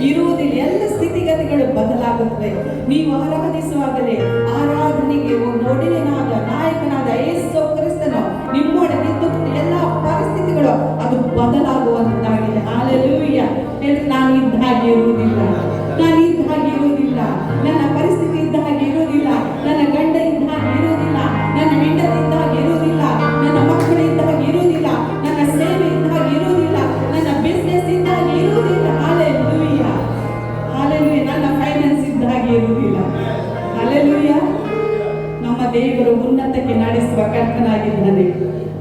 ಇರುವುದಿಲ್ಲ. ಎಲ್ಲ ಸ್ಥಿತಿಗತಿಗಳು ಬದಲಾಗುತ್ತವೆ. ನೀವು ಆರಾಧಿಸುವಾಗಲೇ ಆರಾಧನೆಗೆ ಒಡೆಯನಾದ ನಾಯಕನಾದ ಯೇಸು ಕ್ರಿಸ್ತನು ನಿಮ್ಮೊಳಗಿದ್ದು ಎಲ್ಲ ಪರಿಸ್ಥಿತಿಗಳು ಅದು ಬದಲಾಗುವಂತಾಗಿದೆ. ಹಲ್ಲೆಲೂಯಾ. ಹೇಳಿ, ನಾನು ಇದ್ದ ಹಾಗೆ ಇರುವುದಿಲ್ಲ, ನಾನು ಇದ್ದ ಹಾಗೆ ಇರುವುದಿಲ್ಲ, ನನ್ನ ಪರಿಸ್ಥಿತಿ ಇದ್ದ ಹಾಗೆ ಇರುವುದಿಲ್ಲ, ನನ್ನ ಗಂಡ ಇದ್ದ ಹಾಗೆ ಇರುವುದಿಲ್ಲ, ನನ್ನ ಹೆಂಡತಿ ಇದ್ದ ಹಾಗೆ ಇರುವುದಿಲ್ಲ, ನನ್ನ ಮಕ್ಕಳು ಇದ್ದ ಹಾಗೆ ಇರುವುದಿಲ್ಲ, ನನ್ನ ಸೇವೆ ಇದ್ದ ಹಾಗೆ ಇರುವುದಿಲ್ಲ, ನನ್ನ ಬಿಸ್ನೆಸ್ ಇದ್ದ ಹಾಗೆ ಇರುವುದಿಲ್ಲ. Hallelujah, hallelujah. ನನ್ನ ಫೈನಾನ್ಸ್ ಇದ್ದ ಹಾಗೆ ಇರುವುದಿಲ್ಲ. ಹಲ್ಲೆಲೂಯಾ. ನಮ್ಮ ದೇವರು ಉನ್ನತಕ್ಕೆ ನಡೆಸುವ ಕರ್ತನಾಗಿದ್ದಾನೆ.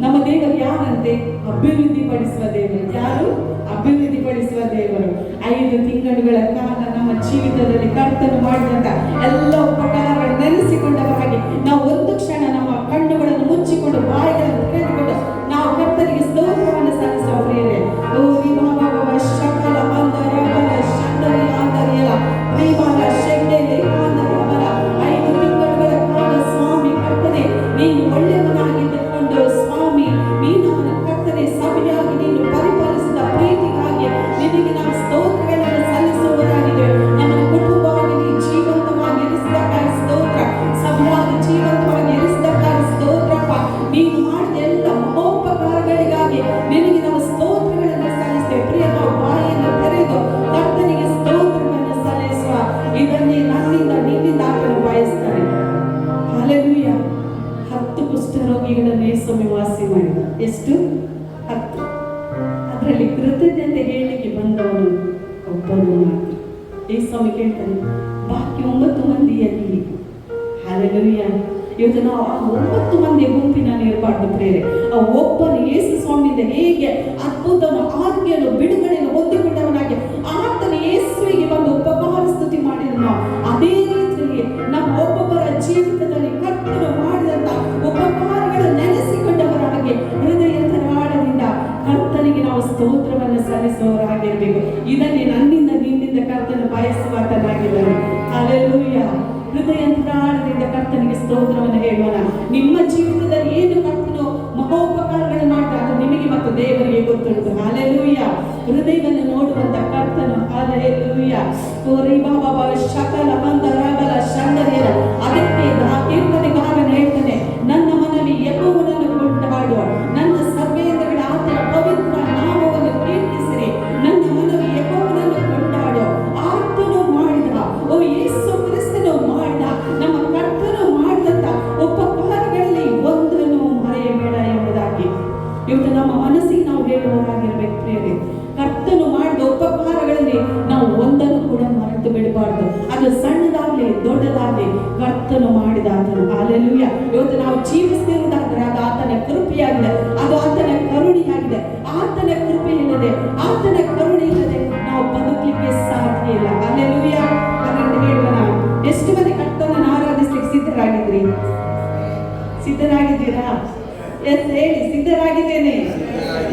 ನಮ್ಮ ದೇವರು ಯಾರಂತೆ? ಅಭಿವೃದ್ಧಿ ಪಡಿಸುವ ದೇವರು. ಯಾರು? ಅಭಿವೃದ್ಧಿ ಪಡಿಸುವ ದೇವರು. 5 ತಿಂಗಳುಗಳ ಕಾಲ ನಮ್ಮ ಜೀವಿತದಲ್ಲಿ ಕರ್ತನು ಮಾಡಿದಂತ ಎಲ್ಲ ಉಪಕಾರಗಳನ್ನು ನೆನೆಸಿಕೊಂಡವ ಹಾಗೆ ನಾವು ಒಂದು ಕ್ಷಣ ನಮ್ಮ ಕಣ್ಣುಗಳನ್ನು ಮುಚ್ಚಿಕೊಂಡು ಬಾಯಿಗಳನ್ನು ತೆಗೆದುಕೊಂಡು ನಾವು ಕರ್ತನಿಗೆ ಸ್ತೋತ್ರವನ್ನು ಸಲ್ಲಿಸುವ ಪ್ರಿಯರೇ. ಓ ವಿಭಾಗ ಶಕಲ ಅಂದರಬಲ ಶಂದರಿ ಆಂದರಿಯಲ ವಿಭಾಗ ಶೆಂಡೆಲೆ ಆಂದರಬಲ 5 ತಿಂಗಳುಗಳ ಕಾಲ ಸ್ವಾಮಿ ಕರ್ತನೆ ನೀನು ಒಳ್ಳೆಯವನಾಗಿದ್ದುಕೊಂಡು ಸ್ವಾಮಿ ನೀನು ಕರ್ತನೆ ಸಭೆಯಾಗಿ ನೀನು ಪರಿಪಾಲಿಸಿದ ಪ್ರೀತಿಗಾಗಿ ನಿನಗೆ ನಾವು ಸ್ತೋತ್ರಗಳನ್ನು ಸಲ್ಲಿಸುವುದಾಗಿದ್ದೇವೆ. ನಮ್ಮ ಕುಟುಂಬವಾಗಿ ನೀ ಜೀವಂತವಾಗಿ ಇರಿಸಿದಕ್ಕಾಗಿ ಸ್ತೋತ್ರ, ಸಭೆಯಾಗಿ ಜೀವಂತವಾಗಿ ಇರಿಸಿದಕ್ಕಾಗಿ ಸ್ತೋತ್ರಪ್ಪ. ನೀನು ಮಾಡಿದ ಎಲ್ಲ ಮಹೋಪಕಾರಗಳಿಗಾಗಿ ನಿನಗೆ ನಾವು ಸ್ತೋತ್ರಗಳನ್ನು ಸಲ್ಲಿಸ್ತೇವೆ. ಪ್ರಿಯ, ನಾವು ಬಾಯಿಯನ್ನು ತೆರೆದು ಕರ್ತನಿಗೆ ಸ್ತೋತ್ರವನ್ನು ಸಲ್ಲಿಸುವ ಇದನ್ನೇ ನನ್ನಿಂದ ನಿನ್ನಿಂದ ಆತನು ಬಯಸ್ತಾನೆ. ಹಲ್ಲೆಲೂಯಾ. 10 ಕುಷ್ಠರೋಗಿಗಳನ್ನು ಯೇಸು ವಾಸಿ ಮಾಡಿದ. ಎಷ್ಟು? 10. ಅದರಲ್ಲಿ ಕೃತಜ್ಞತೆ ಹೇಳಲಿಕ್ಕೆ ಬಂದವನು ಒಬ್ಬನು ಮಾತ್ರ. ಯೇಸು ಕೇಳ್ತಾನೆ, ಬಾಕಿ 9 ಮಂದಿಯಲ್ಲಿ. ಹಲ್ಲೆಲೂಯಾ. ಇವತ್ತು ನಾವು 9 ಮಂದಿಯ ಗುಂಪಿನಲ್ಲಿ ಇರಬಾರ್ದು ಪ್ರೇರೆ. ಆ ಒಬ್ಬನು ಯೇಸು ಸ್ವಾಮಿಯಿಂದ ಹೇಗೆ ಅದ್ಭುತವನ್ನು ಆಜ್ಞೆಯನ್ನು ಬಿಡುಗಡೆಯನ್ನು ಹೊಂದಿಕೊಂಡವನಾಗಿ ಆತನ ಯೇಸುವಿಗೆ ಬಂದು ಉಪಕಾರ ಸ್ತುತಿ ಮಾಡಿದನು. ಅದೇ ರೀತಿಯಲ್ಲಿ ನಮ್ಮ ಒಬ್ಬೊಬ್ಬರ ಜೀವಿತದಲ್ಲಿ ಕರ್ತನು ಮಾಡಿದಂತ ಉಪಕಾರಗಳನ್ನು ನೆನೆಸಿಕೊಂಡವರಾಗಿ ಹೃದಯಂತರಾಳದಿಂದ ಕರ್ತನಿಗೆ ನಾವು ಸ್ತೋತ್ರವನ್ನು ಸಲ್ಲಿಸುವವರಾಗಿರಬೇಕು. ಇದನ್ನೇ ನನ್ನಿಂದ ನಿನ್ನಿಂದ ಕರ್ತನು ಬಯಸುವಾತನಾಗಿದ್ದಾನೆ. ಹಲ್ಲೆಲೂಯಾ. ಹೃದಯಂತರಾಳದಿಂದ ಕರ್ತನಿಗೆ ಸ್ತೋತ್ರವನ್ನು ಹೇಳೋಣ. ನಿಮ್ಮ ಜೀವಿತದಲ್ಲಿ ಏನು ಕರ್ತನು ಮಹೋಪಕಾರಗಳನ್ನು ಮಾಡಿದ ಅದು ನಿಮಗೆ ಮತ್ತು ದೇವರಿಗೆ ಗೊತ್ತುಂಟು. ಹಲ್ಲೆಲೂಯಾ. ಹೃದಯವನ್ನು ನೋಡುವಂತ ಕರ್ತನು. ಹಲ್ಲೆಲೂಯಾ. ಬಾಬಾ ಶಕಲ ಬಂದರಬಲ ಶಂದರಿಯರ ಅದಕ್ಕೆ ಕೀರ್ತನೆಗಾರನು ಹೇಳ್ತಾನೆ, ನನ್ನ ಮನವಿ ಯೆಹೋವನನ್ನು ಕೊಂಡಾಡುವ, ನನ್ನ ಸರ್ವೇಂದ್ರಗಳ ಆತನ ಪವಿತ್ರ ನಾಮವನ್ನು ಕೀರ್ತಿಸಿರಿ. ನನ್ನ ಮನವಿ ಯೆಹೋವನನ್ನು ಕೊಂಡಾಡುವ, ಆತನು ಮಾಡಿದ, ಓ ಯೇಸು ಕ್ರಿಸ್ತನು ಮಾಡಿದ, ನಮ್ಮ ಕರ್ತನು ಮಾಡಿದಂತ ಉಪಕಾರಗಳಲ್ಲಿ ಒಂದನ್ನು ಮರೆಯಬೇಡ ಎಂಬುದಾಗಿ ಇವತ್ತು ನಮ್ಮ ಮನಸ್ಸಿಗೆ ನಾವು ಹೇಳುವವರಾಗಿರ್ಬೇಕು ಪ್ರಿಯರೇ. ಕರ್ತನು ಮಾಡಿದ ಉಪಕಾರಗಳಲ್ಲಿ ನಾವು ಒಂದನ್ನು ಕೂಡ ಮರೆತು ಬಿಡಬಾರ್ದು. ಅದು ಸಣ್ಣದಾಗ್ಲಿ ದೊಡ್ಡದಾಗ್ಲಿ ಕರ್ತನು ಮಾಡಿದ ಆತನು. ಹಲ್ಲೆಲೂಯಾ. ಇವತ್ತು ನಾವು ಜೀವಿಸ್ತಿರುವುದಾದ್ರೆ ಅದು ಆತನ ಕೃಪೆಯಾಗಿದೆ, ಅದು ಆತನ ಕರುಣೆಯಾಗಿದೆ. ಆತನ ಕೃಪೆ ಇಲ್ಲದೆ, ಆತನ ಕರುಣೆ ಇಲ್ಲದೆ ನಾವು ಬದುಕಲಿಕ್ಕೆ ಸಾಧ್ಯ ಇಲ್ಲ. ಹಲ್ಲೆಲೂಯಾ. ಹಾಗಂತ ಹೇಳುವ ನಾವು ಎಷ್ಟು ಮಂದಿ ಕರ್ತನನ್ನು ಆರಾಧಿಸ್ಲಿಕ್ಕೆ ಸಿದ್ಧರಾಗಿದ್ರಿ? ಸಿದ್ಧರಾಗಿದ್ದೀರಾ? ಎಸ್ ಹೇಳಿ, ಸಿದ್ಧರಾಗಿದ್ದೇನೆ,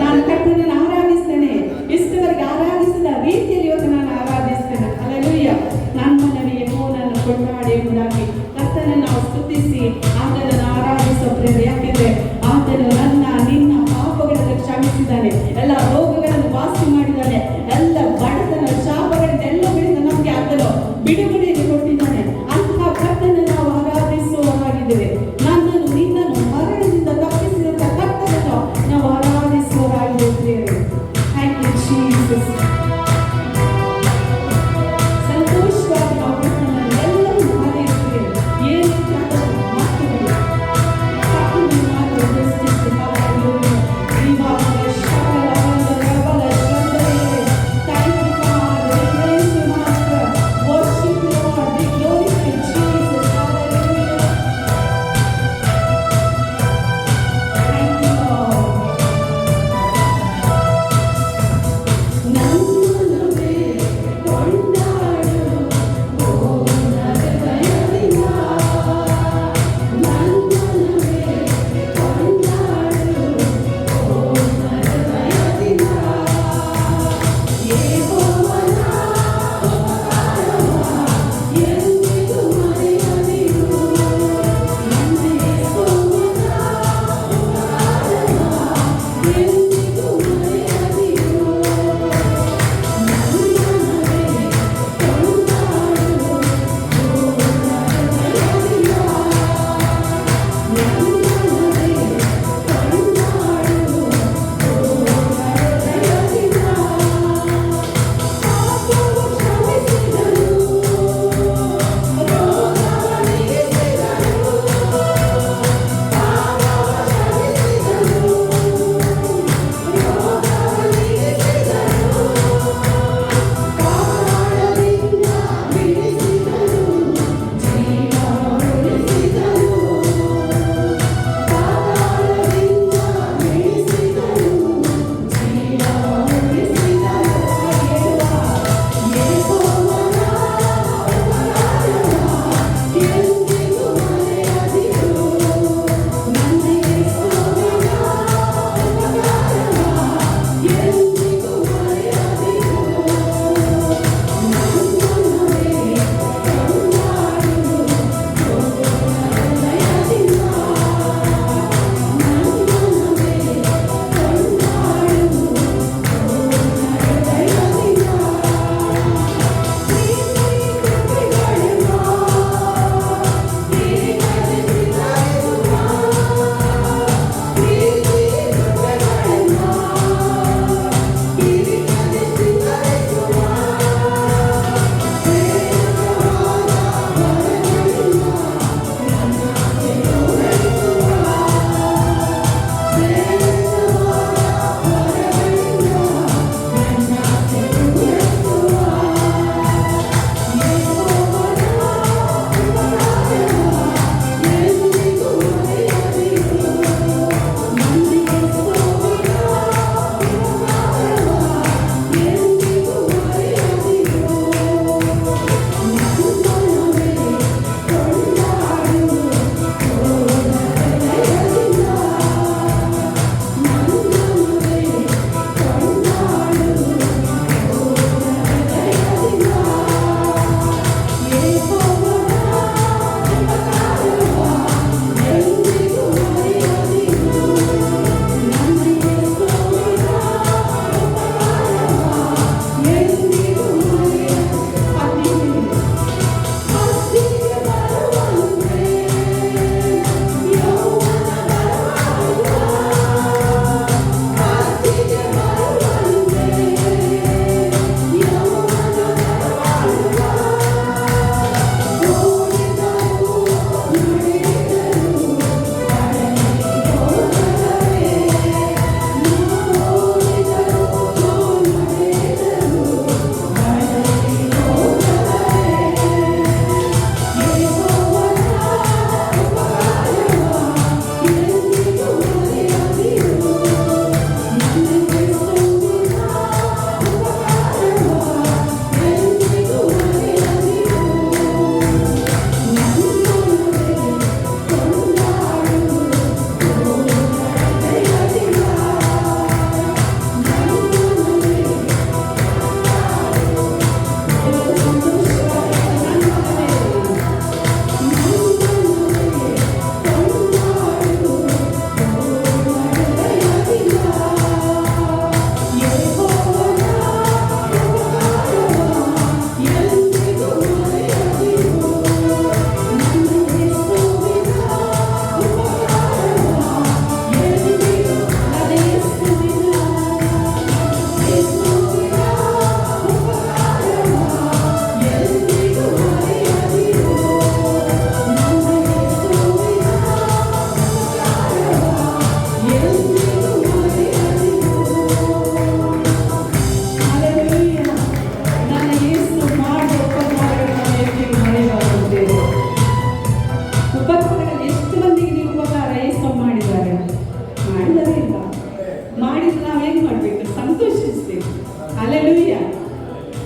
ನಾನು ಕರ್ತನನ್ನು ಆರಾಧಿಸ್ತೇನೆ. ಇಷ್ಟವರೆಗೆ ಆರಾಧಿಸಿದ ರೀತಿಯಲ್ಲಿ ಇವತ್ತು ನಾನು ಆರಾಧಿಸ್ತೇನೆ. ಹಲ್ಲೆಲೂಯಾ. ನನ್ನ ಮನವಿ ಯೆಹೋವನನ್ನು ಕೊಂಡಾಡಿ ಎಂಬುದಾಗಿ ಕರ್ತನನ್ನು ನಾವು ಸ್ತುತಿಸಿ ಆತನನ್ನು ಆರಾಧಿಸುವ ಪ್ರೇರಣೆ. ಯಾಕೆಂದ್ರೆ ಆತನು ನನ್ನ ನಿನ್ನ ಪಾಪಗಳನ್ನು ಕ್ಷಮಿಸಿದ್ದಾನೆ, ಎಲ್ಲ ರೋಗಗಳನ್ನು ವಾಸಿ ಮಾಡಿದ್ದಾನೆ, ಎಲ್ಲ ಬಡತನ ಶಾಪಗಳಿಂದ ಎಲ್ಲಗಳಿಂದ ನಮಗೆ ಆತನು ಬಿಡುಗಡೆಯನ್ನು ಕೊಟ್ಟಿದ್ದಾನೆ. ಅಂತಹ ಕರ್ತನನ್ನು ನಾವು ಆರಾಧಿಸುವವರಾಗಿದ್ದೇವೆ. ನನ್ನನ್ನು ನಿನ್ನನ್ನು ಮರಣದಿಂದ ತಪ್ಪಿಸಿದಂತ ಕರ್ತನನ್ನು ನಾವು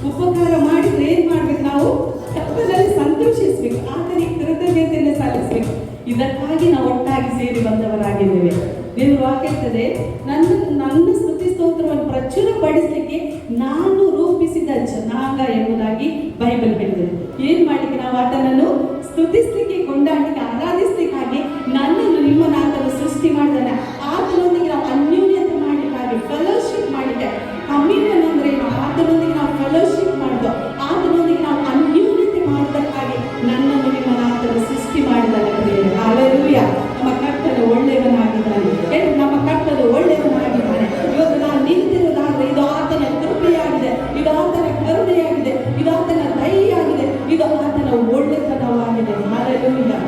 ಉಪಕಾರ ಮಾಡಿದ್ರೆ ಏನ್ ಮಾಡ್ಬೇಕು ನಾವು? ಕರ್ತನಲ್ಲಿ ಸಂತೋಷಿಸ್ಬೇಕು, ಆತನಿಗೆ ಕೃತಜ್ಞತೆಯನ್ನು ಸಲ್ಲಿಸ್ಬೇಕು. ಇದಕ್ಕಾಗಿ ನಾವು ಒಟ್ಟಾಗಿ ಸೇರಿ ಬಂದವರಾಗಿದ್ದೇವೆ. ದೇವರು ವಾಕ್ಯತ್ತದೆ, ನನ್ನ ಸ್ತುತಿ ಸ್ತೋತ್ರವನ್ನು ಪ್ರಚುರಪಡಿಸಲಿಕ್ಕೆ ನಾನು ರೂಪಿಸಿದ ಜನಾಂಗ ಎಂಬುದಾಗಿ ಬೈಬಲ್ ಹೇಳಿದೆ. ಏನ್ ಮಾಡ್ಲಿಕ್ಕೆ? ನಾವು ಆತನನ್ನು ಸ್ತುತಿಸ್ಲಿಕ್ಕೆ, ಕೊಂಡಾಡ್ಲಿಕ್ಕೆ, ಆರಾಧಿಸ್ಲಿಕ್ಕಾಗಿ ನನ್ನನ್ನು ನಿಮ್ಮನ್ನು ಆತನು ಸೃಷ್ಟಿ ಮಾಡಿದಾನೆ. ಆತನೊಂದಿಗೆ ನಾವು ಅನ್ಯೋನ್ಯತೆ ಮಾಡ್ಲಿಕ್ಕಾಗಿ, ಫೆಲೋಶಿಪ್ ಮಾಡಲಿಕ್ಕೆ. ಕಮ್ಯುನಿಯನ್ ಅಂದ್ರೆ ಆತನೊಂದಿಗೆ ನಾವು ಫೆಲೋಶಿಪ್ ಮಾಡೋದು, ಆತನೊಂದಿಗೆ ನಾವು ಅನ್ಯೋನ್ಯತೆ ಮಾಡೋದಕ್ಕಾಗಿ ನನ್ನನ್ನು ನಿಮ್ಮನ್ನು ಆತನು ಸೃಷ್ಟಿ ಮಾಡಿದಾನೆ. ಹಲ್ಲೆಲೂಯಾ. ನಮ್ಮ ಕರ್ತನು ಒಳ್ಳೆಯವನಾಗಿದ್ದಾನೆ. ನಮ್ಮ ಕರ್ತನು ಒಳ್ಳೆಯವನಾಗಿದ್ದಾನೆ. ಇವತ್ತು ನಾನು ನಿಂತಿರುವುದಾದ್ರೆ ಇದು ಆತನ ಕೃಪೆಯಾಗಿದೆ, ಇದು ಆತನ ಕರುಣೆಯಾಗಿದೆ, ಇದು ಆತನ ದಯೆಯಾಗಿದೆ, ಇದು ಆತನ ಒಳ್ಳೆತನವಾಗಿದೆ. ಹಲ್ಲೆಲೂಯಾ.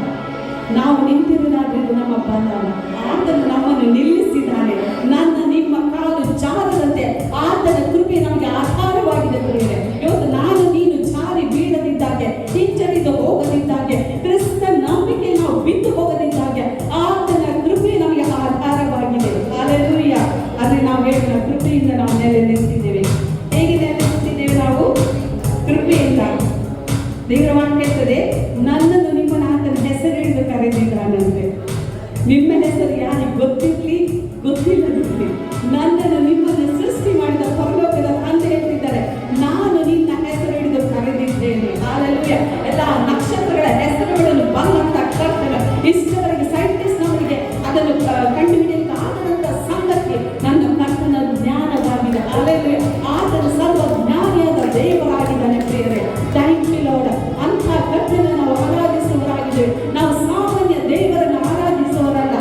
ನಾವು ನಿಂತಿರುವುದಾದ್ರೆ ಇದು ನಮ್ಮ ಬಲ. ಆತನು ನಮ್ಮನ್ನು ನಿಲ್ಲಿಸಿದ್ದಾನೆ. ನನ್ನ ನಿಮ್ಮ ಕಾಲು ಜಾರದಂತೆ ಆತನ ಕೃಪೆ ನಮಗೆ ಆಧಾರವಾಗಿದೆ. ಪ್ರಿಯರೇ, ಇವತ್ತು ನಾನು ನೀನು ಜಾರಿ ಬೀಳದಿದ್ದಾಗೆ, ಹಿಂಜರಿದು ಹೋಗದಿದ್ದಾಗೆ, ಕ್ರಿಸ್ತ ನಂಬಿಕೆ ನಾವು ಬಿದ್ದು ಹೋಗದಿದ್ದಾಗೆ ಆತನ ಕೃಪೆ ನಮಗೆ ಆಧಾರವಾಗಿದೆ. ಹಲ್ಲೆಲೂಯಾ. ಆದ್ರೆ ನಾವು ಹೇಳಿದ ಕೃಪೆಯಿಂದ ನಾವು ನೆಲೆ ನಿಂತಿದ್ದೇವೆ. ಹೇಗೆ ನೆಲೆ ನಿಂತಿದ್ದೇವೆ? ನಾವು ಕೃಪೆಯಿಂದ. ದೇವರ ವಾಕ್ಯ ಹೇಳ್ತದೆ, ನನ್ನನ್ನು ನಿಮ್ಮನ್ನ ಆತನ ಹೆಸರು ಹಿಡಿದು ಕರೆದಿದ್ದಾನಂತೆ. ನಿಮ್ಮ ಹೆಸರು ಯಾರಿಗೆ ಗೊತ್ತಿರ್ಲಿ ಗೊತ್ತಿಲ್ಲದಿರ್ಲಿ, ನನ್ನನ್ನು ನಿಮ್ಮನ್ನು ಸೃಷ್ಟಿ ಮಾಡಿದ ಪರಲೋಕದ ತಂದೆ ಹೇಳ್ತಿದ್ದಾರೆ, ನಾನು ನಿನ್ನ ಹೆಸರು ಹಿಡಿದು ಕರೆದಿದ್ದೇನೆ. ಹಲ್ಲೆಲೂಯಾ. ಎಲ್ಲ ನಕ್ಷತ್ರಗಳ ಹೆಸರುಗಳನ್ನು ಬಲ್ಲಂತ ಕರ್ತನ ಇಷ್ಟವರೆಗೆ ಸೈಂಟಿಸ್ಟ್ನವರಿಗೆ ಅದನ್ನು ಕಂಡುಹಿಡಿಯಲಿಕ್ಕೆ ಆಗದಂತ ಸಂಗತಿ ನನ್ನ ಕರ್ತನ ಜ್ಞಾನವಾಗಿದೆ. ಹಲ್ಲೆಲೂಯಾ. ಆತನ ಸರ್ವ ಜ್ಞಾನಿಯಾದ ದೇವರಾಗಿದ್ದಾನೆ. ಪ್ರಿಯರೇ, ಥ್ಯಾಂಕ್ ಯು ಲಾರ್ಡ್. ಅಂಥ ಕರ್ತನ ನಾವು ಆರಾಧಿಸುವವರಾಗಿದ್ದೇವೆ. ನಾವು ಸಾಮಾನ್ಯ ದೇವರನ್ನು ಆರಾಧಿಸುವವರಲ್ಲ.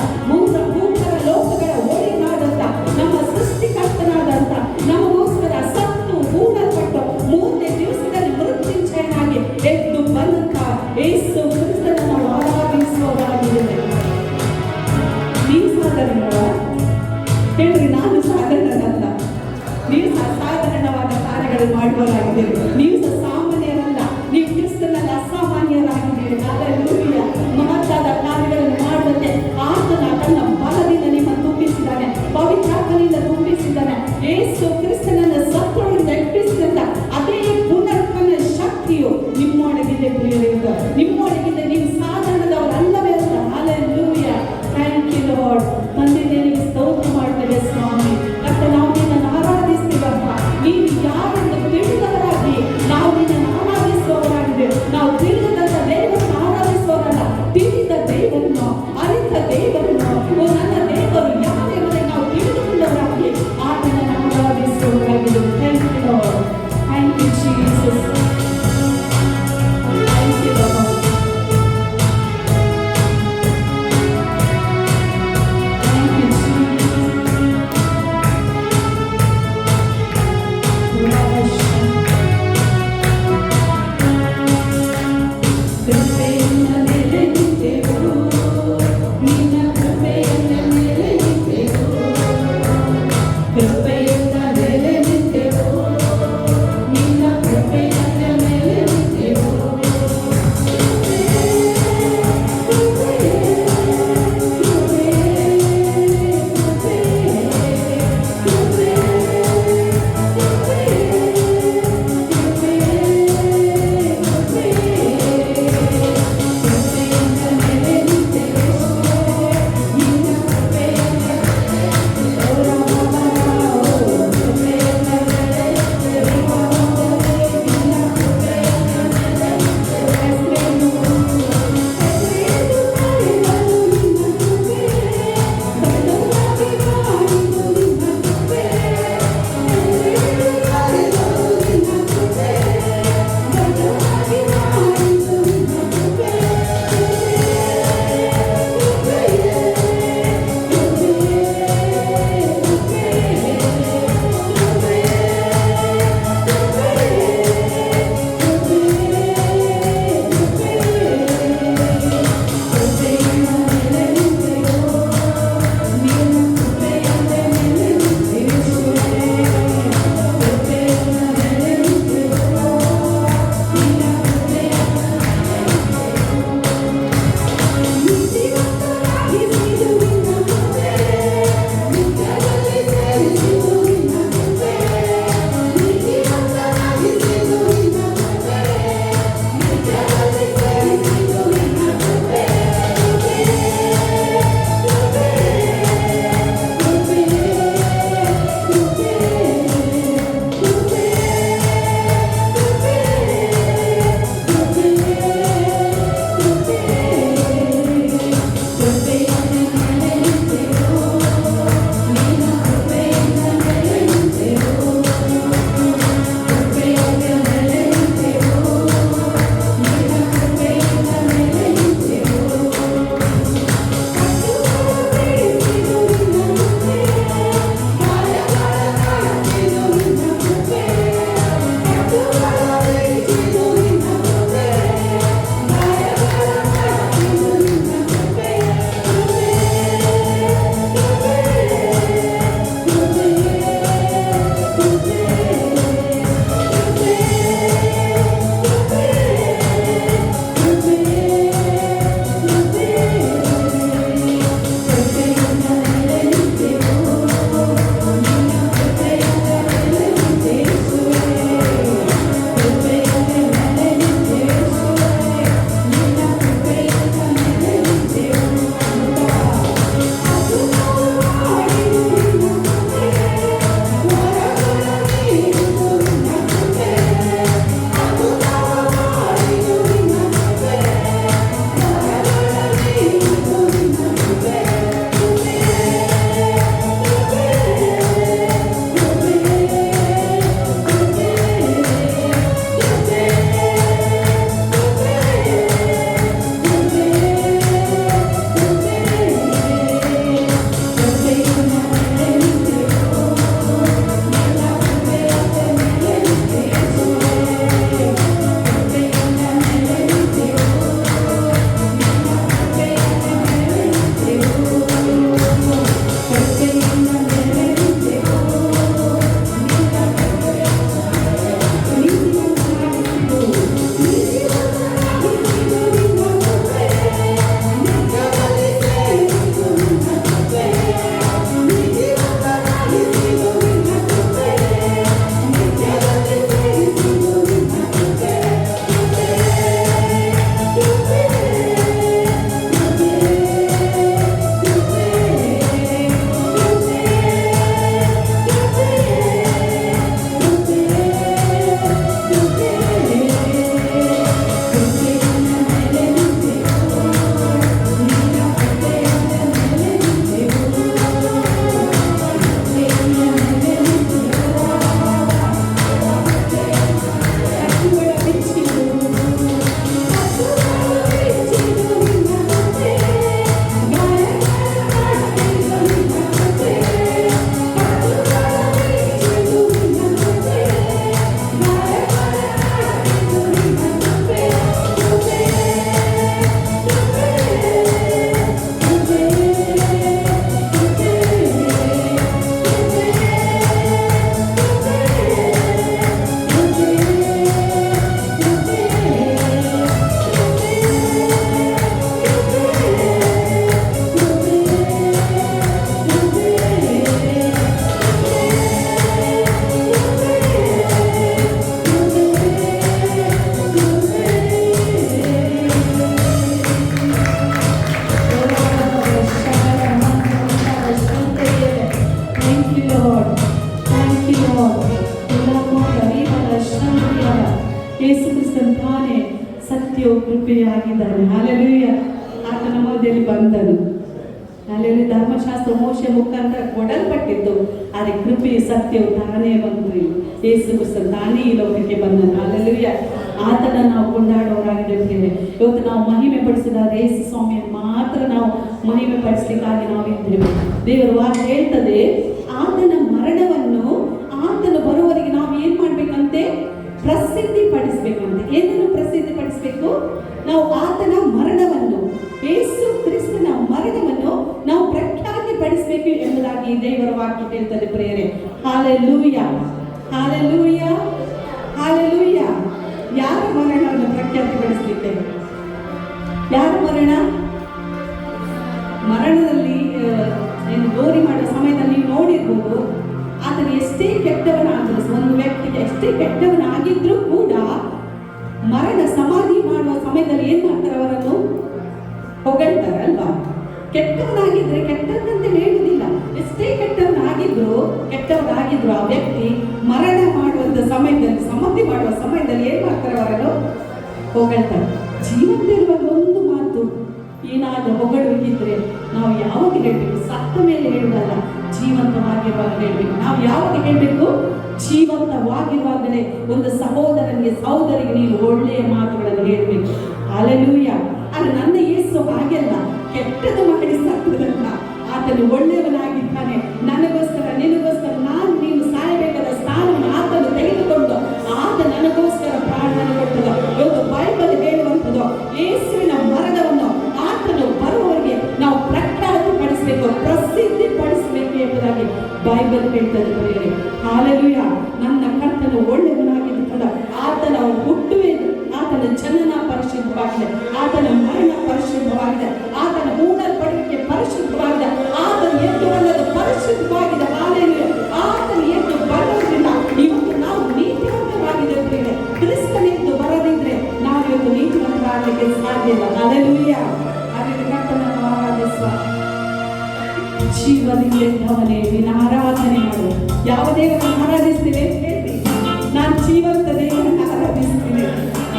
ಭೂತರ ಲೋಕಗಳ ಒಡೆಯನಾದಂತ ನಮ್ಮ ಸೃಷ್ಟಿಕರ್ತನಾದಂತ ನಮಗೋಸ್ಕರ ಸತ್ತು ಹೂಣಲ್ಪಟ್ಟು ಮೂರನೇ ದಿವಸದಲ್ಲಿ ಮೃತ್ಯುಂಜಯನಾಗಿ ಎದ್ದು ಬಂದಂತ ಯೇಸು ಕ್ರಿಸ್ತನ ನಾವು ಆರಾಧಿಸುವವರಾಗಿದ್ದೇವೆ. ನೀವು ಸಾಧಾರಣ ಹೇಳ್ರಿ, ನಾನು ಸಾಧಾರಣನಲ್ಲ. ನೀವು ಸಾಧಾರಣವಾದ ಕಾರ್ಯಗಳನ್ನು ಮಾಡುವವರಾಗಿದ್ದೀರಿ. ನೀವು ಸಾಮಾನ್ಯರಲ್ಲ, ನೀವು ಕ್ರಿಸ್ತನಲ್ಲಿ ಅಸಾಮಾನ್ಯರಾಗಿದ್ದೀರಿ. ಹಲ್ಲೆಲೂಯಾ. ಮಹತ್ತಾದ ಕಾರ್ಯಗಳನ್ನು ಮಾಡುವಂತೆ ಆತನ ತನ್ನ ಬಲದಿಂದ ನಿಮ್ಮನ್ನು ತುಂಬಿಸಿದ್ದಾನೆ, ಪವಿತ್ರಾತ್ಮನಿಂದ ತುಂಬಿಸಿದ್ದಾನೆ. ಯೇಸು ಕ್ರಿಸ್ತನನ್ನು ಸತ್ತೊಳಿಂದ ಎಬ್ಬಿಸಿದಂತ ಅದೇ ಪುನರುತ್ಥಾನ ಶಕ್ತಿಯು ನಿಮ್ಮೊಳಗಿದೆ. ಪ್ರಿಯರೇ, ನಿಮ್ಮೊಳಗಿದೆ. ನೀವು ಸಾಧಾರಣದವರಲ್ಲವೇ ಅಲ್ಲ. ಹಲ್ಲೆಲೂಯಾ. Thank you lord. ತಂದೆ, ನಿನಗೆ ಸ್ತೋತ್ರ ಮಾಡ್ತೇವೆ ಸ್ವಾಮಿ. ಮತ್ತೆ ನಾವು ನಿನ್ನನ್ನು ಆರಾಧಿಸ್ತೀವಪ್ಪ. ನೀನು ಯಾರನ್ನು ತಿಳಿದವರಾಗಿ ನಾವು ನಿನ್ನನ್ನು ಆರಾಧಿಸುವವರಾಗಿದ್ದೇವೆ. ನಾವು ತಿಳಿದಂತ ದೇವರನ್ನು ಆರಾಧಿಸುವವರಲ್ಲ, ತಿಳಿದ ದೇವರನ್ನು, ಅರಿತ ದೇವರನ್ನು, ನನ್ನ ದೇವರು ಯಾರೆಂಬುದನ್ನು ನಾವು ತಿಳಿದುಕೊಂಡವರಾಗಿ ಆತನನ್ನು ಆರಾಧಿಸುವವರಾಗಿದ್ದೇವೆ. Thank you Lord. Thank you Jesus. Thank you Lord. ಕೃಪೆಯಿಂದ ನೆಲೆ ನಿಂತೆವು, ನಿನ್ನ ಕೃಪೆಯಿಂದ ಯೇಸು ಕ್ರಿಸ್ತನ್ ತಾನೇ ಸತ್ಯವು ಕೃಪೆಯಾಗಿದ್ದಾನೆ. ಹಲ್ಲೆಲೂಯ. ಆತನ ಮಧ್ಯದಲ್ಲಿ ಬಂದನು. ಹಲ್ಲೆಲೂಯ. ಧರ್ಮಶಾಸ್ತ್ರ ಮೋಶೆ ಮುಖಾಂತರ ಕೊಡಲ್ಪಟ್ಟಿದ್ದು, ಆದರೆ ಕೃಪೆ ಸತ್ಯವು ತಾನೇ ಬಂದ್ರಿ. ಯೇಸು ಕ್ರಿಸ್ತನ್ ತಾನೇ ಈ ಲೋಕಕ್ಕೆ ಬಂದನು. ಹಲ್ಲೆಲೂಯ. ಆತನ ನಾವು ಕೊಂಡಾಡುವವರಾಗಿದ್ದೇವೆ. ಇವತ್ತು ನಾವು ಮಹಿಮೆ ಪಡಿಸಿದ ಯೇಸು ಸ್ವಾಮಿಯನ್ನು ಮಾತ್ರ ನಾವು ಮಹಿಮೆ ಪಡಿಸಲಿಕ್ಕಾಗಿ ನಾವಿದ್ದೇವೆ. ದೇವರ ವಾಕ್ಯ ಹೇಳ್ತದೆ, ಆತನ ಮರಣವನ್ನು ಆತನ ಬರುವವರೆಗೆ ನಾವು ಏನ್ ಮಾಡ್ಬೇಕಂತೆ? ಪ್ರಸಿದ್ಧಿ ಪಡಿಸ್ಬೇಕಂತೆ. ಏನನ್ನು ಪ್ರಸಿದ್ಧಿ ಪಡಿಸ್ಬೇಕು? ನಾವು ಆತನ ಮರಣವನ್ನು, ಯೇಸು ಕ್ರಿಸ್ತನ ಮರಣವನ್ನು ನಾವು ಪ್ರಖ್ಯಾತಿ ಪಡಿಸಬೇಕು ಎಂಬುದಾಗಿ ದೇವರ ವಾಕ್ಯ ಹೇಳ್ತದೆ ಪ್ರಿಯರೇ. Hallelujah, hallelujah, hallelujah. ಯಾರ ಮರಣವನ್ನು ಪ್ರಖ್ಯಾತಿ ಪಡಿಸಲಿಕ್ಕೆ? ಯಾರ ಮರಣದಲ್ಲಿ ಗೋರಿ ಮಾಡುವ ಸಮಯದಲ್ಲಿ ನೀವು ನೋಡಿರ್ಬೋದು, ಆತನ ಎಷ್ಟೇ ಕೆಟ್ಟವನಾದರೂ, ಒಂದು ವ್ಯಕ್ತಿಗೆ ಎಷ್ಟೇ ಕೆಟ್ಟವನಾಗಿದ್ರೂ ಕೂಡ ಮರಣ ಸಮಾಧಿ ಮಾಡುವ ಸಮಯದಲ್ಲಿ ಏನ್ ಮಾಡ್ತಾರೆ? ಅವರನ್ನು ಹೊಗಳ್ತಾರಲ್ವಾ? ಕೆಟ್ಟವನಾಗಿದ್ರೆ ಕೆಟ್ಟದಂತೆ ಹೇಳುವುದಿಲ್ಲ. ಎಷ್ಟೇ ಕೆಟ್ಟವನಾಗಿದ್ರು ಆ ವ್ಯಕ್ತಿ ಮರಣ ಮಾಡುವಂತ ಸಮಯದಲ್ಲಿ, ಸಮಾಧಿ ಮಾಡುವ ಸಮಯದಲ್ಲಿ ಏನ್ ಮಾಡ್ತಾರೆ? ಅವರನ್ನು ಹೊಗಳ್ತಾರೆ. ಜೀವಂತಿರುವಾಗ ಒಂದು ಮಾತು ಏನಾದರೂ ಹೊಗಳುವಿದ್ರೆ ನಾವು ಯಾವಾಗ ಹೇಳ್ಬೇಕು? ಸತ್ತ ಮೇಲೆ ಹೇಳುವುದಲ್ಲ, ಜೀವಂತವಾಗಿರುವಾಗ ಹೇಳ್ಬೇಕು. ನಾವು ಯಾವಾಗ ಹೇಳ್ಬೇಕು? ಜೀವಂತವಾಗಿರುವಾಗಲೇ ಒಂದು ಸಹೋದರನಿಗೆ, ಸಹೋದರಿಗೆ ನೀನು ಒಳ್ಳೆಯ ಮಾತುಗಳನ್ನು ಹೇಳ್ಬೇಕು. ಹಲ್ಲೆಲೂಯ. ಆದರೆ ನನ್ನ ಯೇಸು ಹಾಗೆಲ್ಲ ಕೆಟ್ಟದ್ದು ಮಾಡಿ ಸತ್ತದಲ್ಲ. ಆತನು ಒಳ್ಳೆಯವನಾಗಿದ್ದಾನೆ. ನನಗೋಸ್ಕರ, ನಿನಗೋಸ್ಕರ, ನೀನು ಸಾಯಬೇಕಾದ ಸ್ಥಾನವನ್ನು ಆತನು ತೆಗೆದುಕೊಂಡು ಆತ ನನಗೋಸ್ಕರ ಪ್ರಾಣವನ್ನು ಕೊಟ್ಟದು. ಇವತ್ತು ಬೈಬಲ್ ಹೇಳುವಂಥದ್ದು, ಯೇಸುವಿನ ಮರಣವನ್ನು ಆತನು ಬರುವವರೆಗೆ ನಾವು ಪ್ರಖ್ಯಾತಿ ಪಡಿಸಬೇಕು, ಪ್ರಸಿದ್ಧಿ ಪಡಿಸಬೇಕು ಎಂಬುದಾಗಿ ಬೈಬಲ್ ಹೇಳ್ತದೆ ಪ್ರಿಯರೇ. ಹಾಲೆಲೂಯ. ನನ್ನ ಕರ್ತನು ಒಳ್ಳೆಯವನಾಗಿದ್ದುಕೊಂಡು ಆತನ ಹುಟ್ಟುವೆ, ಆತನ ಜನನ ಪರಿಶುದ್ಧವಾಗಿದೆ, ಆತನ ಮರಣ ಪರಿಶುದ್ಧವಾಗಿದೆ, ಆತನ ಹೂಡಲ್ಪಡುವಿಕೆ ಪರಿಶುದ್ಧವಾಗಿದೆ, ಆತನ ಎದ್ದು ಬಂದದ್ದು ಪರಿಶುದ್ಧವಾಗಿದೆ. ಹಾಲೆಲೂಯ. ಆತನ ಎದ್ದು ಬರೋದ್ರಿಂದ ಇವತ್ತು ನಾವು ನೀತಿವಂತರಾಗಿದ್ದೇವೆ. ಕ್ರಿಸ್ತನೆದ್ದು ಬರದಿದ್ರೆ ನಾವು ಇವತ್ತು ನೀತಿವಂತರಾಗಲಿಕ್ಕೆ ಸಾಧ್ಯ ಇಲ್ಲ. ಹಾಲೆಲೂಯ. ಹಾಗೆ ಕರ್ತನನ್ನು ಆರಾಧಿಸುವ ಜೀವದಿಂದವನೇ ನೀನು ಆರಾಧನೆ ಮಾಡು. ಯಾವ ದೇವರನ್ನು ಆರಾಧಿಸ್ತೇವೆ? ನಾನು ಜೀವಂತ ದೇವರನ್ನು ಆರಾಧಿಸ್ತೇನೆ,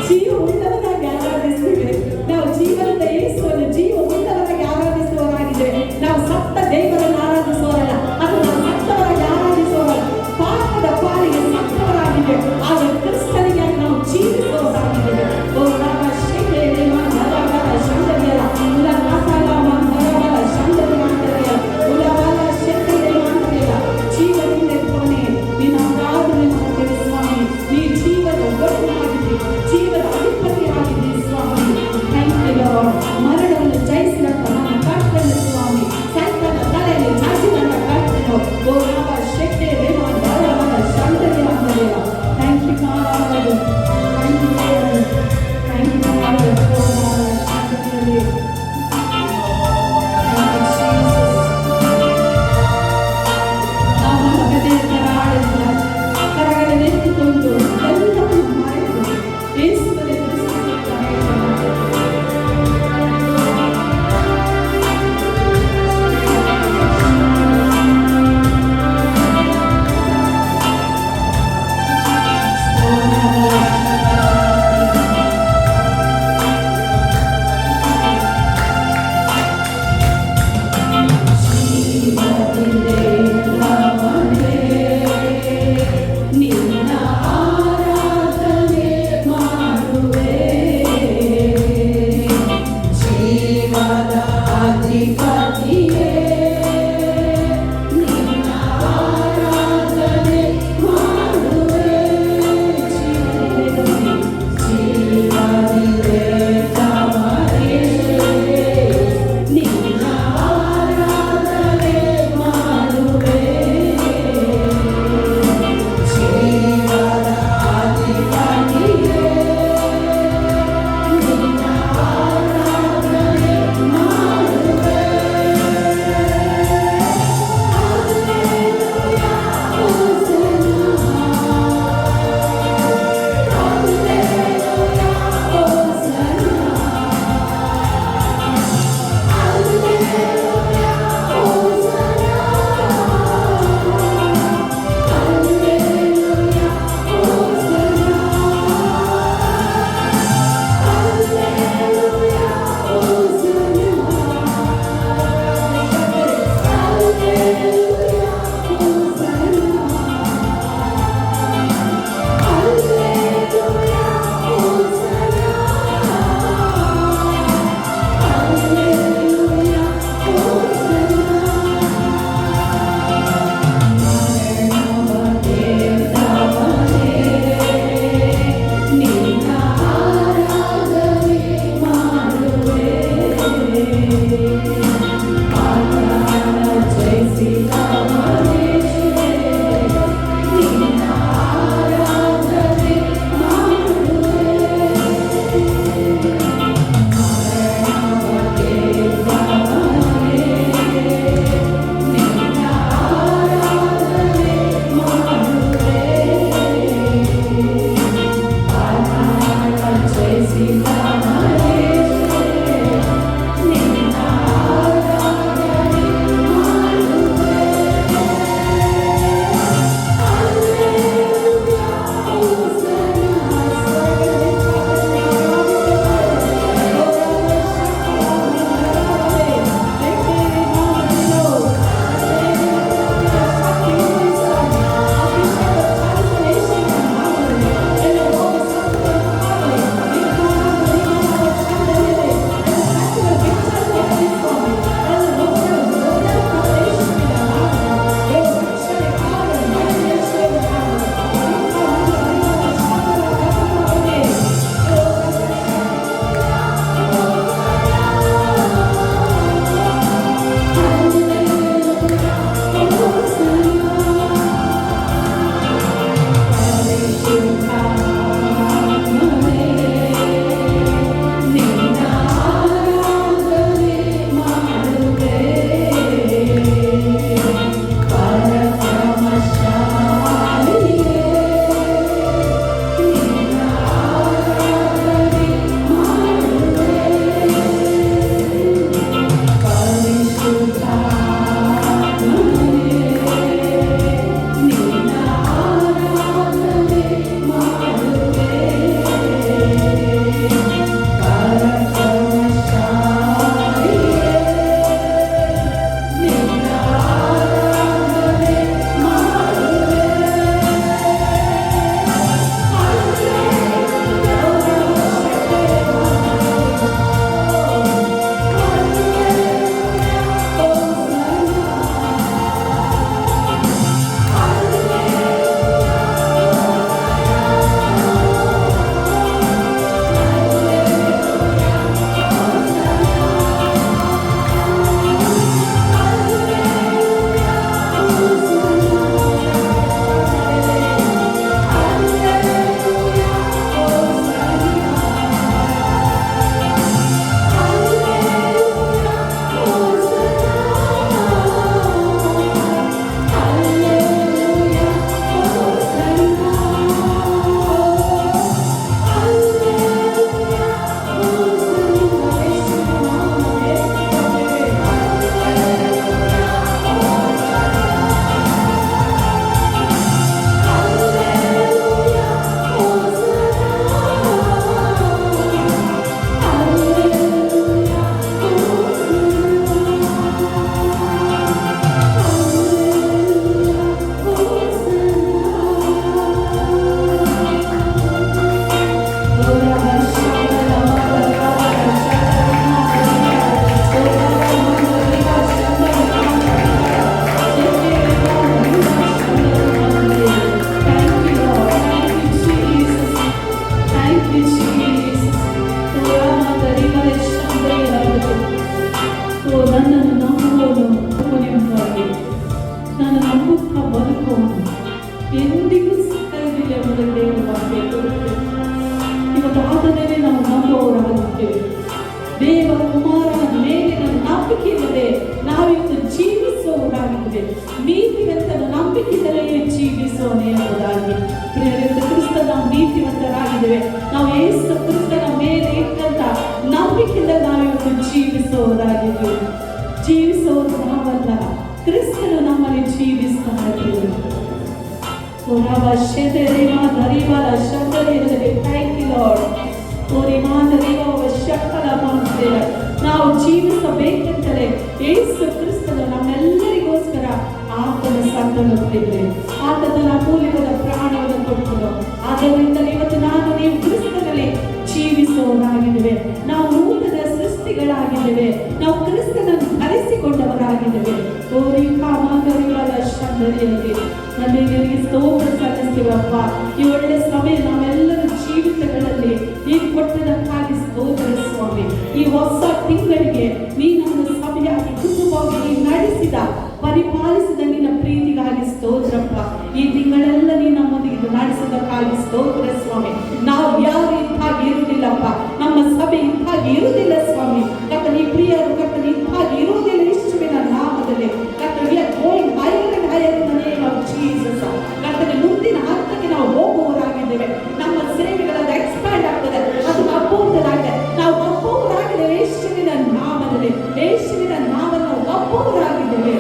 ಜೀವ ಉಳ್ಳವರಾಗಿ ಆರಾಧಿಸ್ತೇವೆ. ನಾವು ಜೀವಂತ ಯೇಸುವನ್ನು ಜೀವ ಉಳ್ಳವರಾಗಿ ಆರಾಧಿಸುವವರಾಗಿದ್ದೇವೆ. ನಾವು ಸತ್ತ ದೇವರನ್ನು ಆರಾಧಿಸುವವರಲ್ಲ, ಅದು ನಾವು ಸತ್ತವರಾಗಿ ಆರಾಧಿಸುವವರಲ್ಲ. ಪಾಪದ ಪಾಲಿಗೆ ಸತ್ತವರಾಗಿದ್ದೇವೆ, ಆಗ ಕ್ರಿಸ್ತನಿಗೆ ನಾವು ಜೀವಿಸುವವರಾಗಿದ್ದೇವೆ. ಓ ರಾಮ ಶೇಖರ ಶಂಕರಿಯಲ್ಲ ಉಲ ಮಾತಾಲ ಮರಬಲ ಶಂಕರಿ ಮಾತಾಡಿಯಲ್ಲ ಉಲಬಲ ಶಂಕರಿ ಮಾತಾಡಿಯಲ್ಲ. ಜೀವದಿಂದ ಕೊನೆ ನಿನ್ನ ಆರಾಧನೆ ಮಾಡ್ತೇವೆ ಸ್ವಾಮಿ. ನೀ ಜೀವದ Thank you, Jesus. ನನ್ನನ್ನು ನಂಬುವವನು ಎಂಬುದಾಗಿ ನಾನು ನಂಬುತ್ತಾ ಬದುಕುವನು ಎಂದಿಗೂ ಸಿಕ್ಕಲಿಲ್ಲ ಎಂಬುದಕ್ಕೆ ದೇವರು ವಾಕ್ಯ ಕೊಡುತ್ತೆ. ಇವತ್ತು ಆದಮೇಲೆ ನಾವು ನಂಬುವವರಾಗುತ್ತೇವೆ. ದೇವ ಕುಮಾರನ ಮೇಲಿನ ನಂಬಿಕೆಯಿಲ್ಲದೆ ನಾವಿವತ್ತು ಜೀವಿಸುವವರಾಗಿದ್ದೇವೆ. ನೀತಿವಂತನ ನಂಬಿಕೆಯಿಂದಲೇ ಜೀವಿಸೋಣ ಎಂಬುದಾಗಿ ಪ್ರಿಯರೇ, ಕ್ರಿಸ್ತ ನಾವು ನೀತಿವಂತರಾಗಿದ್ದೇವೆ. ನಾವು ಯೇಸು ಕ್ರಿಸ್ತನ ಮೇಲೆ ಇಟ್ಟಂತ ನಂಬಿಕೆಯಿಂದ ನಾವಿವತ್ತು ಜೀವಿಸುವವರಾಗಿದ್ದೇವೆ. ಜೀವಿಸುವುದು ನಾವಲ್ಲ, ಕ್ರಿಸ್ತನು ನಮ್ಮಲ್ಲಿ ಜೀವಿಸ್ತಾ ಇದ್ದೇವೆ. ನಾವು ಜೀವಿಸಬೇಕೆಂತಲೇ ಯೇಸು ಕ್ರಿಸ್ತನು ನಮ್ಮೆಲ್ಲರಿಗೋಸ್ಕರ ಆತನ ಸಂತನೊಪ್ಪಿದ್ರೆ ಆತನ ಅಮೂಲ್ಯವಾದ ಪ್ರಾಣವನ್ನು ಕೊಟ್ಟರು. ಆದ್ದರಿಂದ ಇವತ್ತು ನಾನು ನೀವು ಕ್ರಿಸ್ತನಲ್ಲಿ ಜೀವಿಸುವವರಾಗಿದ್ದೇವೆ. ನಾವು ನೂತನ ಸೃಷ್ಟಿಗಳಾಗಿದ್ದೇವೆ. ನಾವು ಕ್ರಿಸ್ತನನ್ನು ಧರಿಸಿಕೊಂಡವರಾಗಿದ್ದೇವೆ. ನಿನಗೆ ಸ್ತೋತ್ರ ಸಲ್ಲಿಸ್ತೀವಪ್ಪ. ಈ ಒಳ್ಳೆ ಸಮಯ ನಾವೆಲ್ಲರೂ ಜೀವಿತಗಳಲ್ಲಿ ನೀನು ಕೊಟ್ಟದಕ್ಕಾಗಿ ಸ್ತೋತ್ರ ಸ್ವಾಮಿ. ಈ ಹೊಸ ತಿಂಗಳಿಗೆ ನೀನನ್ನು ಸಭೆಯಾಗಿ ಕುಟುಂಬವಾಗಿ ನೀನು ನಡೆಸಿದ ಪರಿಪಾಲಿಸಿದ ನಿನ್ನ ಪ್ರೀತಿಗಾಗಿ ಸ್ತೋತ್ರಪ್ಪ. ಈ ತಿಂಗಳೆಲ್ಲ ನೀನು ನಮ್ಮೊಂದಿಗೆ ನಡೆಸಿದಕ್ಕಾಗಿ ಸ್ತೋತ್ರ ಸ್ವಾಮಿ. ನಾವು ಯಾರು ಇಂತಾಗಿ ಇರುವುದಿಲ್ಲಪ್ಪ, ನಮ್ಮ ಸಭೆ ಇಂತಾಗಿ ಇರುವುದಿಲ್ಲ ಸ್ವಾಮಿ. ಕರ್ತನೇ ಪ್ರಿಯರು, ಕರ್ತನೇ ಇಂತಾಗಿ ಇರುವುದಿಲ್ಲ ಯೇಸುವಿನ ನಾಮದಲ್ಲಿ. ಕರ್ತನೇ we are going higher and higher in the name of Jesus. ಕರ್ತನೇ ಮುಂದಿನ ಹಂತಕ್ಕೆ ನಾವು ಹೋಗುವವರಾಗಿದ್ದೇವೆ. ನಮ್ಮ ಸೇವೆಗಳೆಲ್ಲ ಎಕ್ಸ್ಪ್ಯಾಂಡ್ ಆಗ್ತದೆ, ಅದು ಅಪೂರ್ಣವಾಗಿದೆ. ನಾವು ಅಪೂರ್ಣರಾಗಿದ್ದೇವೆ ಯೇಸುವಿನ ನಾಮದಲ್ಲಿ. ಯೇಸುವಿನ ನಾಮದಲ್ಲಿ ನಾವು ಅಪೂರ್ಣರಾಗಿದ್ದೇವೆ.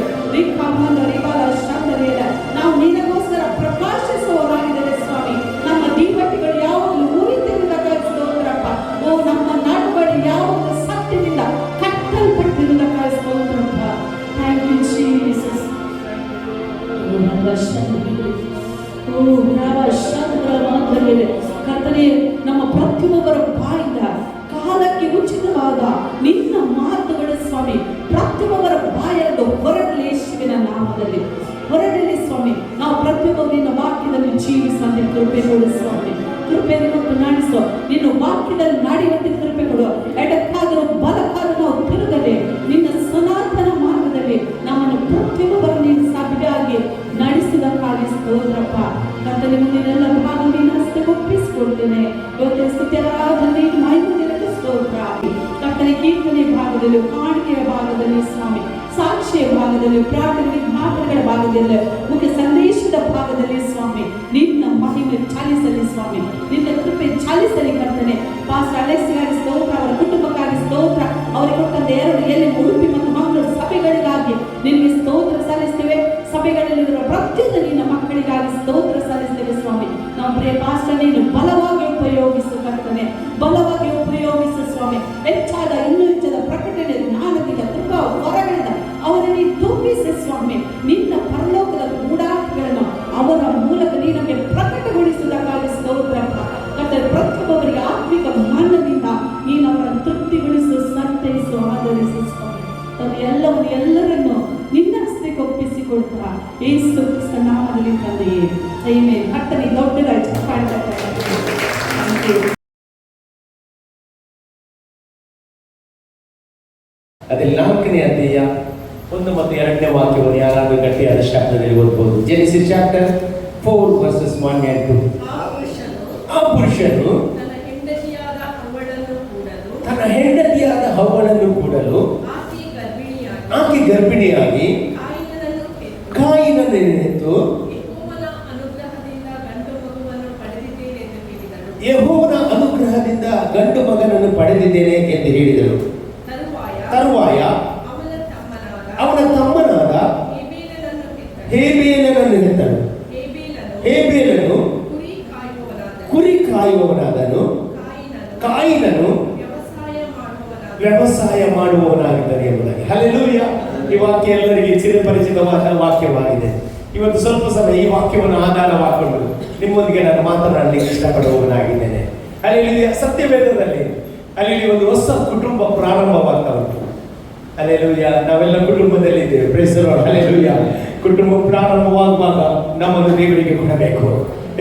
ನಾವು ನಿನಗೋಸ್ಕರ ಪ್ರಕಾಶಿಸುವವರಾಗಿದ್ದೇವೆ ಸ್ವಾಮಿ. ನಮ್ಮ ದೀಪಟಿಗಳು ಯಾವಾಗಲೂ ಉರಿತಿರುವುದಕ್ಕಾಗಿ ಸ್ತೋತ್ರಪ್ಪ. ಓ ನಮ್ಮ ನಾಡುಗಳು ಯಾವಾಗಲೂ ಸತ್ಯದಿಂದ ಕಟ್ಟಲ್ಪಟ್ಟಿರುವುದಕ್ಕಾಗಿ ಸ್ತೋತ್ರಪ್ಪ. Thank you Jesus. ಕರ್ತನೇ, ನಮ್ಮ ಪ್ರತಿಯೊಬ್ಬರ ಬಾಯಿಂದ ಕಾಲಕ್ಕೆ ಉಚಿತವಾದ ನಿನ್ನ ಮಾತುಗಳು ಸ್ವಾಮಿ ಪ್ರತಿಯೊಬ್ಬರ ಬಾಯದ್ದು ಹೊರಡಲಿ ಯೇಸುವಿನ ನಾಮದಲ್ಲಿ. ಹೊರಡಲಿ ಸ್ವಾಮಿ. ನಾವು ಪ್ರತಿಯೊಬ್ಬರು ನಿನ್ನ ವಾಕ್ಯದಲ್ಲಿ ಜೀವಿಸಂತೆ ಕೃಪೆ ಕೊಡು ಸ್ವಾಮಿ. ಕೃಪೆ ಮತ್ತು ನಡೆಸೋ ನಿನ್ನ ವಾಕ್ಯದಲ್ಲಿ ನಡೆಯುವಂತೆ ಕೃಪೆ ಕೊಡು. ಎಡಕ್ಕಾದರೂ ಬಲಕ್ಕಾದರೂ ನಾವು ತಿರುಗದೆ ನಿನ್ನ ಸನಾತನ ಮಾರ್ಗದಲ್ಲಿ ನಮ್ಮನ್ನು ಪ್ರತಿಯೊಬ್ಬರು ನೀನು ಸಭೆಯಾಗಿ ನಡೆಸಿದಕ್ಕಾಗಿ ಸ್ತೋತ್ರಪ್ಪ. ಕರ್ತನೇ, ಮುಂದಿನೆಲ್ಲ ಭಾಗ ನೀನು ಹಸ್ತಕ್ಕೆ ಒಪ್ಪಿಸಿಕೊಡ್ತೇನೆ. ಇವತ್ತು ಸ್ತುತ್ಯರಾಧನೆ ಮಹಿಮೆಗೆ ಸ್ತೋತ್ರ. ಕರ್ತನೇ, ಕೀರ್ತನೆ ಭಾಗದಲ್ಲಿ, ಕಾಣಿಕೆಯ ಭಾಗದಲ್ಲಿ ಸ್ವಾಮಿ, ಸಾಕ್ಷಿಯ ಭಾಗದಲ್ಲಿ, ಪ್ರಾರ್ಥನೆ ಮಾತುಗಳ ಭಾಗದಲ್ಲಿ, ಮುಖ್ಯ ಸಂದೇಶದ ಭಾಗದಲ್ಲಿ ಸ್ವಾಮಿ ನಿನ್ನ ಮಹಿಮೆ ಚಾಲಿಸಲಿ ಸ್ವಾಮಿ. ನಿನ್ನ ಕೃಪೆ ಚಾಲಿಸಲಿ ಕರ್ತನೆ. ಪಾಸ್ಟರ್ ಅಲೆಕ್ಸಿಗಾಗಿ ಸ್ತೋತ್ರ, ಅವರ ಕುಟುಂಬಕ್ಕಾಗಿ ಸ್ತೋತ್ರ, ಅವರಿಗೆ ಕೊಟ್ಟಂತ 2 ಎಲೆ ಉಡುಪಿ ಮತ್ತು ಮಕ್ಕಳು ಸಭೆಗಳಿಗಾಗಿ ನಿನಗೆ ಸ್ತೋತ್ರ ಸಲ್ಲಿಸ್ತೇವೆ. ಸಭೆಗಳಲ್ಲಿರುವ ಪ್ರತಿಯೊಂದು ನಿನ್ನ ಮಕ್ಕಳಿಗಾಗಿ ಸ್ತೋತ್ರ ಸಲ್ಲಿಸ್ತೇವೆ ಸ್ವಾಮಿ. ನಮ್ಮ ಪ್ರಿಯ ಪಾಸ್ಟರ್ ನೀನು ಬಲವಾಗಿ ಉಪಯೋಗಿಸು ಕರ್ತನೆ, ಬಲವಾಗಿ ಉಪಯೋಗಿಸು ಸ್ವಾಮಿ. ಇನ್ನೂ ಹೆಚ್ಚಾದ ಪ್ರಕಟಣೆ ಜ್ಞಾನದಿಂದ ಕೃಪಾ ವರಗಳಿಂದ ಅವರನ್ನು ತುಂಬಿಸಿ ಸ್ವಾಮಿ. ನಿನ್ನ ಪರಲೋಕದ ಗೂಢಾರ್ಥಗಳನ್ನು ಅವರ ಮೂಲಕ ನೀನಕ್ಕೆ ಪ್ರಕಟಗೊಳಿಸುವುದಕ್ಕಾಗಿ ಸ್ತೋತ್ರ. ಕರ್ತನೆ, ಪ್ರತಿಯೊಬ್ಬರಿಗೆ ಆತ್ಮಿಕ ಮನ್ನದಿಂದ ನೀನು ಅವರನ್ನು ತೃಪ್ತಿಗೊಳಿಸು, ಸಂತೈಸು, ಆಧರಿಸು ಸ್ವಾಮಿ. ಎಲ್ಲರನ್ನು ನಿನ್ನ ಹಸ್ತಕ್ಕೆ ಒಪ್ಪಿಸಿಕೊಳ್ತಾ ಯೇಸು ಕ್ರಿಸ್ತ ನಾಮದಲ್ಲಿ ತಂದೆಯೇ, ಆಮೆನ್. ಕರ್ತನೇ ದೊಡ್ಡದಾಗಿ ಚಪ್ಪಾಳೆ ತಟ್ಟಬೇಕು. ಅದ್ರಲ್ಲಿ 4ನೇ ಅಧ್ಯಾಯ 1 ಮತ್ತು 2ನೇ ವಾಕ್ಯವನ್ನು ಯಾರಾದರೂ ಗಟ್ಟಿಯಾದ ಶಬ್ದದಲ್ಲಿ ಓದಬಹುದು. Genesis chapter 4 verses 1 and 2. ಆ ಪುರುಷನು ತನ್ನ ಹೆಂಡತಿಯಾದ ಹವ್ವಳನ್ನು ಕೂಡಲು ಆಕೆ ಗರ್ಭಿಣಿಯಾಗಿ ಕಾಯಿನನ್ನು ಹೆತ್ತು ಯೆಹೋವನ ಅನುಗ್ರಹದಿಂದ ಗಂಡು ಮಗನನ್ನು ಪಡೆದಿದ್ದೇನೆ ಎಂದು ಹೇಳಿದಳು. ತರುವಾಯ ಅವನ ತಮ್ಮನಾದ ಹೇಬೇಲನನ್ನು ಹೆತ್ತಳು. ಹೇಬೇಲನು ಕುರಿ ಕಾಯುವವನಾದನು, ಕಾಯಿನನು ವ್ಯವಸಾಯ ಮಾಡುವವನಾಗಿದ್ದಾನೆ ಎಂಬುದಾಗಿ. ಹಲ್ಲೆಲೂಯಾ. ಈ ವಾಕ್ಯ ಎಲ್ಲರಿಗೆ ಚಿರಪರಿಚಿತವಾದ ವಾಕ್ಯವಾಗಿದೆ. ಇವತ್ತು ಸ್ವಲ್ಪ ಸಮಯ ಈ ವಾಕ್ಯವನ್ನು ಆಧಾರವಾಗಿಕೊಂಡು ನಿಮ್ಮೊಂದಿಗೆ ನಾನು ಮಾತನಾಡಲಿಕ್ಕೆ ಇಷ್ಟಪಡುವವನಾಗಿದ್ದೇನೆ. ಅಲ್ಲಿ ಸತ್ಯವೇದದಲ್ಲಿ ಅಲ್ಲಿ ಒಂದು ಹೊಸ ಕುಟುಂಬ ಪ್ರಾರಂಭವಾಗ್ತಾ ಉಂಟು. ಹಲ್ಲೆಲೂಯಾ. ನಾವೆಲ್ಲ ಕುಟುಂಬದಲ್ಲಿದ್ದೇವೆ. Praise the Lord. ಹಲ್ಲೆಲೂಯಾ. ಕುಟುಂಬ ಪ್ರಾರಂಭವಾಗುವಾಗ ನಮ್ಮನ್ನು ದೇವರಿಗೆ ಕೊಡಬೇಕು.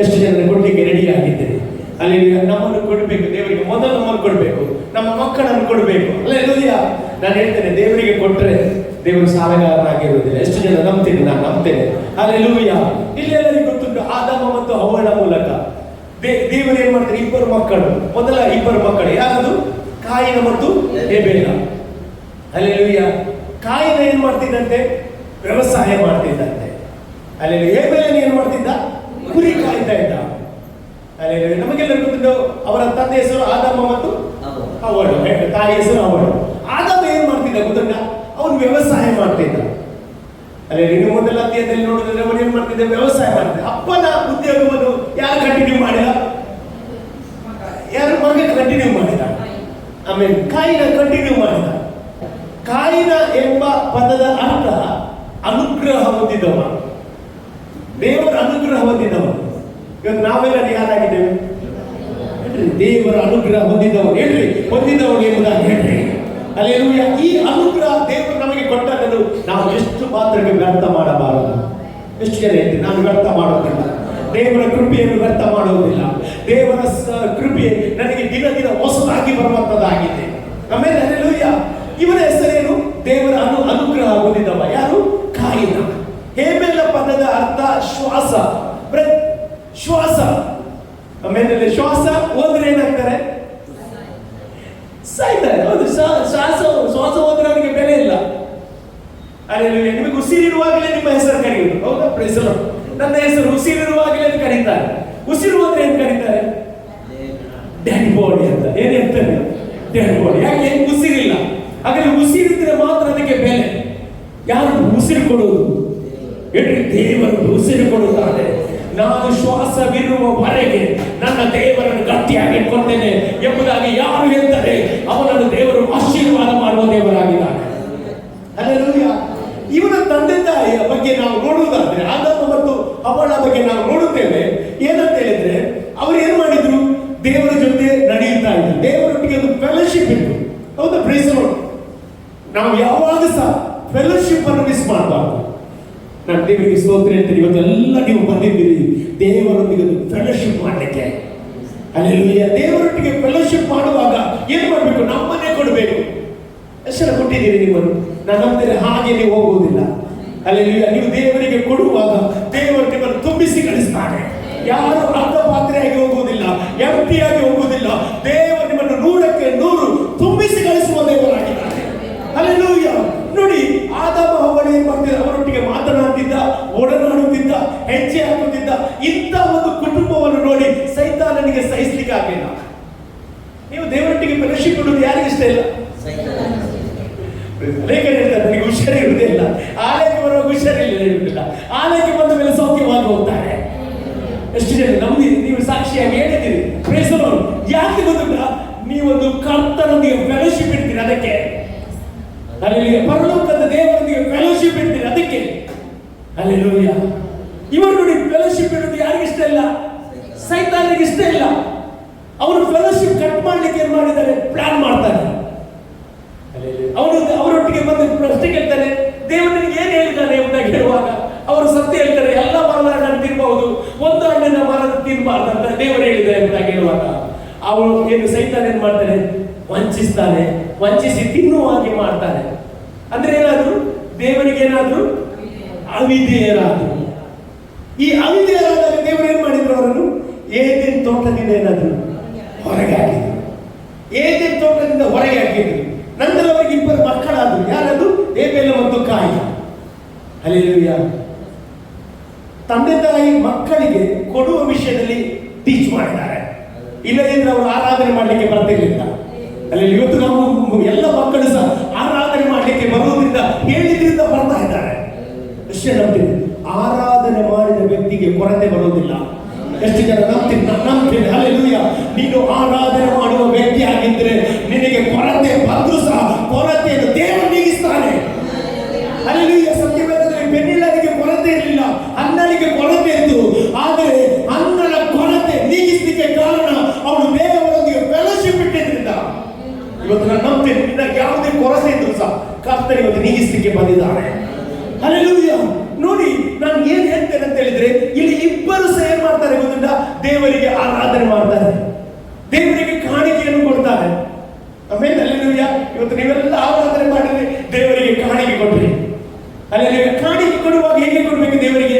ಎಷ್ಟು ಜನ ಕೊಡ್ಲಿಕ್ಕೆ ರೆಡಿ ಆಗಿದ್ದೇನೆ? ಅಲ್ಲಿ ನಮ್ಮನ್ನು ಕೊಡಬೇಕು ದೇವರಿಗೆ, ಮೊದಲು ನಮ್ಮನ್ನು ಕೊಡಬೇಕು, ನಮ್ಮ ಮಕ್ಕಳನ್ನು ಕೊಡಬೇಕು. ಅಲ್ಲೇಲೂಯಾ. ನಾನು ಹೇಳ್ತೇನೆ, ದೇವರಿಗೆ ಕೊಟ್ಟರೆ ದೇವರು ಸಾಲಗಾರನಾಗಿರುವುದಿಲ್ಲ. ಎಷ್ಟು ಜನ ನಂಬ್ತೀನಿ? ನಾನು ನಂಬ್ತೇನೆ. ಅಲ್ಲೇಲೂಯಾ. ಇಲ್ಲಿ ಎಲ್ಲರಿಗೂ ಗೊತ್ತುಂಟು, ಆದಾಮ ಮತ್ತು ಹವ್ವಳ ಮೂಲಕ ದೇವರು ಏನ್ ಮಾಡ್ತಾರೆ? ಇಬ್ಬರು ಮಕ್ಕಳು, ಮೊದಲ ಇಬ್ಬರು ಮಕ್ಕಳು ಯಾರದು? ಕಾಯಿನ ಮತ್ತು ಹೇಬೇಲ. ಅಲ್ಲೇಲೂಯಾ. ಕಾಯಿನ ಏನ್ ಮಾಡ್ತಿದ್ದಂತೆ? ವ್ಯವಸಾಯ ಮಾಡ್ತಿದ್ದಂತೆ. ಅಲ್ಲೇಲೂಯಾ. ಹೇಬೇಲನ ಏನ್ ಮಾಡ್ತಿದ್ದ? ಕುರಿ ಕಾಯ್ತಾ ಇದ್ದ. ಅಲ್ಲೇಲೂಯಾ. ನಮಗೆಲ್ಲ ಗೊತ್ತಿದ್ದು ಅವರ ತಂದೆ ಹೆಸರು ಆದಾಮ ಮತ್ತು ಹವ್ವಳು, ತಾಯಿ ಹೆಸರು ಹವ್ವಳು. ಆದಾಮ ಏನ್ ಮಾಡ್ತಿದ್ದ ಗೊತ್ತುಂಟ? ಅವನು ವ್ಯವಸಾಯ ಮಾಡ್ತಿದ್ದ. ಅಲ್ಲೇ ಇನ್ನು ಮೊದಲ ಅಧ್ಯಾಯದಲ್ಲಿ ನೋಡಿದ್ರೆ ಅವನು ಏನ್ ಮಾಡ್ತಿದ್ದ? ವ್ಯವಸಾಯ ಮಾಡ್ತಿದ್ದ. ಅಪ್ಪನ ಉದ್ಯೋಗವನ್ನು ಯಾರು ಕಂಟಿನ್ಯೂ ಮಾಡಿದ? ಯಾರು? ಮಗ ಕಂಟಿನ್ಯೂ ಮಾಡಿದ. ಆಮೇಲೆ ಕಾಯಿನ ಕಂಟಿನ್ಯೂ ಮಾಡಿದ. ಕಾಯಿನ ಎಂಬ ಪದದ ಅರ್ಥ ಅನುಗ್ರಹ ಹೊಂದಿದವ, ದೇವರ ಅನುಗ್ರಹ ಹೊಂದಿದವ. ಇವತ್ತು ನಾವೆಲ್ಲ ಯಾರಾಗಿದ್ದೇವೆ? ದೇವರ ಅನುಗ್ರಹ ಹೊಂದಿದವರು ಹೇಳ್ರಿ, ಹೊಂದಿದವರು ಎಂಬುದಾಗಿ ಹೇಳ್ರಿ. ಅಲ್ಲೇಲೂಯಾ. ಈ ಅನುಗ್ರಹ ದೇವರು ನಮಗೆ ಕೊಟ್ಟದ್ದನ್ನು ನಾವು ಎಷ್ಟು ಮಾತ್ರಕ್ಕೆ ವ್ಯರ್ಥ ಮಾಡಬಾರದು. ಎಷ್ಟು ಜನ ಹೇಳ್ತೀವಿ ನಾನು ವ್ಯರ್ಥ ಮಾಡೋದಿಲ್ಲ, ದೇವರ ಕೃಪೆಯನ್ನು ವ್ಯರ್ಥ ಮಾಡುವುದಿಲ್ಲ. ದೇವರ ಕೃಪೆ ನನಗೆ ದಿನ ದಿನ ಹೊಸದಾಗಿ ಬರುವಂತದ್ದಾಗಿದೆ. ಆಮೇಲೆ ಅಲ್ಲೇಲೂಯಾ. ಇವನ ಹೆಸರೇನು? ದೇವರ ಅನುಗ್ರಹ ಹೊಂದಿದವ. ಯಾರು? ಕಾಯಿನ. ಹೇಬೇಲ ಪದದ ಅರ್ಥ ಶ್ವಾಸ, ಶ್ವಾಸ. ಆಮೇಲೆ ಶ್ವಾಸ ಹೋದ್ರೆ ಏನಾಗ್ತಾರೆ? ಸಾಯ್ತಾರೆ. ಹೌದು, ಶ್ವಾಸ ಹೋದ್ರೆ ಅವನಿಗೆ ಬೆಲೆ ಇಲ್ಲ. ಅಲ್ಲೇಲೂಯಾ. ನಿಮಗೆ ಉಸಿರಿರುವಾಗಲೇ ನಿಮ್ಮ ಹೆಸರು ಕರೆಯುವುದು. ಹೌದಾ? Praise the lord. ನನ್ನ ಹೆಸರು ಉಸಿರಿರುವಾಗಲೇ ಕರೀತಾರೆ. ಉಸಿರು ಹೋದ್ರೆ ಏನ್ ಕರೀತಾರೆ? ಡೆಡ್ ಬಾಡಿ ಅಂತ. ಏನ್ ಹೇಳ್ತಾರೆ? Dead body. ಯಾಕೆ? ಉಸಿರಿಲ್ಲ. ಹಾಗಾದ್ರೆ ಉಸಿರಿದ್ರೆ ಮಾತ್ರ ಅದಕ್ಕೆ ಬೆಲೆ. ಯಾರು ಉಸಿರು ಕೊಡುವುದು? ಹೇಳ್ರಿ, ದೇವರು ಉಸಿರು ಕೊಡುತ್ತಾರೆ. ನಾನು ಶ್ವಾಸವಿರುವವರೆಗೆ ನನ್ನ ದೇವರನ್ನು ಗಟ್ಟಿಯಾಗಿ ಇಟ್ಕೊಳ್ತೇನೆ ಎಂಬುದಾಗಿ ಯಾರು ಹೇಳ್ತಾರೆ ಅವನನ್ನು ದೇವರು ಆಶೀರ್ವಾದ ಮಾಡುವ ದೇವರಾಗಿದ್ದಾನೆ. ಅಲ್ಲೇಲೂಯಾ. ಇವನ ತಂದೆ ತಾಯಿಯ ಬಗ್ಗೆ ನಾವು ನೋಡುವುದಾದ್ರೆ, ಆದಾಮ ಮತ್ತು ಹವ್ವಳ ಬಗ್ಗೆ ನಾವು ನೋಡುತ್ತೇವೆ. ಏನಂತ ಹೇಳಿದ್ರೆ, ಅವರು ಏನ್ ಮಾಡಿದ್ರು? ದೇವರ ಜೊತೆ ನಡೆಯುತ್ತಾ ಇದ್ರು, ದೇವರೊಟ್ಟಿಗೆ ಒಂದು ಫೆಲೋಶಿಪ್ ಇತ್ತು. ಹೌದಾ? Praise the Lord. ನಾವು ಯಾವಾಗ ಸಹ ಫೆಲೋಶಿಪ್ ಅನ್ನು ಮಿಸ್ ಮಾಡಬಾರ್ದು. ನಾನು ದೇವರಿಗೆ ಸ್ತೋತ್ರ ಹೇಳ್ತೀನಿ, ಇವತ್ತೆಲ್ಲ ನೀವು ಬಂದಿದ್ದೀರಿ ದೇವರೊಟ್ಟಿಗೆ ಒಂದು ಫೆಲೋಶಿಪ್ ಮಾಡಲಿಕ್ಕೆ. ಅಲ್ಲೇಲೂಯಾ. ದೇವರೊಟ್ಟಿಗೆ ಫೆಲೋಶಿಪ್ ಮಾಡುವಾಗ ಏನ್ ಮಾಡಬೇಕು? ನಮ್ಮನ್ನೇ ಕೊಡಬೇಕು. ಎಷ್ಟು ಕೊಟ್ಟಿದ್ದೀರಿ ನಿಮ್ಮನ್ನು? ನಾನು ನಂಬ್ತೇನೆ ಹಾಗೆ ನೀವು ಹೋಗುವುದಿಲ್ಲ. ಅಲ್ಲೇಲೂಯಾ. ನೀವು ದೇವರಿಗೆ ಕೊಡುವಾಗ ದೇವರು ನಿಮ್ಮನ್ನು ತುಂಬಿಸಿ ಕಳಿಸ್ತಾನೆ. ಯಾರು ಅರ್ಧ ಪಾತ್ರೆಯಾಗಿ ಹೋಗುವುದಿಲ್ಲ, ಎಂಟಿಯಾಗಿ ಹೋಗುವುದಿಲ್ಲ. ದೇವರು ನಿಮ್ಮನ್ನು 100ಕ್ಕೆ 100 ತುಂಬಿಸಿ ಕಳಿಸುವ ದೇವರಾಗಿದ್ದಾನೆ. ಅಲ್ಲೇಲೂಯಾ. ನೋಡಿ, ಆದಾಮ ಹವ್ವಳ ಏನ್ ಮಾಡ್ತಿದ್ದ? ಅವರೊಟ್ಟಿಗೆ ಮಾತನಾಡುತ್ತಿದ್ದ, ಒಡನಾಡುತ್ತಿದ್ದ, ಹೆಜ್ಜೆ ಹಾಕುತ್ತಿದ್ದ. ಇಂಥ ಒಂದು ಕುಟುಂಬವನ್ನು ನೋಡಿ ಸೈತಾನನಿಗೆ ಸಹಿಸಲಿಕ್ಕೆ ಆಗಲಿಲ್ಲ. ನೀವು ದೇವರೊಟ್ಟಿಗೆ ಫೆಲೋಶಿಪ್ ಕೊಡುವುದು ಯಾರಿಗೆ ಇಷ್ಟ ಇಲ್ಲ? ಲೇಖನ ಹೇಳ್ತಾರೆ, ನನಗೆ ಹುಷಾರಿರುವುದೇ ಇಲ್ಲ, ಆಲಯಕ್ಕೆ ಬರುವಾಗ ಹುಷಾರಿಲ್ಲ, ಆಲಯಕ್ಕೆ ಬಂದ ಮೇಲೆ ಸೌಖ್ಯವಾಗಿ ಹೋಗ್ತಾರೆ. ಎಷ್ಟು ಜನ ನಮ್ದು ನೀವು ಸಾಕ್ಷಿಯಾಗಿ ಹೇಳಿದ್ದೀರಿ. Praise the Lord. ಯಾಕೆ ಗೊತ್ತಿಲ್ಲ? ನೀವೊಂದು ಕರ್ತನೊಂದಿಗೆ ಫೆಲೋಶಿಪ್ ಇಡ್ತೀರಿ, ಅದಕ್ಕೆ. ಅಲ್ಲೇಲೂಯಾ. ಪರಲೋಕದ ದೇವರೊಂದಿಗೆ ಫೆಲೋಶಿಪ್ ಇಡ್ತೀರಿ, ಅದಕ್ಕೆ. ಅಲ್ಲೇಲೂಯಾ. ಇವರು ನೋಡಿ, ಫೆಲೋಶಿಪ್ ಇಡೋದು ಯಾರಿಗೆ ಇಷ್ಟ ಇಲ್ಲ? ಸೈತಾನಿಗೆ ಇಷ್ಟ ಇಲ್ಲ. ಅವರು ಫೆಲೋಶಿಪ್ ಕಟ್ ಮಾಡ್ಲಿಕ್ಕೆ ಏನ್ ಮಾಡಿದ್ದಾರೆ? ಪ್ಲಾನ್ ಮಾಡ್ತಾರೆ. ಅವರೊಟ್ಟಿಗೆ ಬಂದು ಪ್ರಶ್ನೆ ಕೇಳ್ತಾರೆ, ದೇವರು ನಿನಗೆ ಏನ್ ಹೇಳಿದ್ದಾನೆ ಎಂಬುದಾಗಿ ಹೇಳುವಾಗ ಅವರು ಸತ್ಯ ಹೇಳ್ತಾರೆ, ಎಲ್ಲ ಮರದ ಹಣ್ಣನ್ನು ತಿನ್ಬಹುದು, ಒಂದು ಹಣ್ಣಿನ ಮರದ ತಿನ್ಬಾರ್ದು ಅಂತ ದೇವರು ಹೇಳಿದ್ದಾರೆ ಎಂಬುದಾಗಿ ಹೇಳುವಾಗ ಅವರು ಏನು ಸೈತಾನ ಏನ್ ಮಾಡ್ತಾರೆ? ವಂಚಿಸ್ತಾನೆ, ವಂಚಿಸಿ ತಿನ್ನುವ ಹಾಗೆ ಮಾಡ್ತಾನೆ. ಅಂದ್ರೆ ಏನಾದ್ರು ದೇವರಿಗೆ ಏನಾದ್ರು ಅವಿಧೇಯರಾದ್ರು. ಈ ಅವಿಧೇಯರಾದಾಗ ದೇವರು ಏನ್ ಮಾಡಿದ್ರು? ಅವರನ್ನು ಏದೇನ್ ತೋಟದಿಂದ ಏನಾದ್ರು ಹೊರಗೆ ಹಾಕಿದ್ರು. ಏದೇನ್ ತೋಟದಿಂದ ಹೊರಗೆ ಹಾಕಿದ್ರು. ನಂತರ ಅವರಿಗೆ ಇಬ್ಬರು ಮಕ್ಕಳಾದ್ರು. ಯಾರದು? ಹೇಬೇಲ ಮತ್ತು ಕಾಯಿನ. ಹಲ್ಲೆಲೂಯಾ. ತಂದೆ ತಾಯಿ ಮಕ್ಕಳಿಗೆ ಕೊಡುವ ವಿಷಯದಲ್ಲಿ ಟೀಚ್ ಮಾಡಿದ್ದಾರೆ. ಇಲ್ಲದಿದ್ರೆ ಅವರು ಆರಾಧನೆ ಮಾಡಲಿಕ್ಕೆ ಬರ್ತಿರ್ಲಿಲ್ಲ. ಅಲ್ಲಿ ಇವತ್ತು ನಾವು ಎಲ್ಲ ಮಕ್ಕಳು ಸಹ ಆರಾಧನೆ ಮಾಡಲಿಕ್ಕೆ ಬರುವುದರಿಂದ ಹೇಳಿದ್ರಿಂದ ಬರ್ತಾ ಇದ್ದಾರೆ. ಎಷ್ಟು ನಂಬ್ತೀನಿ? ಆರಾಧನೆ ಮಾಡಿದ ವ್ಯಕ್ತಿಗೆ ಕೊರತೆ ಬರುವುದಿಲ್ಲ. ಎಷ್ಟು ಜನ ನಂಬ್ತೀನಿ? ಹಲ್ಲೆಲೂಯಾ. ನೀನು ಆರಾಧನೆ ಮಾಡುವ ವ್ಯಕ್ತಿ ಆಗಿದ್ರೆ ನಿನಗೆ ಕೊರತೆ ಬಂದರೂ ಸಹ ಕೊರತೆಯನ್ನು ದೇವರು ನೀಗಿಸ್ತಾನೆ. ಹಲ್ಲೆಲೂಯಾ. ಸತ್ಯವೇದದಲ್ಲಿ ಬೆನ್ನಿಲ್ಲನಿಗೆ ಕೊರತೆ ಇರಲಿಲ್ಲ, ಅನ್ನನಿಗೆ ಕೊರತೆ ಇತ್ತು. ಆದರೆ ಅನ್ನನ ಕೊರತೆ ನೀಗಿಸಲಿಕ್ಕೆ ಕಾರಣ ಅವನು ದೇವರೊಂದಿಗೆ ಫೆಲೋಶಿಪ್ ಇಟ್ಟಿದ್ರಿಂದ. ಇವತ್ತು ನಾನು ನಂಬ್ತೇನೆ, ನಿನ್ನ ಯಾವುದೇ ಕೊರತೆ ಇದ್ರು ಸಹ ಕರ್ತನು ಇವತ್ತು ನೀಗಿಸಲಿಕ್ಕೆ ಬಂದಿದ್ದಾನೆ. ಹಲ್ಲೆಲೂಯಾ. ನೋಡಿ, ನಾನು ಏನ್ ಹೇಳ್ತೇನೆ ಅಂತ ಹೇಳಿದ್ರೆ, ಇಲ್ಲಿ ಇಬ್ಬರು ಸಹ ಏನ್ ಮಾಡ್ತಾರೆ ಗೊತ್ತಿಲ್ಲ? ದೇವರಿಗೆ ಆರಾಧನೆ ಮಾಡ್ತಾರೆ. ದೇವರಿಗೆ ಕಾಣಿಕೆಯನ್ನು ಕೊಡ್ತಾರೆ. ಆಮೇಲೆ ಅಲ್ಲೆಲೂಯಾ, ಇವತ್ತು ನೀವೆಲ್ಲ ಆರಾಧನೆ ಮಾಡಿದ್ರೆ ದೇವರಿಗೆ ಕಾಣಿಕೆ ಕೊಡ್ರಿ. ಅಲ್ಲೆಲೂಯಾ, ಕಾಣಿಕೆ ಕೊಡುವಾಗ ಹೇಗೆ ಕೊಡ್ಬೇಕು? ದೇವರಿಗೆ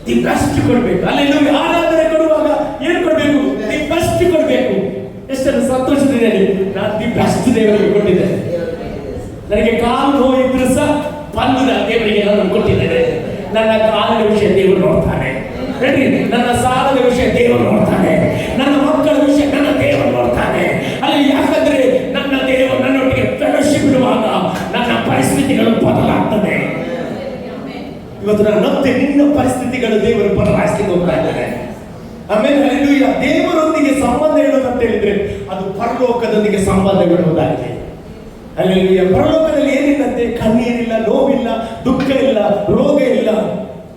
ದಿ ಬೆಸ್ಟ್ ಕೊಡ್ಬೇಕು. ಅಲ್ಲೆಲೂಯಾ, ಆರಾಧನೆ ಕೊಡುವಾಗ ಏನು ಕೊಡ್ಬೇಕು? ದಿ ಬೆಸ್ಟ್ ಕೊಡ್ಬೇಕು. ಎಷ್ಟನ್ನು ಸಂತೋಷದಿಂದ ನಾನು ದಿ ಬೆಸ್ಟ್ ದೇವರಿಗೆ ಕೊಟ್ಟಿದ್ದೇನೆ. ನನಗೆ ಕಾಲು ನೋವು ಇದ್ರು ಸಹ ಬಂದು ದೇವರಿಗೆ ನಾನು ಕೊಟ್ಟಿದ್ದೇನೆ. ನನ್ನ ಕಾಲಿನ ವಿಷಯ ದೇವರು ನೋಡ್ತಾನೆ. ಹೇಳಿ, ನನ್ನ ಸಾಲದ ವಿಷಯ ದೇವರು ನೋಡ್ತಾನೆ. ನನ್ನ ಮಕ್ಕಳ ವಿಷಯ ನನ್ನ ದೇವರು ನೋಡ್ತಾನೆ. ಅಲ್ಲಿ ಯಾಕಂದ್ರೆ ನನ್ನ ದೇವರು ನನ್ನೊಟ್ಟಿಗೆ ಫೆಲೋಶಿಪ್ ಇಡುವಾಗ ನನ್ನ ಪರಿಸ್ಥಿತಿಗಳು ಬದಲಾಗ್ತದೆ. ಇವತ್ತು ನಾನು ನಂಬ್ತೆ ನಿನ್ನ ಪರಿಸ್ಥಿತಿಗಳು ದೇವರು ಬದಲಾಯಿಸಲಿಕ್ಕೆ ಹೋಗ್ತಾ ಇದ್ದಾರೆ. ಆಮೇಲೆ ಹಲ್ಲೆಲೂಯಾ, ದೇವರೊಂದಿಗೆ ಸಂಬಂಧ ಇಡುವುದಂತ ಹೇಳಿದ್ರೆ ಅದು ಪರಲೋಕದೊಂದಿಗೆ ಸಂಬಂಧ ಇಡುವುದಾಗಿದೆ. ಹಲ್ಲೆಲೂಯಾ, ಪರಲೋಕದಲ್ಲಿ ಏನಿಲ್ಲಂತೆ? ಕಣ್ಣೀರಿಲ್ಲ, ನೋವಿಲ್ಲ, ದುಃಖ ಇಲ್ಲ, ರೋಗ ಇಲ್ಲ.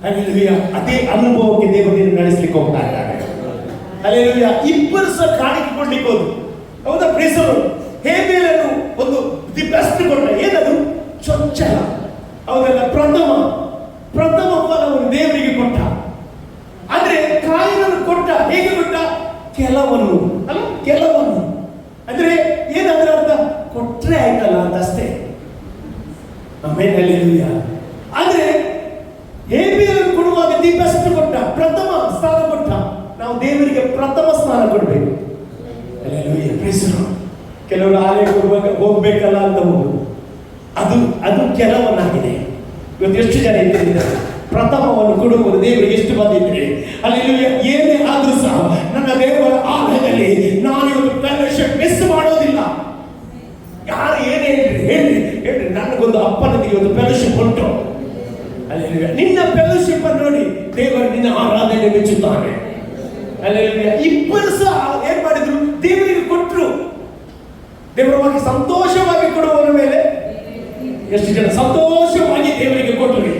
ಹಲ್ಲೆಲೂಯಾ, ಅದೇ ಅನುಭವಕ್ಕೆ ದೇವರನ್ನು ನಡೆಸಲಿಕ್ಕೆ ಹೋಗ್ತಾ ಇದ್ದಾರೆ. ಹಲ್ಲೆಲೂಯಾ, ಇಬ್ಬರು ಸಹ ಕಾಣಿಕೆ ಕೊಡ್ಲಿಕ್ಕೆ ಹೋದ್ರು. ಹೌದಾ ಪ್ರೇಸರು? ಹೇಬೇಲನು ಒಂದು ದಿ ಬೆಸ್ಟ್ ಕೊಟ್ಟ. ಏನದು? ಚೊಚ್ಚಲ. ಹೌದಲ್ಲ, ಪ್ರಥಮ ಫಲವನ್ನು ದೇವರಿಗೆ ಕೊಟ್ಟ. ಆದ್ರೆ ಕಾಯಿನನ್ನು ಕೊಟ್ಟ. ಹೇಗೆ ಕೊಟ್ಟ? ಕೆಲವನ್ನು ಅಲ್ಲ, ಕೆಲವನ್ನು. ಅಂದ್ರೆ ಏನಂದ್ರ ಅರ್ಥ? ಕೊಟ್ರೆ ಆಯ್ತಲ್ಲ ಅಂತಷ್ಟೇ. ಆಮೇಲೆ ಹಲ್ಲೆಲೂಯಾ, ಆದ್ರೆ ಹೇಬೇಲನ್ನು ಕೊಡುವಾಗ ದಿ ಬೆಸ್ಟ್ ಕೊಟ್ಟ, ಪ್ರಥಮ ಸ್ಥಾನ ಕೊಟ್ಟ. ನಾವು ದೇವರಿಗೆ ಪ್ರಥಮ ಸ್ಥಾನ ಕೊಡ್ಬೇಕು. ಹಲ್ಲೆಲೂಯಾ, ಪ್ರೇಸರು. ಕೆಲವರು ಆಲಯಕ್ಕೆ ಹೋಗ್ಬೇಕಲ್ಲ ಅಂತ ಹೋಗುದು, ಅದು ಕೆಲವನ್ನಾಗಿದೆ. ಇವತ್ತು ಎಷ್ಟು ಜನ ಇದ್ದಾರೆ? ಪ್ರಥಮವನ್ನು ಕೊಡುವುದು ದೇವರಿಗೆ ಎಷ್ಟು ಬಂದಿದ್ರೆ. ಹಲ್ಲೆಲೂಯಾ, ಏನೇ ಆದ್ರೂ ಸಹ ನನ್ನ ದೇವರ ಆಲಯದಲ್ಲಿ ನಾನು ಇವತ್ತು ಫೆಲೋಶಿಪ್ ಮಿಸ್ ಮಾಡೋದಿಲ್ಲ. ಯಾರು ಏನೇ ಹೇಳಿ ನನಗೊಂದು ಅಪ್ಪನಿಗೆ ಒಂದು ಫೆಲೋಶಿಪ್ ಉಂಟು. ಹಲ್ಲೆಲೂಯಾ, ನಿನ್ನ ಫೆಲೋಶಿಪ್ ಅನ್ನು ನೋಡಿ ದೇವರು ನಿನ್ನ ಆರಾಧನೆ ಮೆಚ್ಚುತ್ತಾನೆ. ಹಲ್ಲೆಲೂಯಾ, ಇಬ್ಬರು ಸಹ ಏನ್ ಮಾಡಿದ್ರು? ದೇವರಿಗೆ ಕೊಟ್ಟರು. ದೇವರವಾಗಿ ಸಂತೋಷವಾಗಿ ಕೊಡುವವರ ಮೇಲೆ ಎಷ್ಟು ಜನ ಸಂತೋಷವಾಗಿ ದೇವರಿಗೆ ಕೊಟ್ಟರು?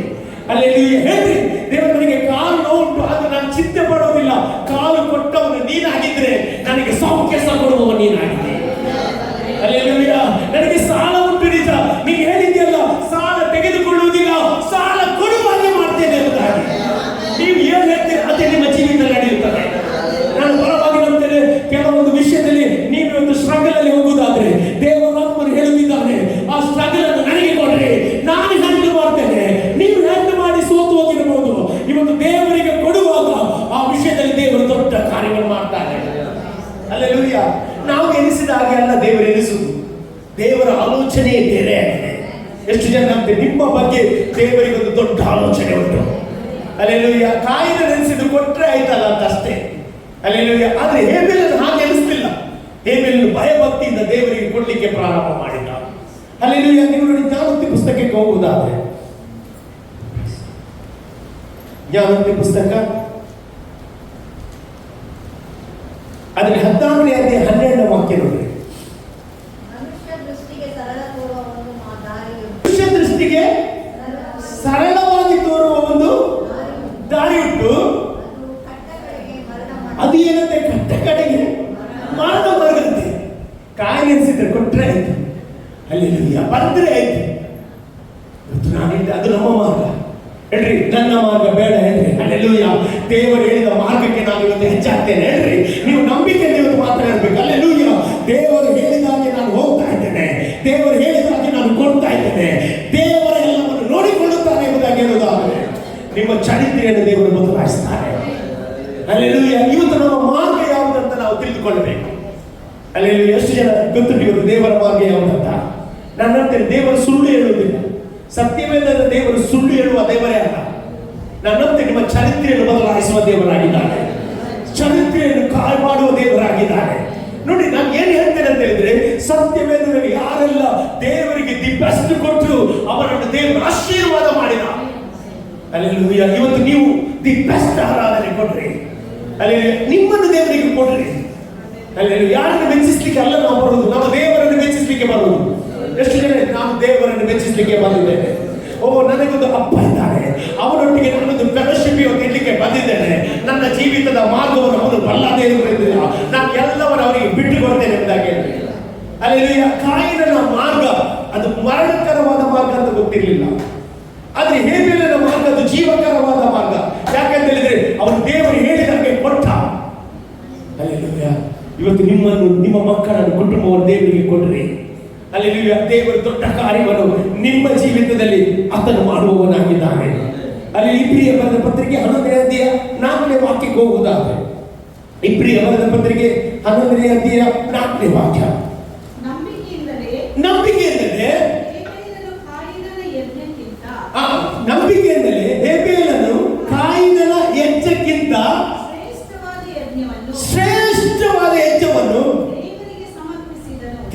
ಹಲ್ಲೆಲೂಯಾ, ಹೇಳ್ರಿ, ದೇವರಿಗೆ ಕಾಲು ನೋವುಂಟು, ಅದು ನಾನು ಚಿಂತೆ ಪಡೋದಿಲ್ಲ. ಕಾಲು ಕೊಟ್ಟವನು ನೀನಾಗಿದ್ರೆ ನನಗೆ ಸೌಖ್ಯ ಸಹ ಕೊಡುವವ ನೀನಾಗಿದೆ. ಹಲ್ಲೆಲೂಯಾ, ನನಗೆ ಸಾಲ ಉಂಟು ನಿಜ, ನೀನು ಹೇಳಿದ್ಯಲ್ಲ ಸಾಲ ತೆಗೆದುಕೊಳ್ಳುವುದಿಲ್ಲ, ಸಾಲ ಕೊಡುವಾಗೆ ಮಾಡ್ತೇನೆ ಎಂಬುದಾಗಿ ನೀವು ಏನು ಹೇಳ್ತೀರಿ ಅದೇ ನಿಮ್ಮ ಜೀವಿತದಲ್ಲಿ ನಡೆಯುತ್ತದೆ. ನಾನು ಬಲವಾಗಿ ನಂಬ್ತೇನೆ, ಕೆಲವೊಂದು ವಿಷಯದಲ್ಲಿ ನೀವು ಇವತ್ತು ಸ್ಟ್ರಗಲ್ ಅಲ್ಲಿ ಹೋಗುವುದಾದ್ರೆ ದೇವರು ನಮ್ಮನ್ನು ಹೇಳುತ್ತಿದ್ದಾನೆ, ಆ ಸ್ಟ್ರಗಲ್ ಅನ್ನು ನನಗೆ ಕೊಡ್ರಿ, ನಾನು ಹ್ಯಾಂಡಲ್ ಮಾಡ್ತೇನೆ. ನೀವು ಹ್ಯಾಂಡಲ್ ಮಾಡಿ ಸೋತು ಹೋಗಿರಬಹುದು. ಇವತ್ತು ದೇವರಿಗೆ ಕೊಡುವಾಗ ಆ ವಿಷಯದಲ್ಲಿ ದೇವರು ದೊಡ್ಡ ಕಾರ್ಯವನ್ನು ಮಾಡ್ತಾರೆ. ಹಲ್ಲೆಲೂಯಾ, ನಾವು ಎನಿಸಿದ ಹಾಗೆ ಅಲ್ಲ ದೇವರು ಎನಿಸುವುದು. ದೇವರ ಆಲೋಚನೆ ಬೇರೆ ಆಗಿದೆ. ಎಷ್ಟು ಜನ ನಂಬ್ತೀರಿ? ನಿಮ್ಮ ಬಗ್ಗೆ ದೇವರಿಗೆ ಒಂದು ದೊಡ್ಡ ಆಲೋಚನೆ ಉಂಟು. ಹಲ್ಲೆಲೂಯಾ, ಕಾಯಿನ ನೆನೆಸಿದ್ದು ಕೊಟ್ರೆ ಆಯ್ತಲ್ಲ ಅಂತ ಅಷ್ಟೇ. ಹಲ್ಲೆಲೂಯಾ, ಆದ್ರೆ ಹೇಬೇಲನ್ನು ಹಾಗೆ ಎನಿಸ್ತಿಲ್ಲ. ಹೇಬೇಲನ್ನು ಭಯಭಕ್ತಿಯಿಂದ ದೇವರಿಗೆ ಕೊಡ್ಲಿಕ್ಕೆ ಪ್ರಾರಂಭ ಮಾಡಿದ. ಹಲ್ಲೆಲೂಯಾ, ನೀವು ನೋಡಿ ಜ್ಞಾನೋಕ್ತಿ ಪುಸ್ತಕಕ್ಕೆ ಹೋಗುವುದಾದ್ರೆ ಜ್ಞಾನೋಕ್ತಿ ಪುಸ್ತಕ ಅದರಲ್ಲಿ 16ನೇ ಅಧ್ಯಾಯ 12ನೇ ವಾಕ್ಯ ನೋಡ್ರಿ. ಮನುಷ್ಯ ದೃಷ್ಟಿಗೆ ಸರಳವಾಗಿ ತೋರುವ ಒಂದು ದಾರಿ ಉಂಟು, ಅದು ಏನಂತೆ? ಕಟ್ಟ ಕಡೆಗೆ ಮರಣ ಮಾರ್ಗಂತೆ. ಕಾಯಿ ಎನಿಸಿದ್ರೆ ಕೊಟ್ರೆ ಆಯ್ತು. ಹಲ್ಲೆಲೂಯಾ, ಬಂದ್ರೆ ಆಯ್ತು. ಇವತ್ತು ನಾನು ಹೇಳಿದೆ ಅದು ನಮ್ಮ ಮಾರ್ಗ. ಹೇಳ್ರಿ, ನನ್ನ ಮಾರ್ಗ ಬೇಡ ಹೇಳ್ರಿ. ಹಲ್ಲೆಲೂಯಾ, ದೇವರು ಹೇಳಿದ ಮಾರ್ಗಕ್ಕೆ ನಾನು ಇವತ್ತು ಹೆಚ್ಚಾಗ್ತೇನೆ ಹೇಳ್ರಿ. ನೀವು ನಂಬಿಕೆ ಇವತ್ತು ಮಾತನಾಡಬೇಕು. ಹಲ್ಲೆಲೂಯಾ, ದೇವರು ಹೇಳಿದ ಹಾಗೆ ನಾನು ಹೋಗ್ತಾ ಇದ್ದೇನೆ, ದೇವರು ಹೇಳಿದ ಹಾಗೆ ನಾನು ಕೊಡ್ತಾ ಇದ್ದೇನೆ, ದೇವರ ಎಲ್ಲವನ್ನು ನೋಡಿಕೊಳ್ಳುತ್ತಾನೆ ಎಂಬುದಾಗಿ ಹೇಳುವುದಾದರೆ ನಿಮ್ಮ ಚರಿತ್ರೆಯನ್ನು ದೇವರು ಬದಲಾಯಿಸ್ತಾರೆ. ಹಲ್ಲೆಲೂಯಾ, ಇವತ್ತು ನಮ್ಮ ಮಾರ್ಗ ಯಾವುದಂತ ನಾವು ತಿಳಿದುಕೊಳ್ಳಬೇಕು. ಹಲ್ಲೆಲೂಯಾ, ಎಷ್ಟು ಜನ ಗೊತ್ತುಂಟು ಇವತ್ತು ದೇವರ ಮಾರ್ಗ ಯಾವುದಂತ? ನನ್ನಂತೆ ದೇವರು ಸುಳ್ಳು ಹೇಳುವುದಿಲ್ಲ. ಸತ್ಯವೇದದ ದೇವರು ಸುಳ್ಳು ಹೇಳುವ ದೇವರೇ ಅಲ್ಲ. ನನ್ನಂತೆ ನಿಮ್ಮ ಚರಿತ್ರೆಯನ್ನು ಬದಲಾಯಿಸುವ ದೇವರಾಗಿದ್ದಾನೆ, ಚರಿತ್ರೆಯನ್ನು ಕಾಲ್ ಮಾಡುವ ದೇವರಾಗಿದ್ದಾನೆ. ನೋಡಿ, ನಾನು ಏನು ಹೇಳ್ತೇನೆ ಅಂತ ಹೇಳಿದ್ರೆ, ಸತ್ಯವೇದದಲ್ಲಿ ಯಾರೆಲ್ಲ ದೇವರಿಗೆ ದಿ ಬೆಸ್ಟ್ ಕೊಟ್ಟರು ಅವರನ್ನು ದೇವರು ಆಶೀರ್ವಾದ ಮಾಡಿದ. ಹಲ್ಲೆಲೂಯಾ, ಇವತ್ತು ನೀವು ದಿ ಬೆಸ್ಟ್ ಆರಾಧನೆ ಕೊಡ್ರಿ. ಹಲ್ಲೆಲೂಯಾ, ನಿಮ್ಮನ್ನು ದೇವರಿಗೆ ಕೊಡ್ರಿ. ಹಲ್ಲೆಲೂಯಾ, ಯಾರನ್ನು ಮೆಚ್ಚಿಸ್ಲಿಕ್ಕೆ ಅಲ್ಲ ನಾವು ಬರುವುದು, ನಮ್ಮ ದೇವರನ್ನು ಮೆಚ್ಚಿಸ್ಲಿಕ್ಕೆ ಬರುವುದು. ಎಷ್ಟು ಜನ ನಾನು ದೇವರನ್ನು ಮೆಚ್ಚಿಸಲಿಕ್ಕೆ ಬಂದಿದ್ದೇನೆ, ಓ ನನಗೊಂದು ಅಪ್ಪ ಇದ್ದಾನೆ, ಅವನೊಟ್ಟಿಗೆ ನನ್ನೊಂದು ಫೆಲೋಶಿಪ್ ಇರಲಿಕ್ಕೆ ಬಂದಿದ್ದೇನೆ, ನನ್ನ ಜೀವಿತದ ಮಾರ್ಗವನ್ನು ಅವನು ಬಲ್ಲ ದೇವರಿಲ್ಲ, ನಾನು ಎಲ್ಲವನ್ನು ಅವರಿಗೆ ಬಿಟ್ಟು ಕೊಡ್ತೇನೆ ಎಂಬುದಾಗಿ. ಹಲ್ಲೆಲೂಯಾ, ಕಾಯಿನ ಮಾರ್ಗ ಅದು ಮರಣಕರವಾದ ಮಾರ್ಗ ಅಂತ ಗೊತ್ತಿರಲಿಲ್ಲ. ಆದ್ರೆ ಹೇಬೇಲನ ಮಾರ್ಗ ಅದು ಜೀವಕರವಾದ ಮಾರ್ಗ. ಯಾಕಂತ ಹೇಳಿದ್ರೆ ಅವನು ದೇವರು ಹೇಳಿದಂಗೆ ಕೊಟ್ಟ. ಹಲ್ಲೆಲೂಯಾ, ಇವತ್ತು ನಿಮ್ಮನ್ನು, ನಿಮ್ಮ ಮಕ್ಕಳನ್ನು, ಕುಟುಂಬವನ್ನು ದೇವರಿಗೆ ಕೊಡ್ರಿ. ಅಲ್ಲಿ ದೇವರು ದೊಡ್ಡ ಕಾರ್ಯವನ್ನು ನಿಮ್ಮ ಜೀವಿತದಲ್ಲಿ ಆತನು ಮಾಡುವವನಾಗಿದ್ದಾನೆ. ಅಲ್ಲಿ ಇಬ್ರಿಯ ಬರೆದ ಪತ್ರಿಕೆ 11ನೇ ಅಧ್ಯಾಯ 4ನೇ ವಾಕ್ಯಕ್ಕೆ ಹೋಗುವುದಾದ್ರೆ, ಇಬ್ರಿಯ ಬರೆದ ಪತ್ರಿಕೆ 11ನೇ ಅಧ್ಯಾಯ 4ನೇ ವಾಕ್ಯ. ನಂಬಿಕೆಯಿಂದಲೇ ನಂಬಿಕೆಯಿಂದಲೇ ಹೇಬೇಲನು ಕಾಯಿನನ ಯಜ್ಞಕ್ಕಿಂತ ಶ್ರೇಷ್ಠವಾದ ಯಜ್ಞವನ್ನು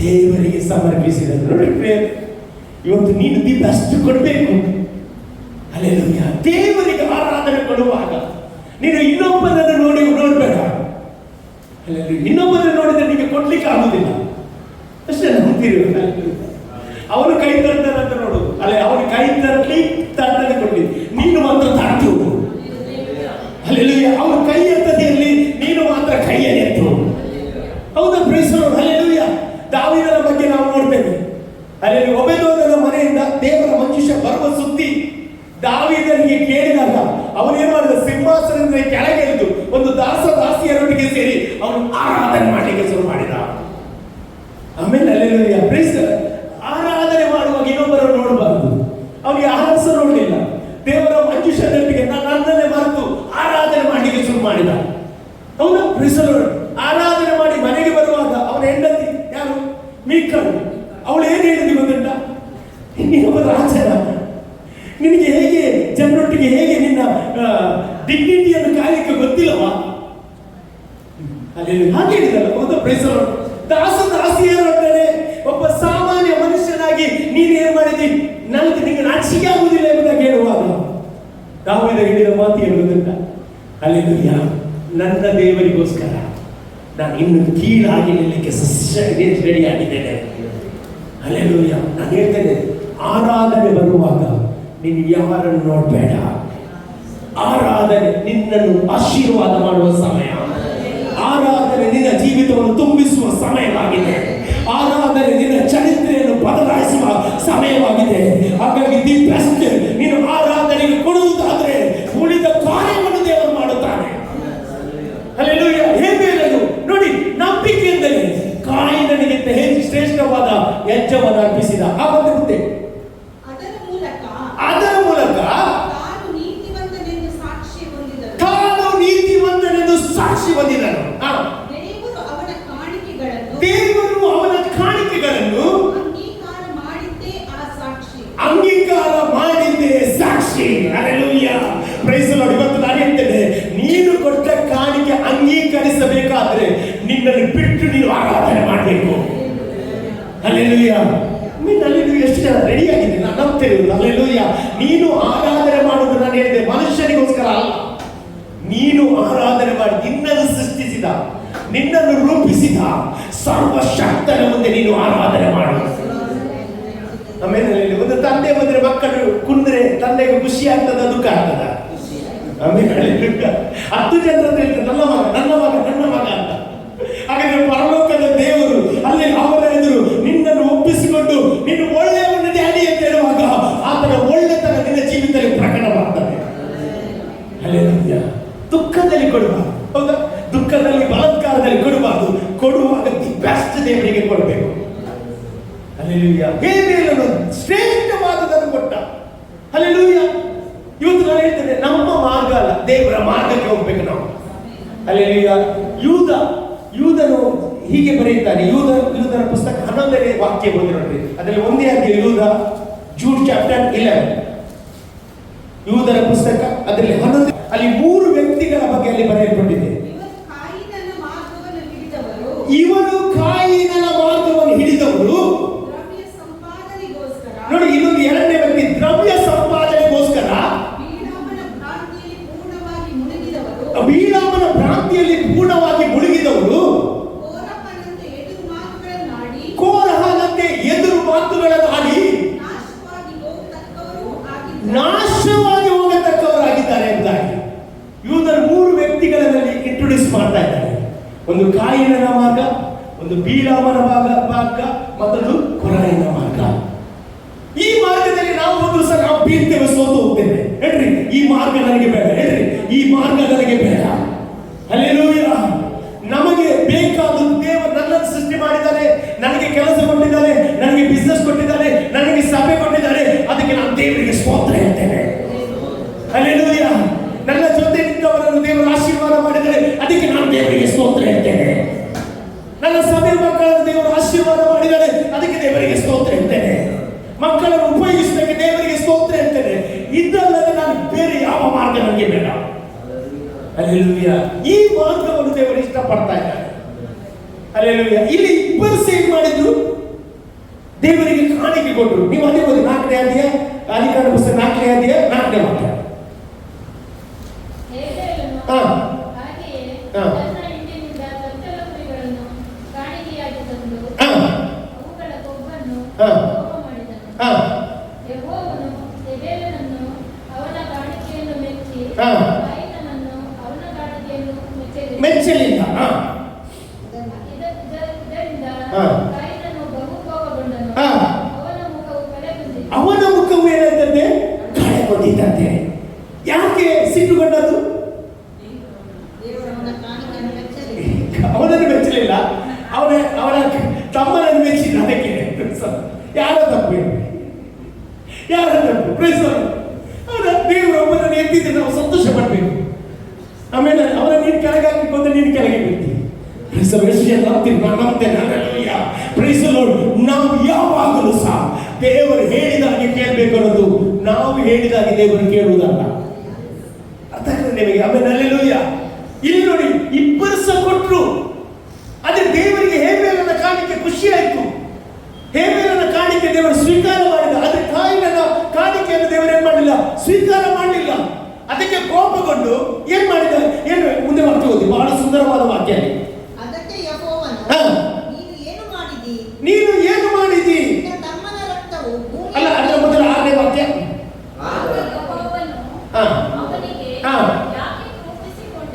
ದೇವರಿಗೆ ಸಮರ್ಪಿಸಿದನು. ನೋಡಿ ಪ್ರೇಮ್, ಇವತ್ತು ನೀನು ದಿ ಬೆಸ್ಟ್ ಕೊಡಬೇಕು. ಹಲ್ಲೆಲೂಯಾ. ದೇವರಿಗೆ ಆರಾಧನೆ ಕೊಡುವಾಗ ನೀನು ಇನ್ನೊಬ್ಬರನ್ನು ನೋಡಬೇಡ. ಇನ್ನೊಬ್ಬರನ್ನು ನೋಡಿದ್ರೆ ನಿಮಗೆ ಕೊಡ್ಲಿಕ್ಕೆ ಆಗುದಿಲ್ಲ ಅಷ್ಟೇ. ನಂಬ್ತೀರಿ? ಅವನು ಕೈ ತರ್ತಾನೆ ಅಂತ ನೋಡು, ಅಲ್ಲೇ ಅವನು ಕೈ ತಟ್ಟನೆ ಕೊಡ್ಲಿ, ನೀನು ಮಾತ್ರ ತಾಟು. ಹಲ್ಲೆಲೂಯಾ. ಅವನು ಕೈ ಎತ್ತದಿರಲಿ, ನೀನು ಮಾತ್ರ ಕೈಯಲ್ಲಿ ಎತ್ತು. ಹೌದಾ? Praise the Lord. ಹಲ್ಲೆಲೂಯಾ. ದಾವೀದನ ಬಗ್ಗೆ ನಾವು ನೋಡ್ತೇವೆ. ಅಲ್ಲಿ ಒಬೆದೋದನ ಮನೆಯಿಂದ ದೇವರ ಮನುಷ್ಯ ಬರುವ ಸುದ್ದಿ ದಾವೀದನಿಗೆ ಕೇಳಿದಾಗ ಅವನೇನು ಮಾಡಿದ? ಸಿಂಹಾಸನದಿಂದ ಕೆಳಗೆ ಇಳಿದು ಒಂದು ದಾಸಿಯರೊಟ್ಟಿಗೆ ಸೇರಿ ಅವನು ಆರಾಧನೆ ಮಾಡಲಿಕ್ಕೆ ಶುರು ಮಾಡಿದ. ಆಮೇಲೆ ಹಲ್ಲೆಲೂಯಾ. ಪ್ರೈಸ್. ಆರಾಧನೆ ಮಾಡುವಾಗ ಇನ್ನೊಬ್ಬರನ್ನು ನೋಡಬಾರದು. ಅವನಿಗೆ ಆರಾಧಿಸ ನೋಡಲಿಲ್ಲ. ದೇವರ ಮನುಷ್ಯನೊಟ್ಟಿಗೆ ನನ್ನನ್ನೇ ಮರೆತು ಆರಾಧನೆ ಮಾಡಲಿಕ್ಕೆ ಶುರು ಮಾಡಿದ. ಹೌದಾ? Praise the Lord. ಆರಾಧನೆ ಮಾಡಿ ಮನೆಗೆ ಬರುವಾಗ ಅವನ ಹೆಂಡತಿ ಯಾರು? ಮೀಕಲ್. ಅವಳು ಏನು ಹೇಳಿದ್ವಿ ಗೊತ್ತುಂಟ? ನೀನೊಬ್ಬ ರಾಜನ, ನಿನಗೆ ಹೇಗೆ ಜನರೊಟ್ಟಿಗೆ ಹೇಗೆ ನಿನ್ನ ಡಿಗ್ನಿಟಿಯನ್ನು ಕಾಯಲಿಕ್ಕೆ ಗೊತ್ತಿಲ್ಲವಾ? ಅಲ್ಲಿ ಹಾಗೆ ಹೇಳಿದಲ್ಲ. ಹೌದಾ? Praise the lord. ದಾಸಿಯರೊಡನೆ ಒಬ್ಬ ಸಾಮಾನ್ಯ ಮನುಷ್ಯನಾಗಿ ನೀನು ಏನ್ ಮಾಡಿದಿ? ನಿನಗೆ ನಾಚಿಕೆ ಆಗುವುದಿಲ್ಲ ಎಂಬುದಾಗಿ ಹೇಳುವಾಗ ದಾವೀದ ಹೇಳಿದ ಮಾತು ಏನು ಗೊತ್ತುಂಟ? ಹಲ್ಲೆಲೂಯಾ. ನನ್ನ ದೇವರಿಗೋಸ್ಕರ ನಾನು ಇನ್ನು ಕೀಳಾಗಿ ನಿಲ್ಲಕ್ಕೆ ರೆಡಿ ಆಗಿದ್ದೇನೆ. ಹಲ್ಲೆಲೂಯಾ. ನಾನು ಹೇಳ್ತೇನೆ, ಆರಾಧನೆ ಬರುವಾಗ ನೀನು ಯಾರನ್ನು ನೋಡಬೇಡ. ಆರಾಧನೆ ನಿನ್ನನ್ನು ಆಶೀರ್ವಾದ ಮಾಡುವ ಸಮಯ. ಆರಾಧನೆ ನಿನ್ನ ಜೀವಿತವನ್ನು ತುಂಬಿಸುವ ಸಮಯವಾಗಿದೆ. ಆರಾಧನೆ ನಿನ್ನ ಚರಿತ್ರೆಯನ್ನು ಬದಲಾಯಿಸುವ ಸಮಯವಾಗಿದೆ. ಹಾಗಾಗಿ ದಿ ಬೆಸ್ಟ್ ನೀನು ಆರಾಧನೆಗೆ ಕೊಡುವುದಾದ್ರೆ ಉಳಿದ ಕಾರ್ಯವನ್ನು ದೇವರು ಮಾಡುತ್ತಾನೆ. ಹಲ್ಲೆಲೂಯಾ. ಹೇಬೇಲನು ನೋಡಿ, ನಂಬಿಕೆಯಿಂದಲೇ ಕಾಯಿನನಿಗಿಂತ ಹೆಚ್ಚು ಶ್ರೇಷ್ಠವಾದ ಯಜ್ಞವನ್ನು ಅರ್ಪಿಸಿದ. ಆ ಒಂದು ಹುದ್ದೆ ಅದರ ಮೂಲಕ ತಾನು ನೀತಿವಂತನೆಂದು ಸಾಕ್ಷಿ ಹೊಂದಿದನು. ದೇವರು ಅವನ ಕಾಣಿಕೆಗಳನ್ನು ಅಂಗೀಕಾರ ಮಾಡಿದ್ದೇ ಸಾಕ್ಷಿ. ಹಲ್ಲೆಲೂಯಾ. Praise the Lord. ಇವತ್ತು ನಾನು ಹೇಳ್ತೇನೆ, ನೀನು ಕೊಟ್ಟ ಕಾಣಿಕೆ ಅಂಗೀಕರಿಸಬೇಕಾದ್ರೆ ನಿನ್ನನ್ನು ಬಿಟ್ಟು ನೀನು ಆರಾಧನೆ ಮಾಡಬೇಕು. ಹಲ್ಲೆಲೂಯಾ. ಎಷ್ಟು ಜನ ರೆಡಿ ಆಗಿದೆ? ನಾನು ನಂಬ್ತೇನೆ. ಹಲ್ಲೆಲೂಯಾ. ನೀನು ಆರಾಧನೆ ಮಾಡುವುದು, ನಾನು ಹೇಳಿದೆ, ಮನುಷ್ಯನಿಗೋಸ್ಕರ ಅಲ್ಲ. ನೀನು ಆರಾಧನೆ ಮಾಡಿ ನಿನ್ನನ್ನು ಸೃಷ್ಟಿಸಿದ, ನಿನ್ನನ್ನು ರೂಪಿಸಿದ ಸರ್ವಶಕ್ತನ ಮುಂದೆ ನೀನು ಆರಾಧನೆ ಮಾಡು. ಆಮೇಲೆ ಒಂದು ತಂದೆ ಬಂದ್ರೆ ಮಕ್ಕಳು ಕುಂದ್ರೆ ತಂದೆಗೆ ಖುಷಿ ಆಗ್ತದ, ದುಃಖ ಆಗ್ತದ? ಆಮೇಲೆ 10 ಜನರ ನನ್ನ ಮಗ ನನ್ನ ಮಗ ನನ್ನ ಮಗ ಅಂತ. ಹಾಗಾದ್ರೆ ಪರಲೋಕದ ದೇವರು ಅಲ್ಲಿ ಅವರ ಎದುರು ನಿನ್ನನ್ನು ಒಪ್ಪಿಸಿಕೊಂಡು ನೀನು ಒಳ್ಳೆಯವನು ಡ್ಯಾಡಿ ಅಂತ ಹೇಳುವಾಗ ಆತನ ಒಳ್ಳೆತನ ನಿನ್ನ ಜೀವಿತದಲ್ಲಿ ಪ್ರಕಟವಾಗ್ತದೆ. ಹಲ್ಲೆಲೂಯಾ. ದುಃಖದಲ್ಲಿ ಕೊಡಬಾರ್ದು. ಹೌದಾ? ದುಃಖದಲ್ಲಿ ಬಲಾತ್ಕಾರದಲ್ಲಿ ಕೊಡಬಾರ್ದು. ಕೊಡುವಾಗ ದಿ ಬೆಸ್ಟ್ ದೇವರಿಗೆ ಕೊಡಬೇಕು. ಹಲ್ಲೆಲೂಯಾ. ಹೇಬೇಲನು ಶ್ರೇಷ್ಠವಾದದನ್ನು ಕೊಟ್ಟ. ಹಲ್ಲೆಲೂಯಾ. ಇವತ್ತು ನಾನು ಹೇಳ್ತೇನೆ, ನಮ್ಮ ಮಾರ್ಗ ಅಲ್ಲ, ದೇವರ ಮಾರ್ಗಕ್ಕೆ ಹೋಗ್ಬೇಕು ನಾವು. ಹಲ್ಲೆಲೂಯಾ. ಯೂದನು ಹೀಗೆ ಬರೆಯುತ್ತಾನೆ. ಯೂದನ ಪುಸ್ತಕ 11ನೇ ವಾಕ್ಯ ಬಂದು ನೋಡ್ರಿ. ಅದರಲ್ಲಿ ಒಂದೇ ಅಧ್ಯಾಯ ಯೂದ, ಜೂಡ್ ಚಾಪ್ಟರ್ 11. ಯೂದನ ಪುಸ್ತಕ ಅದರಲ್ಲಿ 11, ಅಲ್ಲಿ 3 ವ್ಯಕ್ತಿಗಳ ಬಗ್ಗೆ ಅಲ್ಲಿ ಬರೆಯಲ್ಪಟ್ಟಿದೆ. ಇವನು ಕಾಯಿನನ ಮಾರ್ಗವನ್ನು ಹಿಡಿದವರು. ನೋಡಿ, ಇನ್ನೊಂದು 2ನೇ ವ್ಯಕ್ತಿ ದ್ರವ್ಯ ಸಂಪಾದನೆಗೋಸ್ಕರ ಬೀಳಾಮನ ಭ್ರಾಂತಿಯಲ್ಲಿ ಪೂರ್ಣವಾಗಿ ಮುಳುಗಿದವರು. ಕೋರಹನಂತೆ ಎದುರು ಮಾತುಗಳನ್ನಾಡಿ ನಾಶವಾಗಿ ಹೋಗತಕ್ಕವರಾಗಿದ್ದಾರೆ ಎಂಬುದಾಗಿ ಯೂದನ 3 ವ್ಯಕ್ತಿಗಳಲ್ಲಿ ಇಂಟ್ರೊಡ್ಯೂಸ್ ಮಾಡ್ತಾ ಇದ್ದಾರೆ. ಒಂದು ಕಾಯಿನನ ಮಾರ್ಗ, ಒಂದು ಬೀಳಾಮನ ಮಾರ್ಗ, ಮತ್ತೊಂದು ಕೊರಹನ ಮಾರ್ಗ. ಈ ಮಾರ್ಗದಲ್ಲಿ ನಾವು ಒಂದು ಸಲ ನಾವು ಬೀಳ್ತೇವೆ, ಸೋತು ಹೋಗ್ತೇವೆ. ಹೇಳ್ರಿ, ಈ ಮಾರ್ಗ ನನಗೆ ಬೇಡ. ಹೇಳ್ರಿ, ಈ ಮಾರ್ಗ ನನಗೆ ಬೇಡ. ಹಲ್ಲೆಲೂಯಾ. ನಮಗೆ ಬೇಕಾದ ನನಗೆ ಕೆಲಸ ಕೊಟ್ಟಿದ್ದಾನೆ, ನನಗೆ ಬಿಸ್ನೆಸ್ ಕೊಟ್ಟಿದ್ದಾನೆ, ನನಗೆ ಸಭೆ ಕೊಟ್ಟಿದ್ದಾನೆ, ಅದಕ್ಕೆ ನಾನು ದೇವರಿಗೆ ಸ್ತೋತ್ರ ಹೇಳ್ತೇನೆ. ಹಲ್ಲೆಲೂಯಾ. ನನ್ನ ಜೊತೆ ನಿಂತವರನ್ನು ದೇವರು ಆಶೀರ್ವಾದ ಮಾಡಿದರೆ ಅದಕ್ಕೆ ನಾನು ದೇವರಿಗೆ ಸ್ತೋತ್ರ ಹೇಳ್ತೇನೆ. ನನ್ನ ಸಭೆ ಮಕ್ಕಳನ್ನು ದೇವರು ಆಶೀರ್ವಾದ ಮಾಡಿದರೆ ಅದಕ್ಕೆ ದೇವರಿಗೆ ಸ್ತೋತ್ರ ಹೇಳ್ತೇನೆ. ಮಕ್ಕಳನ್ನು ಉಪಯೋಗಿಸಲಿಕ್ಕೆ ದೇವರಿಗೆ ಸ್ತೋತ್ರ ಹೇಳ್ತೇನೆ. ಇದಲ್ಲದೆ ನಾನು ಬೇರೆ ಯಾವ ಮಾರ್ಗ ನನಗೆ ಬೇಡ. ಹಲ್ಲೆಲೂಯಾ. ಈ ಮಾರ್ಗವನ್ನು ದೇವರು ಇಷ್ಟಪಡ್ತಾ ಇದ್ದಾರೆ. ಹಲ್ಲೆಲೂಯಾ. ಇಲ್ಲಿ ಇಬ್ಬರು ಸೇರಿ ಮಾಡಿದ್ರು, ದೇವರಿಗೆ ಕಾಣಿಕೆ ಕೊಟ್ಟರು. ನೀವು ಅದೇ ಓದಿ 4ನೇ ಅಧ್ಯಾಯ, ಆದಿಕಾಂಡ ಪುಸ್ತಕ 4ನೇ ಅಧ್ಯಾಯ 4ನೇ ವಾಕ್ಯ. ಹಾ ಮೆಚ್ಚಲಿಲ್ಲ. ಅವನ ಮುಖವು ಏನಾಯ್ತಂತೆ? ಕಳೆಗೊಂಡಿದ್ದಂತೆ. ಯಾಕೆ ಸಿಟ್ಟುಗೊಂಡದ್ದು? ಅವನನ್ನು ಮೆಚ್ಚಲಿಲ್ಲ, ಅವನ ತಮ್ಮನನ್ನು ಮೆಚ್ಚಿದ. ಅದಕ್ಕೆ ಯಾರ ತಪ್ಪು? ಯಾರ ತಪ್ಪು? ಅವನ ದೇವರು ಒಬ್ಬನನ್ನು ಎತ್ತಿದ್ರೆ ನಾವು ಸಂತೋಷ ಪಡ್ಬೇಕು. ಆಮೇಲೆ ಅವನ ನೀನು ಕೆಳಗೆ ಹಾಕಿಕೊಂಡು ನೀನು ಕೆಳಗೆ ಬಿಡ್ತೀವಿ. ನಾವು ಯಾವಾಗಲೂ ಸಹ ದೇವರು ಹೇಳಿದಾಗೆ ಕೇಳಬೇಕು ಅನ್ನೋದು, ನಾವು ಹೇಳಿದಾಗೆ ದೇವರು ಕೇಳುವುದಲ್ಲ. ಅರ್ಥ ಆಗ್ತದೆ ನಿಮಗೆ? ಆಮೇಲೆ ಹಲ್ಲೆಲೂಯಾ. ಇಲ್ಲಿ ನೋಡಿ, ಇಬ್ಬರು ಸಹ ಕೊಟ್ಟರು. ಅದೇ ದೇವರಿಗೆ ಹೇಬೇಲನ ಕಾಣಿಕೆ ಖುಷಿ ಆಯ್ತು. ಹೇಬೇಲನ ಕಾಣಿಕೆ ದೇವರು ಸ್ವೀಕಾರ ಮಾಡಿದ. ಆದ್ರೆ ಕಾಯಿನನ ಕಾಣಿಕೆಯನ್ನು ದೇವರು ಏನ್ ಮಾಡಲಿಲ್ಲ? ಸ್ವೀಕಾರ ಮಾಡಲಿಲ್ಲ. ಅದಕ್ಕೆ ಕೋಪಗೊಂಡು ಏನ್ ಮಾಡಿದ? ಏನು ಮುಂದೆ ವಾಕ್ಯ ಓದಿ, ಬಹಳ ಸುಂದರವಾದ ವಾಕ್ಯ. ಅದಕ್ಕೆ ಯೆಹೋವನು, ನೀನು ಏನು ಮಾಡಿದಿ? ತಮ್ಮನ ರಕ್ತವು ಅಲ್ಲ, ಅದರ ಮೊದಲ 6ನೇ ವಾಕ್ಯ.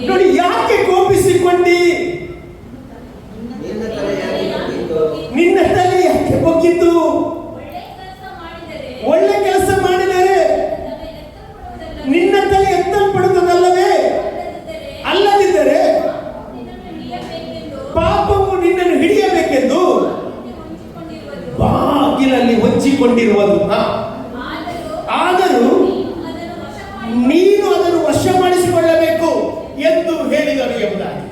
ನೋಡಿ, ಯಾಕೆ ಕೋಪಿಸಿಕೊಂಡಿ? ನಿನ್ನ ತಲೆ ಯಾಕೆ ಬಗ್ಗಿದ್ದು? ಒಳ್ಳೆ ಕೆಲಸ ಮಾಡಿದರೆ ನಿನ್ನ ತಲೆ ಎತ್ತಲ್ಪಡುತ್ತದಲ್ಲವೇ? ಅಲ್ಲದಿದ್ದರೆ ಪಾಪವು ನಿನ್ನನ್ನು ಹಿಡಿಯಬೇಕೆಂದು ಬಾಗಿಲಲ್ಲಿ ಹೊಚ್ಚಿಕೊಂಡಿರುವುದು. ಆದರೂ ನೀನು ಅದನ್ನು ವಶ ಮಾಡಿಸಿಕೊಳ್ಳಬೇಕು ಎಂದು ಹೇಳಿದರು ಎಂಬುದಾಗಿ.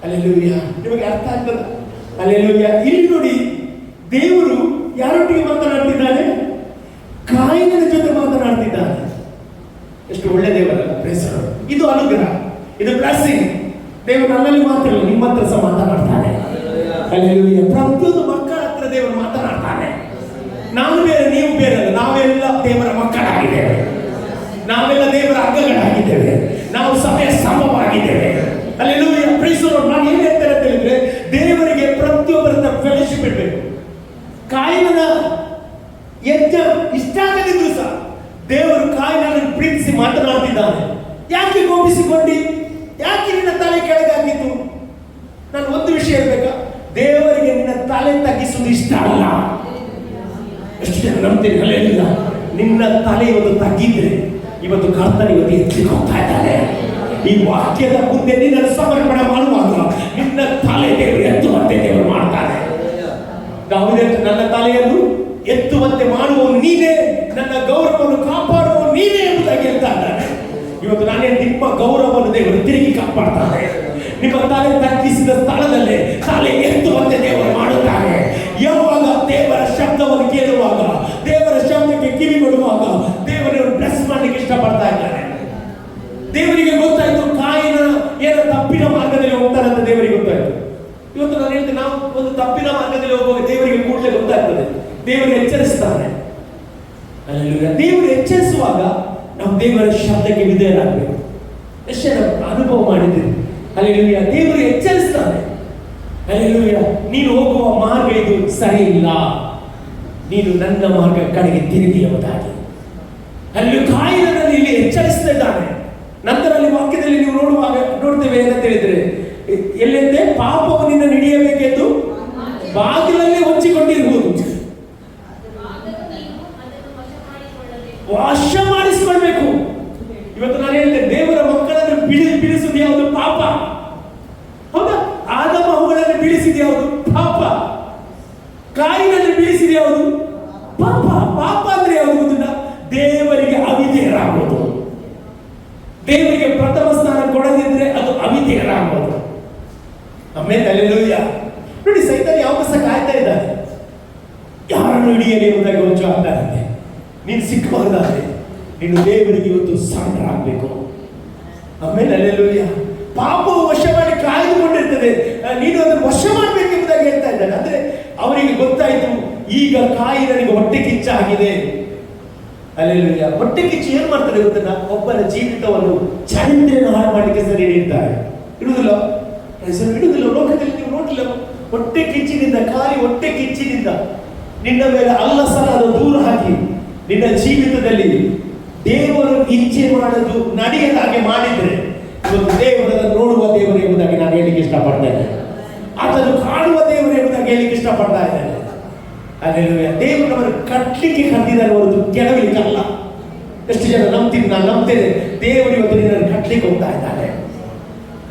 ಹಲ್ಲೆಲೂಯಾ. ನಿಮಗೆ ಅರ್ಥ ಆಗ್ತದ? ಹಲ್ಲೆಲೂಯಾ. ಇಲ್ಲಿ ನೋಡಿ, ದೇವರು ಯಾರೊಟ್ಟಿಗೆ ಮಾತನಾಡ್ತಿದ್ದಾನೆ? ಕಾಯಿನನ ಜೊತೆ ಮಾತನಾಡ್ತಿದ್ದಾನೆ. ಎಷ್ಟು ಒಳ್ಳೆ ದೇವರಲ್ಲ? ಇದು ಅನುಗ್ರಹ, ಇದು ಬ್ಲೆಸ್ಸಿಂಗ್. ದೇವರು ನನ್ನಲ್ಲಿ ಮಾತ್ರ ಇಲ್ಲ, ನಿಮ್ಮ ಹತ್ರ ಸಹ ಮಾತನಾಡ್ತಾನೆ. ಹಲ್ಲೆಲೂಯಾ. ಪ್ರತಿಯೊಂದು ಮಕ್ಕಳ ಹತ್ರ ದೇವರು ಮಾತನಾಡ್ತಾನೆ. ನಾನು ಬೇರೆ, ನೀವು ಬೇರೆ ಅಲ್ಲ. ನಾವೆಲ್ಲ ದೇವರ ಮಕ್ಕಳಾಗಿದ್ದೇವೆ. ನಾವೆಲ್ಲ ದೇವರ ಅಂಗಗಳಾಗಿದ್ದೇವೆ. ನಾವು ಸಭೆಯ ಸ್ತಂಭವಾಗಿದ್ದೇವೆ. ಹಲ್ಲೆಲೂಯಾ. Praise the Lord. ನಾನು ಏನು ಹೇಳ್ತೇನೆ ಅಂತ ಹೇಳಿದ್ರೆ, ದೇವರಿಗೆ ಪ್ರತಿಯೊಬ್ಬರನ್ನ ಫೆಲೋಶಿಪ್ ಇಡಬೇಕು. ಕಾಯಿನನ ಯಜ್ಞ ಇಷ್ಟ ಆಗದಿದ್ರು ಸಹ ದೇವರು ಕಾಯಿನನ್ನು ಪ್ರೀತಿಸಿ ಮಾತನಾಡ್ತಿದ್ದಾನೆ. ಯಾಕೆ ಕೋಪಿಸಿಕೊಂಡಿ? ಯಾಕೆ ನಿನ್ನ ತಲೆ ಕೆಳಗಾಗಿತ್ತು? ನಾನು ಒಂದು ವಿಷಯ ಹೇಳ್ಬೇಕಾ? ದೇವರಿಗೆ ನಿನ್ನ ತಲೆ ತಗ್ಗಿಸುವುದು ಇಷ್ಟ ಅಲ್ಲ. ಎಷ್ಟು ಜನ ನಂಬ್ತೀನಿ? ಹಲ್ಲೆಲೂಯಾ. ನಿನ್ನ ತಲೆ ಇವತ್ತು ತಗ್ಗಿದ್ರೆ ಇವತ್ತು ಕರ್ತನ ಇವತ್ತು ಎತ್ತಲಿಕ್ಕೆ ಹೋಗ್ತಾ ಇದ್ದಾನೆ. ಈ ವಾಕ್ಯದ ಮುಂದೆ ನಿನ್ನನ್ನು ಸಮರ್ಪಣೆ ಮಾಡುವಾಗ ನಿನ್ನ ತಲೆ ದೇವರು ಎತ್ತುವಂತೆ ದೇವರು ಮಾಡ್ತಾನೆ. ದಾವೀದನು ನನ್ನ ತಲೆಯನ್ನು ಎತ್ತುವಂತೆ ಮಾಡುವವನು ನೀನೇ, ನನ್ನ ಗೌರವವನ್ನು ಕಾಪಾಡುವವನು ನೀನೇ ಎಂಬುದಾಗಿ ಹೇಳ್ತಾ ಇದ್ದಾನೆ. ಇವತ್ತು ನಾನೇ ನಿಮ್ಮ ಗೌರವವನ್ನು ದೇವರು ತಿರುಗಿ ಕಾಪಾಡ್ತಾನೆ. ನಿಮ್ಮ ತಲೆ ತಗ್ಗಿಸಿದ ಸ್ಥಳದಲ್ಲೇ ತಲೆ ಎತ್ತುವಂತೆ ದೇವರು ಮಾಡುತ್ತಾನೆ. ಯಾವಾಗ ದೇವರ ಶಬ್ದವನ್ನು ಕೇಳುವಾಗ, ದೇವರ ಶಬ್ದಕ್ಕೆ ಕಿವಿ ಕೊಡುವಾಗ ದೇವರನ್ನು ಬ್ಲೆಸ್ ಮಾಡಲಿಕ್ಕೆ ಇಷ್ಟಪಡ್ತಾ ಇದ್ದಾನೆ. ದೇವರಿಗೆ ಗೊತ್ತಾಯ್ತು ಕಾಯಿನ ಏನೋ ತಪ್ಪಿನ ಮಾರ್ಗದಲ್ಲಿ ಹೋಗ್ತಾನೆ ಅಂತ ದೇವರಿಗೆ ಗೊತ್ತಾಯ್ತು. ಇವತ್ತು ನಾನು ಹೇಳ್ತೇನೆ, ನಾವು ಒಂದು ತಪ್ಪಿನ ಮಾರ್ಗದಲ್ಲಿ ಹೋಗುವಾಗ ದೇವರಿಗೆ ಕೂಡಲೇ ಗೊತ್ತಾಗ್ತದೆ. ದೇವರು ಎಚ್ಚರಿಸ್ತಾನೆ. ದೇವರು ಎಚ್ಚರಿಸುವಾಗ ನಾವು ದೇವರ ಶಬ್ದಕ್ಕೆ ವಿಧೇಯರಾಗಬೇಕು. ಎಷ್ಟು ಅನುಭವ ಮಾಡಿದ್ದೀರಿ? ಹಲ್ಲೆಲೂಯಾ. ದೇವರು ಎಚ್ಚರಿಸ್ತಾನೆ. ಹಲ್ಲೆಲೂಯಾ. ನೀನು ಹೋಗುವ ಮಾರ್ಗ ಇದು ಸರಿ ಇಲ್ಲ, ನೀನು ನನ್ನ ಮಾರ್ಗ ಕಡೆಗೆ ತಿರುಗಿ ಎಂಬುದಾಗಿ ಅಲ್ಲಿ ಕಾಯಿನನಲ್ಲಿ ಇಲ್ಲಿ ಎಚ್ಚರಿಸ್ತಾ ಇದ್ದಾನೆ. ನಂತರ ಅಲ್ಲಿ ವಾಕ್ಯದಲ್ಲಿ ನೀವು ನೋಡ್ತೇವೆ ಏನಂತ ಹೇಳಿದ್ರೆ, ಎಲ್ಲೆಂದೇ ಪಾಪವು ನಿನ್ನ ಹಿಡಿಯಬೇಕೆಂದು ಬಾಗಿಲಲ್ಲಿ ಹೊಂಚಿಕೊಂಡಿರುವುದು. ವಶ ಮಾಡಿಸಿಕೊಳ್ಬೇಕು. ಇವತ್ತು ನಾನು ಹೇಳ್ತೇನೆ, ದೇವರ ಮಕ್ಕಳನ್ನು ಬೀಳಿಸುವುದು ಯಾವುದು? ಪಾಪ. ಹೌದಾ? ಆದಮ ಅವುಗಳನ್ನು ಬೀಳಿಸಿದ ಯಾವುದು? ಪಾಪ. ಕಾಯಿನಲ್ಲಿ ಬೀಳಿಸಿದ ಯಾವುದು? ಪಾಪ. ಪಾಪ ಅಂದ್ರೆ ಯಾವುದು ಗೊತ್ತಿಲ್ಲ? ದೇವರಿಗೆ ಅವಿಧೇಯರಾಗುವುದು. ದೇವರಿಗೆ ಪ್ರಥಮ ಸ್ಥಾನ ಕೊಡದಿದ್ರೆ ಅದು ಅವಿಧೇಯರಾಗುವುದು. ಆಮೇಲೆ ಹಲ್ಲೆಲೂಯಾ. ನೋಡಿ, ಸೈತಾನ ಯಾವ ಸಹ ಕಾಯ್ತಾ ಇದ್ದಾನೆ, ಯಾರನ್ನು ಹಿಡಿಯಲಿ ಎಂಬುದಾಗಿ ಒಂದು ಆಗ್ತಾರಂತೆ. ನೀನು ಸಿಕ್ಕಬಾರ್ದಾದ್ರೆ ನೀನು ದೇವರಿಗೆ ಇವತ್ತು ಸರೆಂಡರ್ ಆಗಬೇಕು. ಆಮೇಲೆ ಹಲ್ಲೆಲೂಯಾ. ಪಾಪವು ವಶ ಮಾಡಿ ಕಾಯ್ದುಕೊಂಡಿರ್ತದೆ, ನೀನು ಅದನ್ನು ವಶ ಮಾಡಬೇಕೆಂಬುದಾಗಿ ಹೇಳ್ತಾ ಇದ್ದಾನೆ. ಅಂದ್ರೆ ಅವರಿಗೆ ಗೊತ್ತಾಯ್ತು, ಈಗ ಕಾಯಿನಿಗೆ ಹೊಟ್ಟೆ ಕಿಚ್ಚಾಗಿದೆ. ಹಲ್ಲೆಲೂಯಾ. ಹೊಟ್ಟೆ ಕಿಚ್ಚು ಏನ್ ಮಾಡ್ತಾರೆ ಗೊತ್ತಲ್ಲ? ಒಬ್ಬನ ಜೀವಿತವನ್ನು ಚರಿತ್ರೆಯನ್ನು ಹಾಳು ಮಾಡಲಿಕ್ಕೆ ಸರಿ ಇಡ್ತಾರೆ. ಇಡುವುದಿಲ್ಲ, ಇಡುವುದಿಲ್ಲ. ಲೋಕದಲ್ಲಿ ನೀವು ನೋಡಿಲ್ಲ, ಹೊಟ್ಟೆ ಕಿಚ್ಚಿನಿಂದ, ಖಾಲಿ ಹೊಟ್ಟೆ ಕಿಚ್ಚಿನಿಂದ ನಿನ್ನ ಮೇಲೆ ಅಲ್ಲಸಲಾದ ದೂರ ಹಾಕಿ ನಿನ್ನ ಜೀವಿತದಲ್ಲಿ ದೇವರು ಇಚ್ಛೆ ಮಾಡಲು ನಡೆಯದ ಹಾಗೆ ಮಾಡಿದ್ರೆ ಇವತ್ತು ದೇವರನ್ನು ನೋಡುವ ದೇವರು ಎಂಬುದಾಗಿ ನಾನು ಹೇಳಿಕ್ಕೆ ಇಷ್ಟಪಡ್ತೇನೆ. ಅದನ್ನು ಕಾಣುವ ದೇವರು ಎಂಬುದಾಗಿ ಹೇಳಿಕ್ಕೆ ಇಷ್ಟಪಡ್ತಾ ಇದ್ದೇನೆ. ಹಲ್ಲೆಲೂಯಾ. ದೇವರು ನಮ್ಮನ್ನು ಕಟ್ಟಲಿಕ್ಕೆ ಕಟ್ಟಿದ್ದಾರೆ ಹೊರತು ಕೆಳಗಲಿಕ್ಕಲ್ಲ. ಎಷ್ಟು ಜನ ನಂಬ್ತೀನಿ? ನಾನು ನಂಬ್ತೇನೆ, ದೇವರು ಇವತ್ತು ನಿನ್ನನ್ನು ಕಟ್ಟಲಿಕ್ಕೆ ಹೋಗ್ತಾ ಇದ್ದಾನೆ.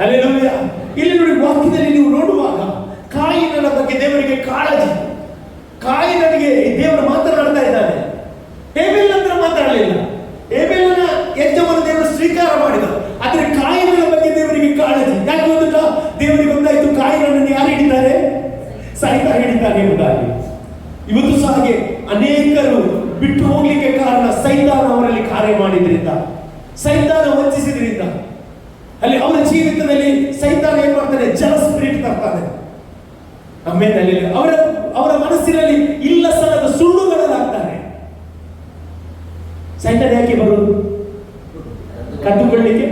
ಹಲ್ಲೆಲೂಯಾ. ಇಲ್ಲಿ ನೋಡಿ, ವಾಕ್ಯದಲ್ಲಿ ನೀವು ನೋಡುವಾಗ ಕಾಯಿನನ ಬಗ್ಗೆ ದೇವರಿಗೆ ಕಾಳಜಿ. ಕಾಯಿನನಿಗೆ ದೇವರು ಮಾತನಾಡ್ತಾ ಇದ್ದಾನೆ. ಹೇಬೆಲ್ ಹತ್ರ ಮಾತಾಡಲಿಲ್ಲ. ಹೇಬೆಲನ ಯಜ್ಞವನ್ನು ದೇವರು ಸ್ವೀಕಾರ ಮಾಡಿದ. ಆದ್ರೆ ಕಾಯಿನನ ಬಗ್ಗೆ ದೇವರಿಗೆ ಕಾಳಜಿ. ಯಾಕೆ ಗೊತ್ತಿಲ್ಲ? ದೇವರಿಗೆ ಗೊತ್ತಾಯ್ತು, ಕಾಯಿನನ್ನು ಯಾರು ಹಿಡಿತಾರೆ? ಸೈತಾನ ಹಿಡಿತಾನೆ ಎಂಬುದಾಗಿ. ಇವತ್ತು ಸಹ ಹಾಗೆ ಅನೇಕರು ಬಿಟ್ಟು ಹೋಗ್ಲಿಕ್ಕೆ ಕಾರಣ ಸೈತಾನ ಅವರಲ್ಲಿ ಕಾರ್ಯ ಮಾಡಿದ್ರಿಂದ, ಸೈತಾನ ವಂಚಿಸಿದ್ರಿಂದ. ಅಲ್ಲಿ ಅವರ ಜೀವಿತದಲ್ಲಿ ಸೈತಾನ ಏನ್ ಮಾಡ್ತಾನೆ? ಜಲ ಸ್ಪಿರಿಟ್ ತರ್ತಾನೆ. ಆಮೇಲೆ ಅಲ್ಲಿ ಅವರ ಮನಸ್ಸಿನಲ್ಲಿ ಇಲ್ಲ ಸಲ್ಲದ ಸುಳ್ಳುಗಳಾಗ್ತಾನೆ. ಸೈತಾನ ಯಾಕೆ ಬರುವುದು? ಕಟ್ಟುಕೊಳ್ಳಿಕ್ಕೆ,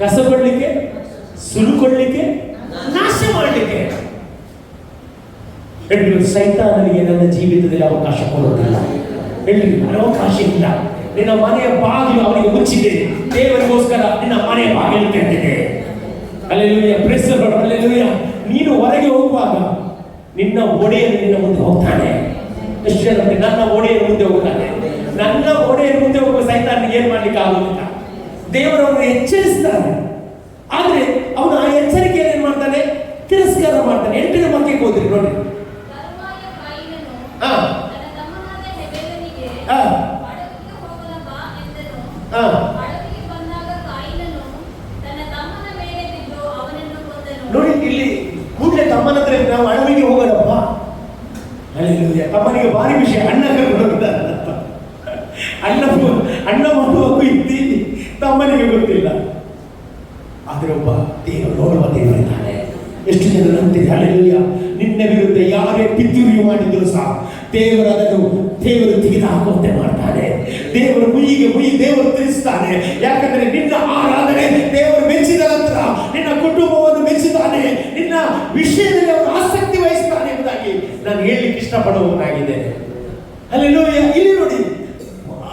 ಕಸಗೊಳ್ಳಿಕ್ಕೆ, ಸುಲುಕೊಳ್ಳಿಕ್ಕೆ, ನಾಶ ಮಾಡಲಿಕ್ಕೆ. ಸೈತಾನನಿಗೆ ನನ್ನ ಜೀವಿತದಲ್ಲಿ ಅವಕಾಶ ಕೊಡುವುದಿಲ್ಲ. ಹೇಳಿ, ಅವಕಾಶ ಇಲ್ಲ. ನಿನ್ನ ಮನೆಯ ಬಾಗಿಲು ಅವನಿಗೆ ಮುಚ್ಚಿದೆ. ದೇವರಿಗೋಸ್ಕರ ನಿನ್ನ ಮನೆಯ ಬಾಗಿಲು ತೆರೆದಿದೆ. Hallelujah. Praise the Lord. Hallelujah. ನೀನು ಹೊರಗೆ ಹೋಗುವಾಗ ನಿನ್ನ ಒಡೆಯನು ನಿನ್ನ ಮುಂದೆ ಹೋಗ್ತಾನೆ. ಎಷ್ಟು ಜನ ನನ್ನ ಒಡೆಯನ ಮುಂದೆ ಹೋಗ್ತಾನೆ? ನನ್ನ ಒಡೆಯನ ಮುಂದೆ ಹೋಗುವ ಸೈತಾನಿಗೆ ಏನ್ ಮಾಡ್ಲಿಕ್ಕೆ ಆಗುದಿಲ್ಲ. ದೇವರನ್ನು ಎಚ್ಚರಿಸ್ತಾನೆ. ಆದ್ರೆ ಅವನು ಆ ಎಚ್ಚರಿಕೆಯನ್ನು ಏನ್ ಮಾಡ್ತಾನೆ? ತಿರಸ್ಕಾರ ಮಾಡ್ತಾನೆ. 8ನೇ ವಾಕ್ಯಕ್ಕೆ ಹೋದ್ರಿ ನೋಡಿ. ನೋಡಿ, ಇಲ್ಲಿ ಕೂಡಲೇ ತಮ್ಮನ ಹತ್ರ ನಾವು ಅಡವಿಗೆ ಹೋಗೋಣಪ್ಪ. ಹಲ್ಲೆಲೂಯಾ. ತಮ್ಮನಿಗೆ ಭಾರಿ ವಿಷಯ. ಅಣ್ಣ ಕರ್ಕೊಂಡು ಅಣ್ಣ ಮಾಡುವಕ್ಕೂ ಇದ್ದೀನಿ, ತಮ್ಮನಿಗೆ ಗೊತ್ತಿಲ್ಲ. ಆದ್ರೆ ಒಬ್ಬ ದೇವರು ನೋಡುವ ದೇವರಿದ್ದಾನೆ. ಎಷ್ಟು ಜನ ನಂಬ್ತೀರಿ? ಹಲ್ಲೆಲೂಯಾ. ನಿನ್ನ ವಿರುದ್ಧ ಯಾರೇ ಪಿತೂರಿ ಮಾಡಿದ್ರು ಸಹ ದೇವರು ತೆಗೆದು ಹಾಕುವಂತೆ ಮಾಡ್ತಾನೆ. ದೇವರು ಮುಯಿ ದೇವರು ತಿಳಿಸ್ತಾನೆ. ಯಾಕಂದ್ರೆ ನಿನ್ನ ಆರಾಧನೆ ದೇವರು ಮೆಚ್ಚಿದ ನಂತರ ನಿನ್ನ ಕುಟುಂಬವನ್ನು ಮೆಚ್ಚಿದ್ದಾನೆ, ನಿನ್ನ ವಿಷಯದಲ್ಲಿ ಅವರು ಆಸಕ್ತಿ ವಹಿಸ್ತಾನೆ ಎಂಬುದಾಗಿ ನಾನು ಹೇಳಲಿಕ್ಕೆ ಇಷ್ಟಪಡುವವನಾಗಿದ್ದೇನೆ. ಹಲ್ಲೆಲೂಯಾ. ಇಲ್ಲಿ ನೋಡಿ,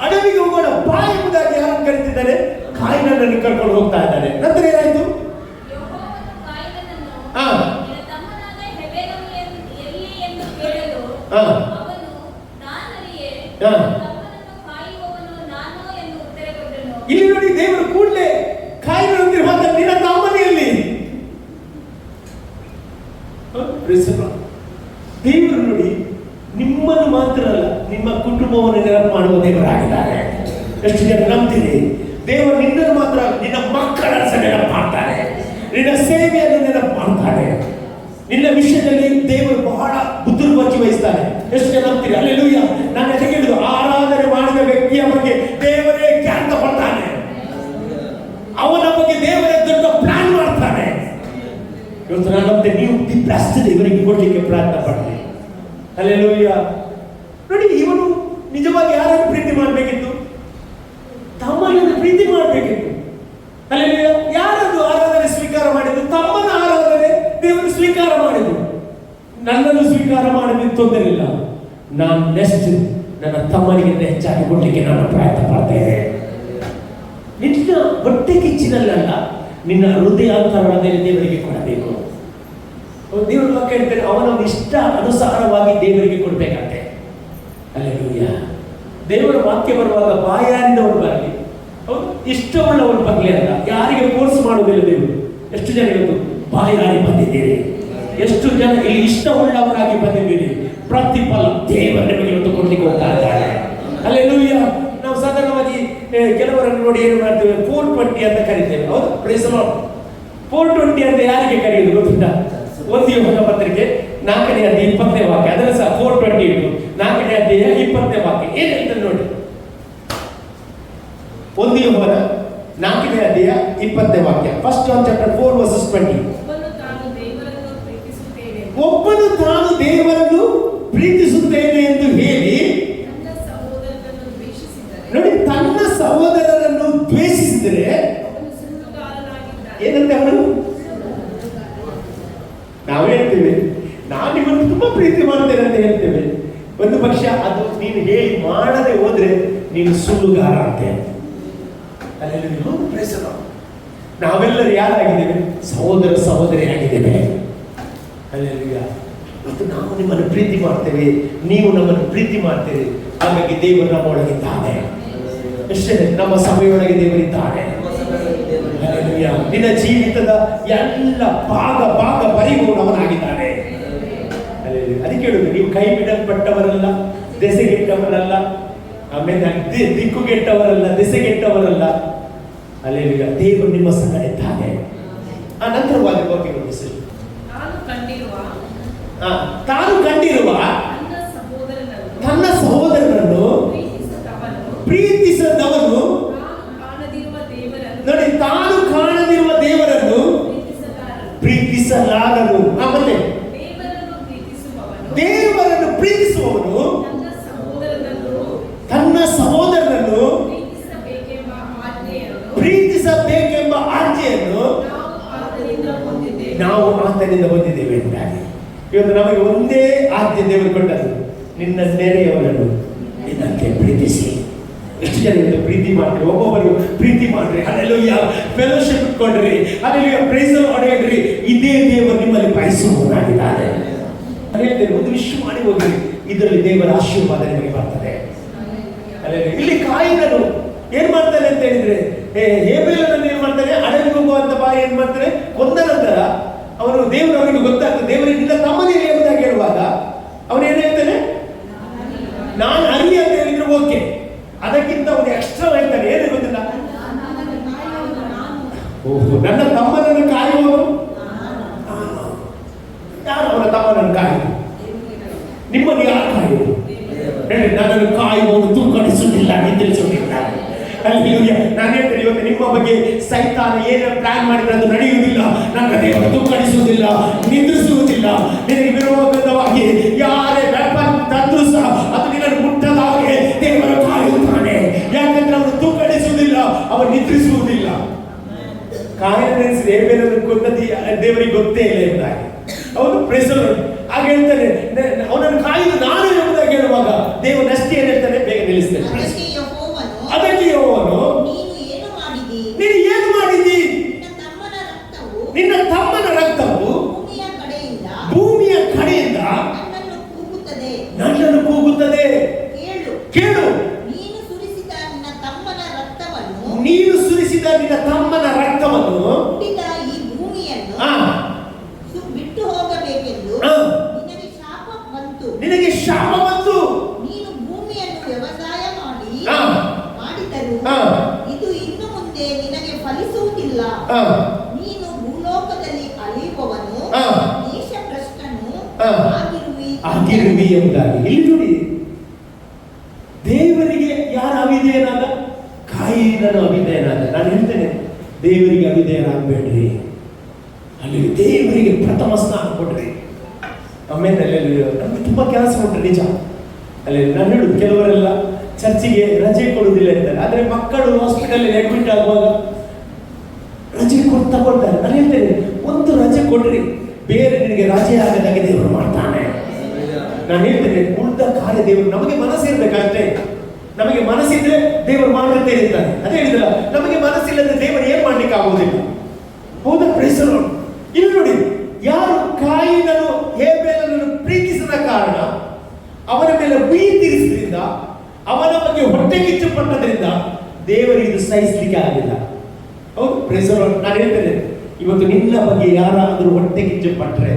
ಅಡವಿಗೆ ಹೋಗೋಣ ಬಾ ಎಂಬುದಾಗಿ ಯಾರನ್ನು ಕರೀತಿದ್ದಾರೆ? ಕಾಯಿನನ್ನು ಕರ್ಕೊಂಡು ಹೋಗ್ತಾ ಇದ್ದಾನೆ. ನಂತರ ಏನಾಯ್ತು? ಇಲ್ಲಿ ನೋಡಿ, ದೇವರು ಕೂಡಲೇ ಕಾಯಿನಂತೆ ಮಾತಾಡಿ, ನಿನ್ನ ತಮ್ಮನೆಯಲ್ಲಿ. ದೇವರು ನೋಡಿ, ನಿಮ್ಮನ್ನು ಮಾತ್ರ ಅಲ್ಲ, ನಿಮ್ಮ ಕುಟುಂಬವನ್ನು ನೆನಪು ಮಾಡುವ ದೇವರಾಗಿದ್ದಾರೆ. ಎಷ್ಟು ಜನ ನಂಬ್ತೀರಿ? ದೇವರು ನಿನ್ನನ್ನು ಮಾತ್ರ, ನಿನ್ನ ಮಕ್ಕಳನ್ನು ನೆನಪು ಮಾಡ್ತಾರೆ, ನಿನ್ನ ಸೇವೆಯನ್ನು ನೆನಪು ಮಾಡ್ತಾರೆ. ನಿನ್ನ ವಿಷಯದಲ್ಲಿ ದೇವರು ಬಹಳ ಬುದ್ಧಿರ್ಬಚ್ಚಿ ವಹಿಸ್ತಾನೆ. ಎಷ್ಟು ಜನ ನಂಬ್ತೀರಿ? ಹಲ್ಲೆಲೂಯಾ. ನಾನು ಹೇಳಿದ್ದು, ಆರಾಧನೆ ಮಾಡಿದ ವ್ಯಕ್ತಿಯ ಬಗ್ಗೆ ದೇವರೇ ಖ್ಯಾತ ಪಡ್ತಾನೆ. ಅವನ ಬಗ್ಗೆ ದೇವರೇ ದೊಡ್ಡ ಪ್ಲಾನ್ ಮಾಡ್ತಾನೆ. ಇವತ್ತು ನಾನು ನಂಬ್ತೇನೆ, ನೀವು ದಿ ಬೆಸ್ಟ್ ದೇವರಿಗೆ ಕೊಡ್ಲಿಕ್ಕೆ ಪ್ರಯತ್ನ ಪಡ್ತೀನಿ. ಹಲ್ಲೆಲೂಯಾ. ನೋಡಿ, ಇವನು ನಿಜವಾಗಿ ಯಾರನ್ನು ಪ್ರೀತಿ ಮಾಡಬೇಕಿತ್ತು? ತಮ್ಮನನ್ನು ಪ್ರೀತಿ ಮಾಡಬೇಕಿತ್ತು. ಹಲ್ಲೆಲೂಯಾ. ಯಾರನ್ನು ಆರಾಧನೆ ಸ್ವೀಕಾರ ಮಾಡಿದ್ದು? ತಮ್ಮನ ಆರಾಧನೆ ದೇವರು ಸ್ವೀಕಾರ ಮಾಡಿದ್ದು. ನನ್ನನ್ನು ಸ್ವೀಕಾರ ಮಾಡಿದ್ದು ತೊಂದರೆ ಇಲ್ಲ. ನಾನು ನೆಕ್ಸ್ಟ್ ನನ್ನ ತಮ್ಮನಿಗಿಂತ ಹೆಚ್ಚಾಗಿ ಕೊಡ್ಲಿಕ್ಕೆ ನಾನು ಪ್ರಯತ್ನ ಪಡ್ತೇನೆ. ನಿನ್ನ ಹೊಟ್ಟೆ ಕಿಚ್ಚಿನಲ್ಲ, ನಿನ್ನ ಹೃದಯಾಂತರದಲ್ಲಿ ದೇವರಿಗೆ ಕೊಡಬೇಕು. ದೇವರ ವಾಕ್ಯ ಹೇಳ್ತಾರೆ, ಅವನ ಇಷ್ಟ ಅನುಸಾರವಾಗಿ ದೇವರಿಗೆ ಕೊಡ್ಬೇಕಂತೆ. ಹಲ್ಲೆಲೂಯಾ. ದೇವರ ವಾಕ್ಯ ಬರುವಾಗ ಬಾಯಾರಿದವರು ಬರಲಿ, ಅವರು ಇಷ್ಟವುಳ್ಳವರು ಬರಲಿ ಅಂತ ಯಾರಿಗೆ ಫೋರ್ಸ್ ಮಾಡುವುದಿಲ್ಲ ದೇವರು. ಎಷ್ಟು ಜನ ಇವತ್ತು ಬಾಯಾರಿ ಬಂದಿದ್ದೀರಿ? ಎಷ್ಟು ಜನ ಇಲ್ಲಿ ಇಷ್ಟವುಳ್ಳವರಾಗಿ ಬಂದಿದ್ದೀರಿ, ಪ್ರತಿಫಲ ದೇವರು ನಿಮಗೆ ಇವತ್ತು ಕೊಡ್ಲಿಕ್ಕೆ ಹೋಗ್ತಾ ಇದ್ದಾರೆ. ಹಲ್ಲೆಲೂಯಾ. ನಾವು ಸಾಧಾರಣವಾಗಿ ಕೆಲವರನ್ನು ನೋಡಿ ಏನು ಮಾಡ್ತೇವೆ, 420 ಅಂತ ಕರಿತೇವೆ. ಹೌದು, ಪ್ರೈಸ್ ದಿ ಲಾರ್ಡ್. 420 ಅಂತ ಯಾರಿಗೆ ಕರೆಯುವುದು ಗೊತ್ತುಂಟಾ? 1 ಯೋಹನ ಪತ್ರಿಕೆ 4ನೇ ಅಧ್ಯಾಯ 20ನೇ ವಾಕ್ಯ, ಅದರ ಸಹ 420 ಇತ್ತು. 4ನೇ ಅಧ್ಯಾಯ 20ನೇ ವಾಕ್ಯ ಏನ್ ಹೇಳ್ತಾರೆ ನೋಡಿ. 1 ಯೋಹನ 4ನೇ ಅಧ್ಯಾಯ 20ನೇ ವಾಕ್ಯ. First John chapter 4 verses 20. ಒಬ್ಬನು ತಾನು ದೇವರನ್ನು ಪ್ರೀತಿಸುತ್ತೇನೆ ಎಂದು ಹೇಳಿ ನೋಡಿ, ತನ್ನ ಸಹೋದರರನ್ನು ದ್ವೇಷಿಸಿದರೆ ಏನಂತೆ ಅವನು? ನಾವು ಹೇಳ್ತೇವೆ, ನಾನು ನಿಮ್ಮನ್ನು ತುಂಬಾ ಪ್ರೀತಿ ಮಾಡ್ತೇನೆ ಅಂತ ಹೇಳ್ತೇವೆ. ಒಂದು ಪಕ್ಷ ಅದು ನೀನು ಹೇಳಿ ಮಾಡದೆ ಹೋದ್ರೆ ನೀನು ಸುಳ್ಳುಗಾರ ಅಂತೆ. ನಾವೆಲ್ಲರೂ ಯಾರಾಗಿದ್ದೇವೆ? ಸಹೋದರ ಸಹೋದರಿಯಾಗಿದ್ದೇವೆ. ಮತ್ತು ನಾವು ನಿಮ್ಮನ್ನು ಪ್ರೀತಿ ಮಾಡ್ತೇವೆ, ನೀವು ನಮ್ಮನ್ನು ಪ್ರೀತಿ ಮಾಡ್ತೇವೆ. ಹಾಗಾಗಿ ದೇವರು ನಮ್ಮ ಒಳಗಿದ್ದಾನೆ. ಎಷ್ಟೇ ನಮ್ಮ ಸಭೆಯೊಳಗೆ ದೇವರಿದ್ದಾನೆ. ನಿನ್ನ ಜೀವಿತದ ಎಲ್ಲ ಭಾಗ ಪರಿಪೂರ್ಣವನಾಗಿದ್ದಾನೆ. ಅದಕ್ಕೆ ಹೇಳುದು, ನೀವು ಕೈ ಬಿಡಲ್ಪಟ್ಟವರಲ್ಲ, ದೆಸೆಗೆಟ್ಟವರಲ್ಲ, ಆಮೇಲೆ ದಿಕ್ಕುಗೆಟ್ಟವರಲ್ಲ, ದೆಸೆಗೆಟ್ಟವರಲ್ಲ. ಅಲ್ಲೇಲೂಯಾ. ದೇವರು ನಿಮ್ಮ ಸಂಗಡ ಇದ್ದಾನೆ. ಆ ನಂತರವಾಗಿ ತಾನು ಕಂಡಿರುವ ತನ್ನ ಸಹೋದರನನ್ನು ಪ್ರೀತಿಸದವನು ನೋಡಿ, ತಾನು ಕಾಣದಿರುವ ದೇವರನ್ನು ಪ್ರೀತಿಸಲಾರನು. ಮತ್ತೆ ದೇವರನ್ನು ಪ್ರೀತಿಸುವವನು ತನ್ನ ಸಹೋದರನನ್ನು ಪ್ರೀತಿಸಬೇಕೆಂಬ ಆಜ್ಞೆಯನ್ನು ನಾವು ಆತನಿಂದ ಹೊಂದಿದ್ದೇವೆ ಎಂದಾಗಿ. ಇವತ್ತು ನಮಗೆ ಒಂದೇ ಆಜ್ಞೆ ದೇವರು ಕೊಟ್ಟದ್ದು, ನಿನ್ನ ನೆರೆಯವರನ್ನು ನಿನ್ನಂತೆ ಪ್ರೀತಿಸಿ. ಎಷ್ಟು ಜನ ಇವತ್ತು ಪ್ರೀತಿ ಮಾಡ್ರಿ, ಒಬ್ಬೊಬ್ಬರು ಪ್ರೀತಿ ಮಾಡ್ರಿ. ಹಲ್ಲೆಲೂಯಾ. ಫೆಲೋಶಿಪ್ ಇಟ್ಕೊಂಡ್ರಿ, ಹಲ್ಲೆಲೂಯಾ, ಪ್ರೈಸ್ ದಿ ಲಾರ್ಡ್ ಹೇಳ್ರಿ. ಇದೇ ದೇವರು ನಿಮ್ಮಲ್ಲಿ ಬಯಸುವವನಾಗಿದ್ದಾನೆ. ಹೇಳ್ತೇನೆ, ಒಂದು ವಿಶ್ವ ಮಾಡಿ ಹೋಗ್ರಿ, ಇದರಲ್ಲಿ ದೇವರ ಆಶೀರ್ವಾದ ನಿಮಗೆ ಬರ್ತದೆ. ಇಲ್ಲಿ ಕಾಯಿನನು ಏನ್ ಮಾಡ್ತಾನೆ ಅಂತ ಹೇಳಿದ್ರೆ, ಹೇಬೇಲನನ್ನು ಏನ್ ಮಾಡ್ತಾನೆ, ಅಡವಿಗೆ ಹೋಗುವಂತ ಬಾರಿ ಏನ್ ಮಾಡ್ತಾನೆ, ಕೊಂದ ನಂತರ ಅವನು ದೇವರು ಅವನಿಗೆ ಗೊತ್ತಾಗ್ತದೆ, ದೇವರಿಗೆ ನಿನ್ನ ತಮ್ಮನೇ ಎಂಬುದಾಗಿ ಹೇಳುವಾಗ ಅವನು ಏನ್ ಹೇಳ್ತಾನೆ, ನಾನು ಅರಿ ಅಂತ ಹೇಳಿದ್ರೆ ಓಕೆ. ಅದಕ್ಕಿಂತ ಅವನು ಎಕ್ಸ್ಟ್ರಾ ಹೇಳ್ತಾನೆ, ಏನು ಗೊತ್ತಿಲ್ಲ, ನನ್ನ ತಮ್ಮನನ್ನು ಕಾಯುವವನು ಯಾರು? ಅವನ ತಮ್ಮನನ್ನು ಕಾಯುವುದು. ನಿಮ್ಮನ್ನು ಯಾರು ಕಾಯುವುದು? ಹೇಳಿ, ನನ್ನನ್ನು ಕಾಯುವವನು ತೂಕಡಿಸುವುದಿಲ್ಲ, ನಿಂದಿರಿಸುವುದಿಲ್ಲ. ನಾನು ಹೇಳ್ತೇನೆ, ಇವತ್ತು ನಿಮ್ಮ ಬಗ್ಗೆ ಸೈತಾನ ಏನೇ ಪ್ಲಾನ್ ಮಾಡಿದ್ರೆ ಅದು ನಡೆಯುವುದಿಲ್ಲ. ನನ್ನ ದೇವರು ತೂಕಡಿಸುವುದಿಲ್ಲ, ನಿಂದಿರಿಸುವುದಿಲ್ಲ. ನಿನಗೆ ವಿರೋಧವಾಗಿ ಯಾರೇ ವೆಪನ್ ತಂದ್ರು ಸಹ ಅದು ನಿನ್ನನ್ನು ಮುಟ್ಟದ ಹಾಗೆ ದೇವರು ಕಾಯುತ್ತಾನೆ. ಯಾಕಂದ್ರೆ ಅವನು ತೂಕಡಿಸುವುದಿಲ್ಲ, ಅವನು ನಿದ್ರಿಸುವುದಿಲ್ಲ. ಕಾಯಿನ ನೆನೆಸಿದ ಹೇಬೇಲನ್ನು ಕೊಂದ ದೇವರಿಗೆ ಗೊತ್ತೇ ಇಲ್ಲ ಎಂಬುದಾಗಿ ಅವನು ಪ್ರೆಸರ್ ಹಾಗೆ ಹೇಳ್ತಾನೆ, ಅವನನ್ನು ಕಾಯುವುದು ನಾನು ಎಂಬುದಾಗಿ ಹೇಳುವಾಗ ದೇವರು ಅಷ್ಟೇ ಏನ್ ಹೇಳ್ತಾನೆ, ಬೇಗ ನಿಲ್ಲಿಸ್ತೇನೆ. ಅದಕ್ಕೆ ಯೆಹೋವನು, ನೀನು ಏನು ಮಾಡಿದಿ? ನಿನ್ನ ತಮ್ಮನ ರಕ್ತವು ಭೂಮಿಯ ಕಡೆಯಿಂದ ನನ್ನನ್ನು ಕೂಗುತ್ತದೆ. ಕೇಳು, ನೀನು ಸುರಿಸಿದ ನಿನ್ನ ತಮ್ಮನ ರಕ್ತವನ್ನು ಈ ಭೂಮಿಯನ್ನು ಬಿಟ್ಟು ಹೋಗಬೇಕೆಂದು ನಿನಗೆ ಶಾಪ ಬಂತು. ನೀನು ಭೂಮಿಯನ್ನು ವ್ಯವಸಾಯ ಮಾಡಿದರು, ಇದು ಇನ್ನು ಮುಂದೆ ನಿನಗೆ ಫಲಿಸುವುದಿಲ್ಲ. ನೀನು ಭೂಲೋಕದಲ್ಲಿ ಅಲಿಯುವವನು, ದೇಶಭ್ರಷ್ಟನು ಆಗಿರುವಿ ಎಂಬುದಾಗಿ. ಇಲ್ಲಿ ನೋಡಿ, ದೇವರಿಗೆ ಯಾರು ಅವಿಧೇಯನಾದ? ಕಾಯಿನನು ಅವಿಧೇಯನಾದ. ನಾನು ಹೇಳ್ತೇನೆ, ದೇವರಿಗೆ ಅವಿಧೇಯರಾಗಬೇಡ್ರಿ. ಅಲ್ಲಿ ದೇವರಿಗೆ ಪ್ರಥಮ ಸ್ಥಾನ ಕೊಡ್ರಿ. ಆಮೇಲೆ ನಮ್ಗೆ ತುಂಬಾ ಕೆಲಸ ಉಂಟು, ನಿಜ. ಅಲ್ಲಿ ನಾನು ಹೇಳುದು, ಕೆಲವರೆಲ್ಲ ಚರ್ಚಿಗೆ ರಜೆ ಕೊಡುವುದಿಲ್ಲ ಇರ್ತಾರೆ, ಆದ್ರೆ ಮಕ್ಕಳು ಹಾಸ್ಪಿಟಲ್ ಅಡ್ಮಿಟ್ ಆಗುವಾಗ ರಜೆ ತಗೊಳ್ತಾರೆ. ನಾನು ಹೇಳ್ತೇನೆ, ಒಂದು ರಜೆ ಕೊಡ್ರಿ, ಬೇರೆ ನಿನಗೆ ರಜೆ ಆಗದಾಗೆ ದೇವರು ಮಾಡ್ತಾನೆ. ನಾನು ಹೇಳ್ತೇನೆ, ಉಳಿದ ಕಾರ್ಯ ದೇವರು ನಮಗೆ ಮನಸ್ಸಿರ್ಬೇಕಾದ್ರೆ, ನಮಗೆ ಮನಸ್ಸಿದ್ರೆ ದೇವರು ಮಾಡುತ್ತೆ ಇರ್ತಾನೆ. ಅದೇ ಹೇಳಿದಲ್ಲ, ನಮಗೆ ಮನಸ್ಸಿಲ್ಲದ್ರೆ ದೇವರು ಏನ್ ಮಾಡ್ಲಿಕ್ಕೆ ಆಗುವುದಿಲ್ಲ. ಹೌದಾ? Praise the Lord. ಇಲ್ಲಿ ನೋಡಿ, ಯಾರು ಕಾಯಿನನು ಹೇಬೇಲನನ್ನು ಪ್ರೀತಿಸಿದ ಕಾರಣ, ಅವನ ಮೇಲೆ ಪ್ರೀತಿರಿಸಿದ್ರಿಂದ, ಅವನ ಬಗ್ಗೆ ಹೊಟ್ಟೆ ಕಿಚ್ಚು ಪಟ್ಟದ್ರಿಂದ ದೇವರಿಗೆ ಇದು ಸಹಿಸಲಿಕ್ಕೆ ಆಗಿಲ್ಲ. ಹೌದು? Praise the Lord. ನಾನು ಹೇಳ್ತೇನೆ, ಇವತ್ತು ನಿನ್ನ ಬಗ್ಗೆ ಯಾರಾದರೂ ಹೊಟ್ಟೆ ಕಿಚ್ಚು ಪಟ್ಟರೆ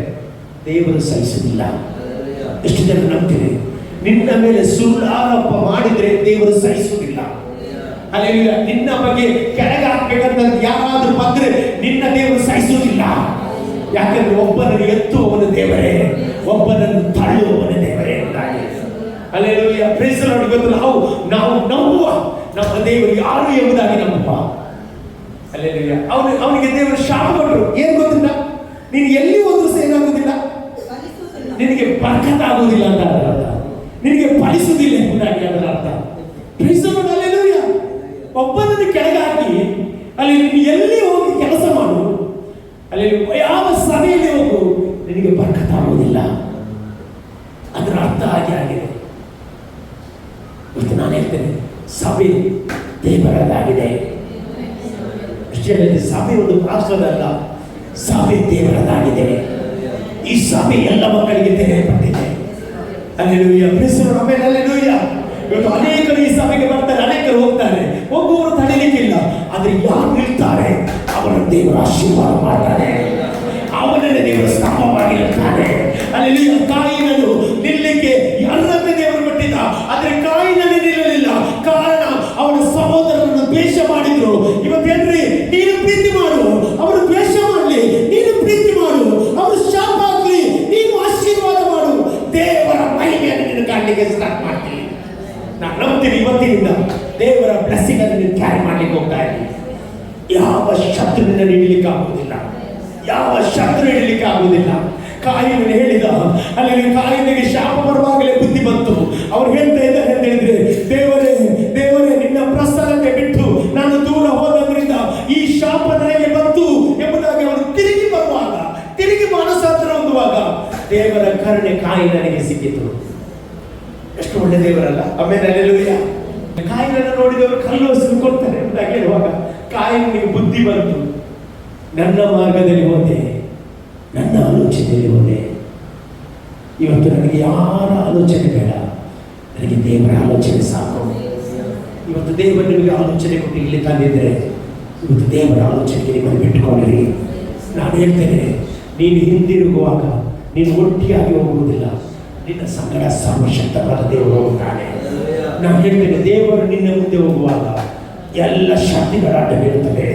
ದೇವರು ಸಹಿಸುವುದಿಲ್ಲ. ಎಷ್ಟು ಜನ ನಂಬ್ತೀರಿ? ನಿನ್ನ ಮೇಲೆ ಸುಳ್ಳು ಆರೋಪ ಮಾಡಿದ್ರೆ ದೇವರು ಸಹಿಸುವುದಿಲ್ಲ. ಅಲ್ಲೆಲ್ಲ ನಿನ್ನ ಬಗ್ಗೆ ಕೆಳಗೆ ಹಾಕ್ಬೇಕಂತ ಯಾರಾದ್ರೂ ಬಂದ್ರೆ ನಿನ್ನ ದೇವರು ಸಹಿಸುವುದಿಲ್ಲ. ಯಾಕಂದ್ರೆ ಒಬ್ಬನನ್ನು ಎತ್ತುವವನ ದೇವರೇ, ಒಬ್ಬನನ್ನು ತಳ್ಳುವವನ ದೇವರೇ ಎಂದಾಗಿ. ಅಲ್ಲೆಲ್ಲ ಪ್ರೇಸ್ ದಿ ಲಾರ್ಡ್. ಇವತ್ತು ನಾವು ನಂಬುವ ನಮ್ಮ ದೇವರು ಯಾರು ಎಂಬುದಾಗಿ ನಂಬುವ. ಅಲ್ಲೆಲ್ಲ ಅವನಿಗೆ ದೇವರು ಶಾಪ ಕೊಟ್ಟರು. ಏನ್ ಗೊತ್ತಿಲ್ಲ, ನೀನು ಎಲ್ಲಿ ಹೋದ್ರೂ ಏನಾಗುವುದಿಲ್ಲ, ನಿನಗೆ ಬರ್ಕತ್ ಆಗುವುದಿಲ್ಲ ಅಂತ ಅದರ ಅರ್ಥ. ನಿನಗೆ ಫಲಿಸುವುದಿಲ್ಲ ಎಂಬುದಾಗಿ ಅದರ ಅರ್ಥ. Praise the Lord. ಅಲ್ಲೆಲ್ಲ ಒಬ್ಬನನ್ನು ಕೆಳಗೆ ಹಾಕಿ ಅಲ್ಲಿ ನೀನು ಎಲ್ಲಿ ಹೋಗಿ ಕೆಲಸ ಮಾಡು, ಅಲ್ಲಿ ಯಾವ ಸಭೆಯಲ್ಲಿ ಹೋಗು, ನಿನಗೆ ಬರ್ಕತ್ ಆಗುವುದಿಲ್ಲ. ಅದರ ಅರ್ಥ ಆಗಿದೆ. ಇವತ್ತು ನಾನು ಹೇಳ್ತೇನೆ, ಸಭೆ ದೇವರದಾಗಿದೆ. ಸಭೆ ಒಂದು ರಾಷ್ಟ್ರದಲ್ಲ, ಸಭೆ ದೇವರದಾಗಿದೆ. ಈ ಸಭೆ ಎಲ್ಲ ಮಕ್ಕಳಿಗೆ ತೆರೆಯಲ್ಪಟ್ಟಿದೆ. ಅಲ್ಲೆಲೂಯ. ಆಮೇಲೆ ಅಲ್ಲೆಲೂಯ. ಇವತ್ತು ಅನೇಕರು ಈ ಸಭೆಗೆ ಬರ್ತಾರೆ, ಅನೇಕರು ಹೋಗ್ತಾರೆ, ಒಬ್ಬೊಬ್ಬರು ತಡೆಯಲಿಕ್ಕಿಲ್ಲ. ಆದ್ರೆ ಯಾರು ನಿಲ್ತಾರೆ ಅವರನ್ನು ದೇವರು ಆಶೀರ್ವಾದ ಮಾಡ್ತಾರೆ, ಅವನನ್ನೇ ದೇವರು ಸ್ತಂಭವಾಗಿರುತ್ತಾನೆ. ಅಲ್ಲಿ ಕಾಯಿನನು ನಿಲ್ಲಲಿಕ್ಕೆ ಅರ್ಹತೆ ದೇವರು ಕೊಟ್ಟಿದ್ದ, ಆದ್ರೆ ಕಾಯಿನಲ್ಲಿ ನಿಲ್ಲಲಿಲ್ಲ. ಕಾರಣ ಅವನ ಸಹೋದರರನ್ನು ದ್ವೇಷ ಮಾಡಿದ್ರು. ಇವತ್ತೇನ್ರಿ, ನೀನು ಪ್ರೀತಿ ಮಾಡು, ಅವರು ದ್ವೇಷ ಮಾಡಲಿ, ನೀನು ಪ್ರೀತಿ ಮಾಡು, ಅವರು ಶಾಪ ಆಗ್ಲಿ, ನೀನು ಆಶೀರ್ವಾದ ಮಾಡು. ದೇವರ ಮಹಿಮೆಯನ್ನು ನೀನು ಕಾಣಲಿಕ್ಕೆ ಸ್ಟಾರ್ಟ್ ಮಾಡ್ತೀನಿ. ನಾನು ನಂಬ್ತೀನಿ, ಇವತ್ತಿನಿಂದ ದೇವರ ಬ್ಲೆಸ್ಸಿಂಗ್ ಅನ್ನು ನೀನು ಕ್ಯಾರಿ ಮಾಡ್ಲಿಕ್ಕೆ ಹೋಗ್ತಾ ಇದ್ದೀನಿ. ಯಾವ ಶತ್ರುವಿನ ಹಿಡಿಲಿಕ್ಕೆ ಆಗುವುದಿಲ್ಲ, ಯಾವ ಶತ್ರು ಹಿಡಿಲಿಕ್ಕೆ ಆಗುವುದಿಲ್ಲ. ಕಾಯಿನ ಹೇಳಿದ, ಅಲ್ಲಿ ಕಾಯಿನಿಗೆ ಶಾಪ ಬರುವಾಗಲೇ ಬುದ್ಧಿ ಬಂತು. ಅವ್ರು ಹೇಳ್ತಾ ಇದ್ದಾರೆ ಅಂತ ಹೇಳಿದ್ರೆ, ದೇವರೇ ದೇವರೇ, ನಿನ್ನ ಪ್ರಸನ್ನತೆ ಬಿಟ್ಟು ನಾನು ದೂರ ಹೋದ್ರಿಂದ ಈ ಶಾಪ ನನಗೆ ಬಂತು ಎಂಬುದಾಗಿ ಅವರು ತಿರುಗಿ ಬರುವಾಗ, ತಿರುಗಿ ಮಾನಸಾಂತರ ಹೊಂದುವಾಗ ದೇವರ ಕರುಣೆ ಕಾಯಿನಿಗೆ ಸಿಕ್ಕಿತು. ಎಷ್ಟು ಒಳ್ಳೆ ದೇವರಲ್ಲ. ಆಮೇಲೆ ಅಲ್ಲೆಲ್ಲೂಯ್ಯ, ಕಾಯಿನನ್ನು ನೋಡಿದವರು ಕಲ್ಲು ಕೊಡ್ತಾರೆ ಅಂತ ಹೇಳುವಾಗ ಕಾಯಿನಿಗೆ ಬುದ್ಧಿ ಬಂತು. ನನ್ನ ಮಾರ್ಗದಲ್ಲಿ ಹೋದೆ, ನನ್ನ ಆಲೋಚನೆಯಲ್ಲಿ ಹೋದೆ. ಇವತ್ತು ನನಗೆ ಯಾರ ಆಲೋಚನೆ ಬೇಡ, ನನಗೆ ದೇವರ ಆಲೋಚನೆ ಸಾಕು. ಇವತ್ತು ದೇವರು ನಿಮಗೆ ಆಲೋಚನೆ ಕೊಟ್ಟು ಇಲ್ಲಿ ತಂದಿದ್ದರೆ, ಇವತ್ತು ದೇವರ ಆಲೋಚನೆಗೆ ನಿಮ್ಮನ್ನು ಬಿಟ್ಟುಕೊಂಡಿರಿ. ನಾನು ಹೇಳ್ತೇನೆ, ನೀನು ಹಿಂದಿರುಗುವಾಗ ನೀನು ಒಟ್ಟಿಯಾಗಿ ಹೋಗುವುದಿಲ್ಲ, ನಿನ್ನ ಸಂಗಡ ಸರ್ವಶಕ್ತವಾದ ದೇವರು ಹೋಗುತ್ತಾನೆ. ನಾನು ಹೇಳ್ತೇನೆ, ದೇವರು ನಿನ್ನ ಮುಂದೆ ಹೋಗುವಾಗ ಎಲ್ಲ ಶಕ್ತಿಗಳ ಅಡ್ಡ ಬೀಳುತ್ತದೆ,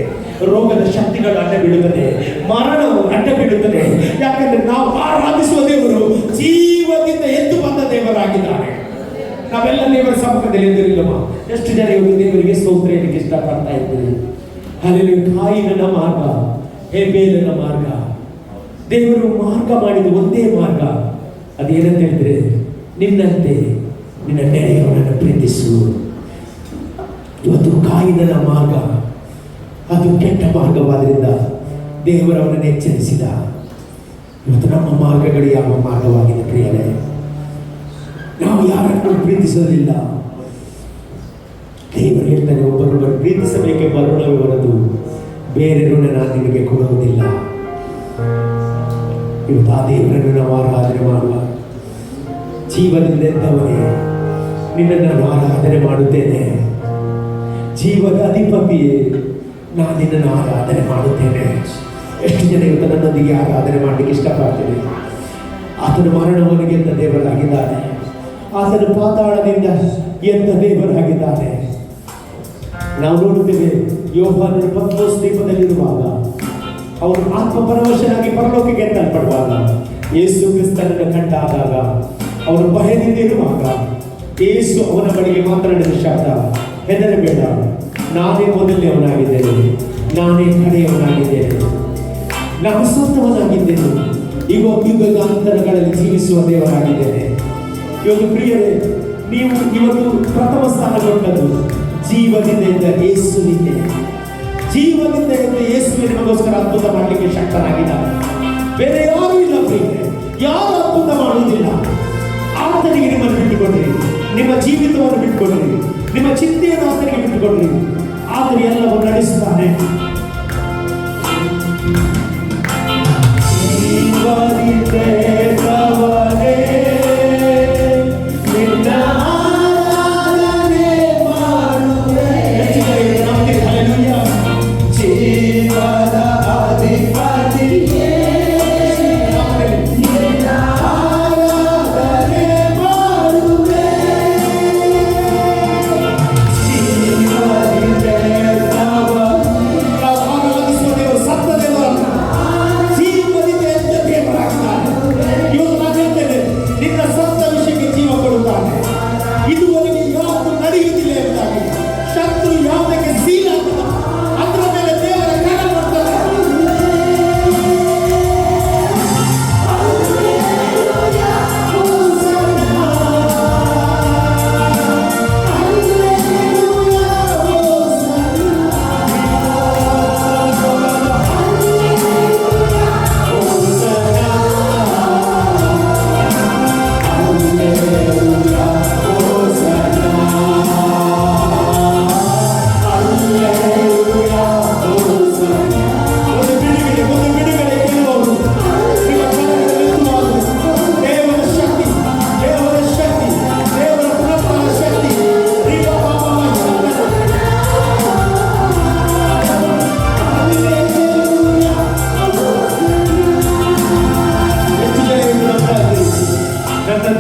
ರೋಗದ ಶಕ್ತಿಗಳ ಅಡ್ಡ ಬೀಳುತ್ತದೆ, ಮರಣವು ಅಡ್ಡ ಬೀಳುತ್ತದೆ. ಯಾಕಂದ್ರೆ ನಾವು ಆರಾಧಿಸುವ ದೇವರು ಜೀವದಿಂದ ಎದ್ದು ಬಂದ ದೇವರಾಗಿದ್ದಾನೆ. ನಾವೆಲ್ಲ ದೇವರ ಸಮ್ಮುಖದಲ್ಲಿ ಎದುರಿಲ್ಲಮ್ಮ. ಎಷ್ಟು ಜನ ಇವತ್ತು ದೇವರಿಗೆ ಸ್ತೋತ್ರ ಹೇಳಲಿಕ್ಕೆ ಇಷ್ಟಪಡ್ತಾ ಇದ್ದೀವಿ. ಅಲ್ಲಿ ಕಾಯಿನ ಮಾರ್ಗ, ಹೇಬೇಲನ ಮಾರ್ಗ, ದೇವರು ಮಾರ್ಗ ಮಾಡಿದ ಒಂದೇ ಮಾರ್ಗ. ಅದೇನಂತ ಹೇಳಿದ್ರೆ, ನಿನ್ನಂತೆ ನಿನ್ನ ನೆರೆಯವನನ್ನು ಪ್ರೀತಿಸು. ಇವತ್ತು ಕಾಯಿನ ಮಾರ್ಗ ಅದು ಕೆಟ್ಟ ಮಾರ್ಗವಾದ್ರಿಂದ ದೇವರವನನ್ನು ಎಚ್ಚರಿಸಿದ. ಇವತ್ತು ನಮ್ಮ ಮಾರ್ಗಗಳು ಯಾವ ಮಾರ್ಗವಾಗಿದೆ ಪ್ರಿಯರೇ? ನಾವು ಯಾರನ್ನು ಪ್ರೀತಿಸೋದಿಲ್ಲ. ದೇವರು ಹೇಳ್ತಾನೆ, ಒಬ್ಬರೊಬ್ಬರು ಪ್ರೀತಿಸಬೇಕೆ ಬರೋಣವೇ ಹೊರತು ಬೇರೆ ಋಣ ನಾನು ನಿಮಗೆ ಕೊಡುವುದಿಲ್ಲ. ಇವತ್ತು ಆ ದೇವರನ್ನು ನಾವು ಆರಾಧನೆ ಮಾಡುವ. ಜೀವನದಿಂದ ಎದ್ದವನೇ, ನಿನ್ನನ್ನು ನಾನು ಆರಾಧನೆ ಮಾಡುತ್ತೇನೆ. ಜೀವದ ಅಧಿಪತಿಯೇ, ನಾನು ನಿನ್ನನ್ನು ಆರಾಧನೆ ಮಾಡುತ್ತೇನೆ. ಎಷ್ಟು ಜನ ಇವತ್ತು ನನ್ನೊಂದಿಗೆ ಆರಾಧನೆ ಮಾಡಲಿಕ್ಕೆ ಇಷ್ಟಪಡ್ತೇನೆ? ಆತನ ಮರಣವನ್ನು ಗೆದ್ದ ದೇವರಾಗಿದ್ದಾನೆ, ಆತನ ಪಾತಾಳದಿಂದ ಎದ್ದ ದೇವರಾಗಿದ್ದಾನೆ. ನಾವು ನೋಡುತ್ತೇವೆ, ಯೋಹಾನನು ಪತ್ಮೋಸ್ ದ್ವೀಪದಲ್ಲಿರುವಾಗ, ಅವರು ಆತ್ಮಪರವಶನಾಗಿ ಪರಲೋಕಕ್ಕೆ ತಲುಪಡುವಾಗ, ಯೇಸು ಕ್ರಿಸ್ತನನ್ನು ಕಂಡಾದಾಗ, ಅವರು ಭಯದಿಂದಿರುವಾಗ ಯೇಸು ಅವನ ಬಳಿಗೆ ಮಾತನಾಡಿದ ಶಬ್ದ, ಹೆದರಬೇಡ, ನಾನೇ ಮೊದಲನೇವನಾಗಿದ್ದೇನೆ, ನಾನೇ ಕಡೆಯವನಾಗಿದ್ದೇನೆ, ನಾನು ಸ್ವತಃವನಾಗಿದ್ದೇನೆ, ಯುಗಾಂತರಗಳಲ್ಲಿ ಜೀವಿಸುವ ದೇವರಾಗಿದ್ದೇನೆ. ಇವತ್ತು ಪ್ರಿಯರೇ, ನೀವು ಇವತ್ತು ಪ್ರಥಮ ಸ್ಥಾನ ಕೊಟ್ಟದ್ದು ಜೀವದಿಂದ ಇದ್ದ ಯೇಸುವಿಗೆ. ಜೀವದಿಂದ ಇದ್ದ ಯೇಸುವಿಗೆ ನಿಮಗೋಸ್ಕರ ಅದ್ಭುತ ಮಾಡಲಿಕ್ಕೆ ಶಕ್ತನಾಗಿದ್ದಾನೆ. ಬೇರೆ ಯಾರೂ ಇಲ್ಲ ಪ್ರಿಯರೇ, ಯಾರು ಅದ್ಭುತ ಮಾಡುವುದಿಲ್ಲ. ಆತನಿಗೆ ನಿಮ್ಮನ್ನು ಬಿಟ್ಟುಕೊಡ್ರಿ, ನಿಮ್ಮ ಜೀವಿತವನ್ನು ಬಿಟ್ಟುಕೊಡ್ರಿ, ನಿಮ್ಮ ಚಿಂತೆಯನ್ನು ಆತನಿಗೆ ಬಿಟ್ಟುಕೊಡ್ರಿ. ಆತನ ಎಲ್ಲವನ್ನು ನಡೆಸುತ್ತಾನೆ. ಜೀವದ ಅಧಿಪತಿ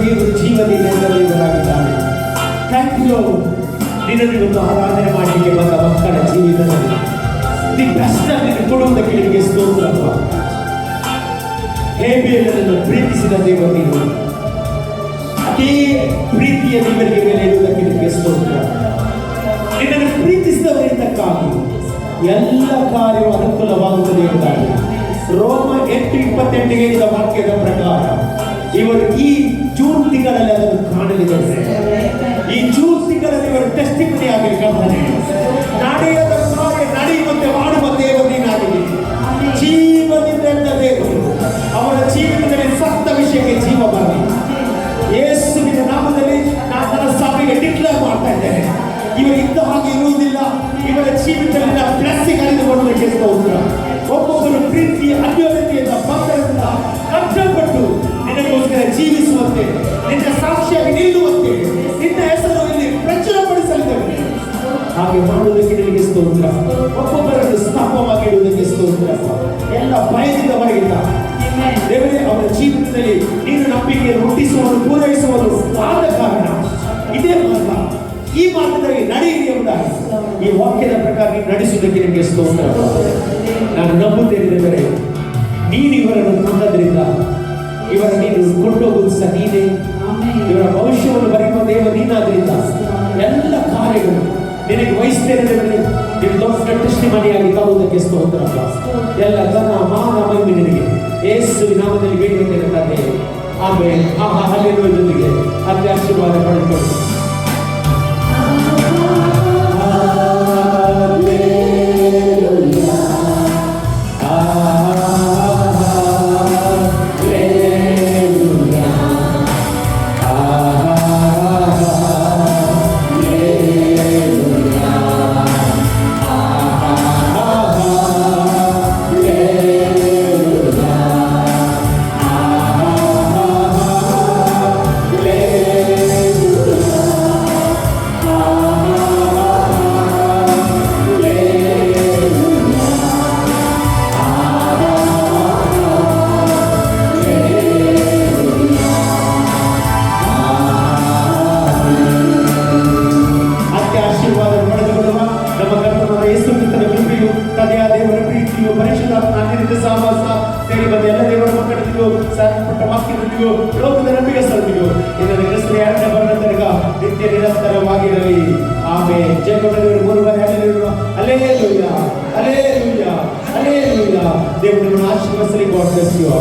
ದೇವರು ಜೀವದಿಂದ ದೇವರಾಗಿದ್ದಾನೆ. Thank you. ನಿನ್ನನ್ನು ಆರಾಧನೆ ಮಾಡಲಿಕ್ಕೆ ಬಂದ ಮಕ್ಕಳ ಜೀವಿತದಲ್ಲಿ ದಿ ಬೆಸ್ಟ್ ಅನ್ನು ಕೊಡುವುದಕ್ಕೆ ನಿಮಗೆ ಸ್ತೋತ್ರಪ್ಪ. ಹೇಬೇಲನನ್ನು ಪ್ರೀತಿಸಿದ ದೇವರು ನೀನು, ಅದೇ ಪ್ರೀತಿಯನ್ನು ಇವರಿಗೆ ಮೇಲೆ ಇಡುವುದಕ್ಕೆ ನಿಮಗೆ ಸ್ತೋತ್ರ. ನಿನ್ನನ್ನು ಪ್ರೀತಿಸಿದವರಿದ್ದಕ್ಕಾಗಿ ಎಲ್ಲ ಕಾರ್ಯವು ಅನುಕೂಲವಾಗುತ್ತದೆ ಎಂದಾಗಿ ರೋಮ 8:28 ಇದ್ದ ವಾಕ್ಯದ ಪ್ರಕಾರ ಇವರು ಈ ಜೂನ್ ತಿಂಗಳಲ್ಲಿ ಅದನ್ನು ಕಾಣಲಿದ್ದಾರೆ. ಈ ಜೂನ್ ತಿಂಗಳಲ್ಲಿ ಇವರು ಟೆಸ್ಟಿಮನಿ ಆಗಿರ್ತಾರೆ. ನಡೆಯದ ಕಾರ್ಯ ನಡೆಯುವಂತೆ ಮಾಡುವ ದೇವರು ನೀನಾಗಿದೆ. ಜೀವದಿಂದ ದೇವರು ಅವರ ಜೀವಿತದಲ್ಲಿ ಸತ್ತ ವಿಷಯಕ್ಕೆ ಜೀವ ಬರಲಿ. ಯೇಸುವಿನ ನಾಮದಲ್ಲಿ ನಾನು ನನ್ನ ಸಭೆಗೆ ಡಿಕ್ಲೇರ್ ಮಾಡ್ತಾ ಇದ್ದೇನೆ, ಇವರು ಇದ್ದ ಹಾಗೆ ಇರುವುದಿಲ್ಲ. ಇವರ ಜೀವಿತದಲ್ಲಿ ಬ್ಲೆಸ್ಸಿಂಗ್ ಅರಿದುಕೊಳ್ಳುವುದಕ್ಕೆ ಸ್ತೋತ್ರ. ಒಬ್ಬೊಬ್ಬರು ಪ್ರೀತಿ ಅನ್ಯೋನ್ಯತೆಯಿಂದ ಬಂಧನದಿಂದ ಕಷ್ಟಪಟ್ಟು ನಿನಗೋಸ್ಕರ ಜೀವಿಸುವಂತೆ, ನಿನ್ನ ಸಾಕ್ಷಿಯಾಗಿ ನಿಲ್ಲುವಂತೆ, ನಿನ್ನ ಹೆಸರು ಇಲ್ಲಿ ಪ್ರಚುರಪಡಿಸಲಿದ್ದೇವೆ. ಹಾಗೆ ಮಾಡುವುದಕ್ಕೆ ನಿನಗೆ ಸ್ತೋತ್ರ. ಒಬ್ಬೊಬ್ಬರನ್ನು ಸ್ಥಾಪವಾಗಿ ಇಡುವುದಕ್ಕೆ ಸ್ತೋತ್ರ. ಎಲ್ಲ ಭಯದಿಂದ ಹೊರಗಿಲ್ಲ ದೇವರೇ, ಅವರ ಜೀವಿತದಲ್ಲಿ ನೀನು ನಂಬಿಕೆಯನ್ನು ಹುಟ್ಟಿಸುವುದು ಪೂರೈಸುವುದು ಆದ ಕಾರಣ ಇದೇ ಮಾರ್ಗ, ಈ ಮಾರ್ಗದಲ್ಲಿ ನಡೆಯಿರಿ ಎಂಬುದಾಗಿ ಈ ವಾಕ್ಯದ ಪ್ರಕಾರ ನೀವು ನಡೆಸುವುದಕ್ಕೆ ನಿಮಗೆ ಸ್ತೋತ್ರ. ನಾನು ನಂಬುತ್ತೇನೆ ದೇವರೇ, ನೀನು ಇವರನ್ನು ಕೊಂಡದ್ರಿಂದ ಇವರ ನೀನು ಕೊಂಡೋಗುವುದು ಸಹ ನೀನೇ. ಇವರ ಭವಿಷ್ಯವನ್ನು ಬರೆಯುವ ದೇವ ನೀನಾದ್ರಿಂದ ಎಲ್ಲ ಕಾರ್ಯಗಳು ನಿನಗೆ ವಹಿಸ್ತೇನೆ ದೇವರೇ. ನೀವು ದೊಡ್ಡ ಟೆಸ್ಟಿಮನಿಯಾಗಿ ತರುವುದಕ್ಕೆ ಸ್ತೋತ್ರ. ಎಲ್ಲ ಘನ ಮಾನ ಮಹಿಮೆ ನಿನಗೆ ಯೇಸುವಿನ ನಾಮದಲ್ಲಿ ಬೇಡಿದ್ದೇನೆ ತಂದೆ. ಆಮೇಲೆ ಹಲ್ಲೆಲೂಯದೊಂದಿಗೆ ಅತಿ ಆಶೀರ್ವಾದ ಪಡೆದುಕೊಳ್ಳಿ. ಲೋಕದ ನಂಬಿಕಸ್ಥರಿಗೂ ಇದನ್ನು ಕ್ರಿಸ್ತನ ಎರಡನೇ ಬರುವುದರಿಂದ ನಿತ್ಯ ನಿರಂತರವಾಗಿರಲಿ. ಆಮೆನ್. ಜಯಗೊಂಡವರು 3 ಬಾರಿ ಹಲ್ಲೆಲೂಯಾ, ಹಲ್ಲೆಲೂಯಾ, ಹಲ್ಲೆಲೂಯಾ, ಹಲ್ಲೆಲೂಯಾ. ದೇವರು ನಿಮ್ಮನ್ನು ಆಶೀರ್ವದಿಸಲಿ. God bless you.